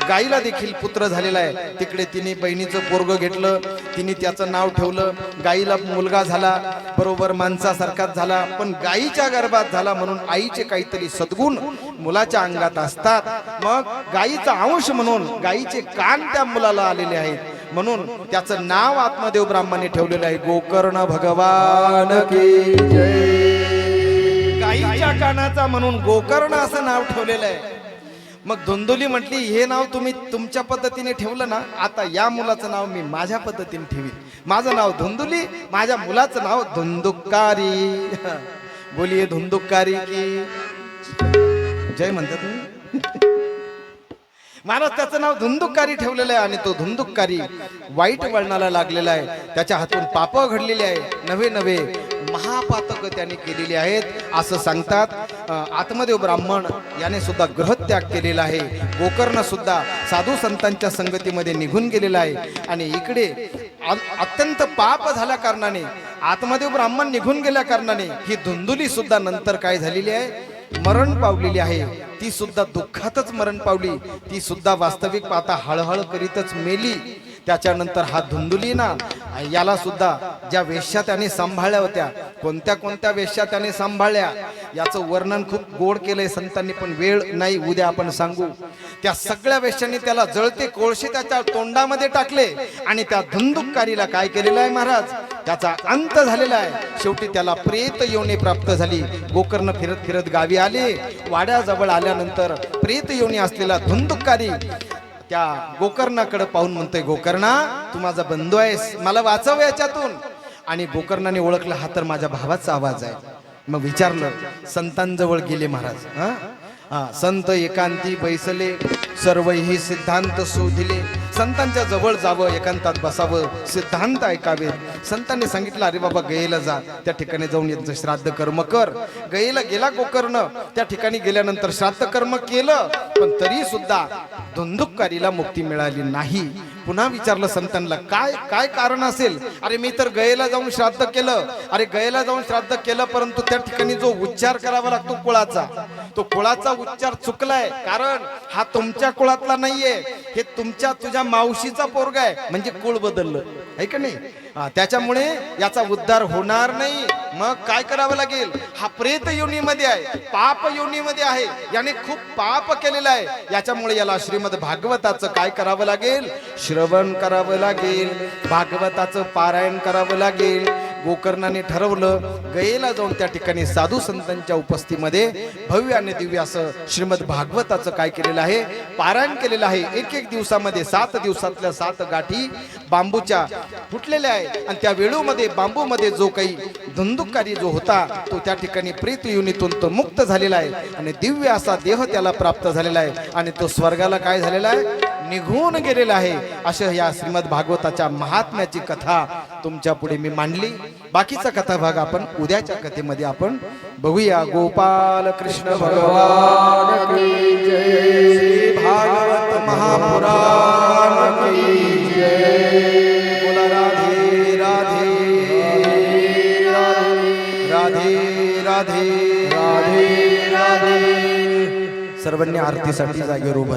Speaker 1: गाईला देखील पुत्र झालेला आहे. तिकडे तिने बहिणीचं पोरग घेतलं, तिने त्याचं नाव ठेवलं. गाईला मुलगा झाला, बरोबर माणसासारखाच झाला, पण गाईच्या गर्भात झाला म्हणून आईचे काहीतरी सद्गुण मुलाच्या अंगात असतात. मग गाईचा अंश म्हणून गाईचे कान त्या मुलाला आलेले आहेत, म्हणून त्याचं नाव आत्मदेव ब्राह्मणाने ठेवलेलं आहे, गोकर्ण भगवान की जय. गाईच्या कानाचा म्हणून गोकर्ण असं नाव ठेवलेलं आहे. मग धुंदुली म्हटली हे नाव तुम्ही तुमच्या पद्धतीने ठेवलं ना, आता या मुलाचं नाव मी माझ्या पद्धतीने ठेवीन. माझं नाव धुंदुली, माझ्या मुलाचं नाव धुंदुकारी. बोलिये धुंदुकारी की जय म्हणतात तुम्ही. महाराज त्याचं नाव धुंदुकारी ठेवलेलं आहे. आणि तो धुंदुकारी वाईट वळणाला लागलेला आहे. त्याच्या हातून पाप घडलेली आहे, नवे नवे महापातक त्याने केलेली आहेत असं सांगतात. आत्मदेव ब्राह्मण याने सुद्धा ग्रहत्याग केलेला आहे. गोकर्ण सुद्धा साधू संतांच्या संगतीमध्ये निघून गेलेला आहे. आणि इकडे अत्यंत पाप झाल्या कारणाने, आत्मदेव ब्राह्मण निघून गेल्या कारणाने ही धुंदुली सुद्धा नंतर काय झालेली आहे, मरण पावलेली आहे. ती सुद्धा दुःखातच मरण पावली. ती सुद्धा वास्तविक पाहता हळहळ करीतच मेली. त्याच्यानंतर हा धुंदुली ना, याला सुद्धा ज्या वेश्या त्याने सांभाळल्या होत्या, कोणत्या कोणत्या वेश्या त्याने सांभाळल्या याचं वर्णन खूप गोड केलंय संतांनी, पण वेळ नाही, उद्या आपण सांगू. त्या सगळ्या वेश्यांनी त्याला जळते कोळसे त्याच्या तोंडामध्ये टाकले. आणि त्या धुंदुकारीला काय केलेलं आहे महाराज, त्याचा अंत झालेला आहे. शेवटी त्याला प्रेत योनी प्राप्त झाली. गोकर्ण फिरत फिरत गावी आले. वाड्याजवळ आल्यानंतर प्रेत योनी असलेला धुंदुकारी त्या गोकर्णाकडे पाहून म्हणतोय, गोकर्णा तू माझा बंधू आहेस, मला वाचव याच्यातून. आणि गोकर्णाने ओळखलं हा तर माझ्या भावाचा आवाज आहे. मग विचारलं, संतांजवळ गेले महाराज. संत एकांती बैसले, सर्वही सिद्धांत शोधिले. संतांच्या जवळ जावं, एकांतात बसावं, सिद्धांत ऐकावे. संतांनी सांगितलं, अरे बाबा गयेला जा, त्या ठिकाणी जाऊन यांचं श्राद्ध कर्म कर. गयेला गेला गोकर्ण. त्या ठिकाणी गेल्यानंतर श्राद्ध कर्म केलं, पण तरी सुद्धा धुंदुकारीला मुक्ती मिळाली नाही. पुन्हा विचारलं संतांना, काय काय कारण असेल. अरे मी तर गयेला जाऊन श्राद्ध केलं. अरे गयेला जाऊन श्राद्ध केलं, परंतु त्या ठिकाणी जो उच्चार करावा लागतो कुळाचा, तो कुळाचा उच्चार चुकलाय. कारण हा तुमच्या कुळातला नाहीये, हे तुझ्या मावशीचा पोरगा आहे. म्हणजे कुळ बदललं आहे का नाही. त्याच्यामुळे याचा उद्धार होणार नाही. मग काय करावं लागेल, हा प्रेत योनीमध्ये आहे, पाप योनीमध्ये आहे, याने खूप पाप केलेलं आहे. याच्यामुळे याला श्रीमद भागवताचं काय करावं लागेल, श्रवण करावं लागेल, भागवताचं पारायण करावं लागेल. गोकर्णाने ठरवलं गयेला जाऊन त्या ठिकाणी साधू संतांच्या उपस्थितीमध्ये भव्य आणि दिव्य असं श्रीमद भागवताचं काय केलेलं आहे, पारायण केलेलं आहे. एक एक दिवसामध्ये 7 दिवसातल्या 7 गाठी बांबूच्या फुटलेल्या आहे आणि त्या वेळूमध्ये बांबूमध्ये जो काही धुंदुकारी जो होता तो त्या ठिकाणी प्रेत योनीतून तो मुक्त झालेला आहे आणि दिव्य असा देह त्याला प्राप्त झालेला आहे आणि तो स्वर्गाला काय झालेला आहे, निघून गेलेला आहे. अशा या श्रीमद भागवताच्या महात्म्याची कथा तुमच्या पुढे मी मांडली. बाकीचा कथा भाग आपण उद्याच्या कथेमध्ये आपण बघूया. गोपाल कृष्ण भगवान की जय. श्री भागवत महापुराण की जय. बोला राधे राधे राधे राधे राधे राधे. सर्वांनी आरतीसाठी जागेवर उभं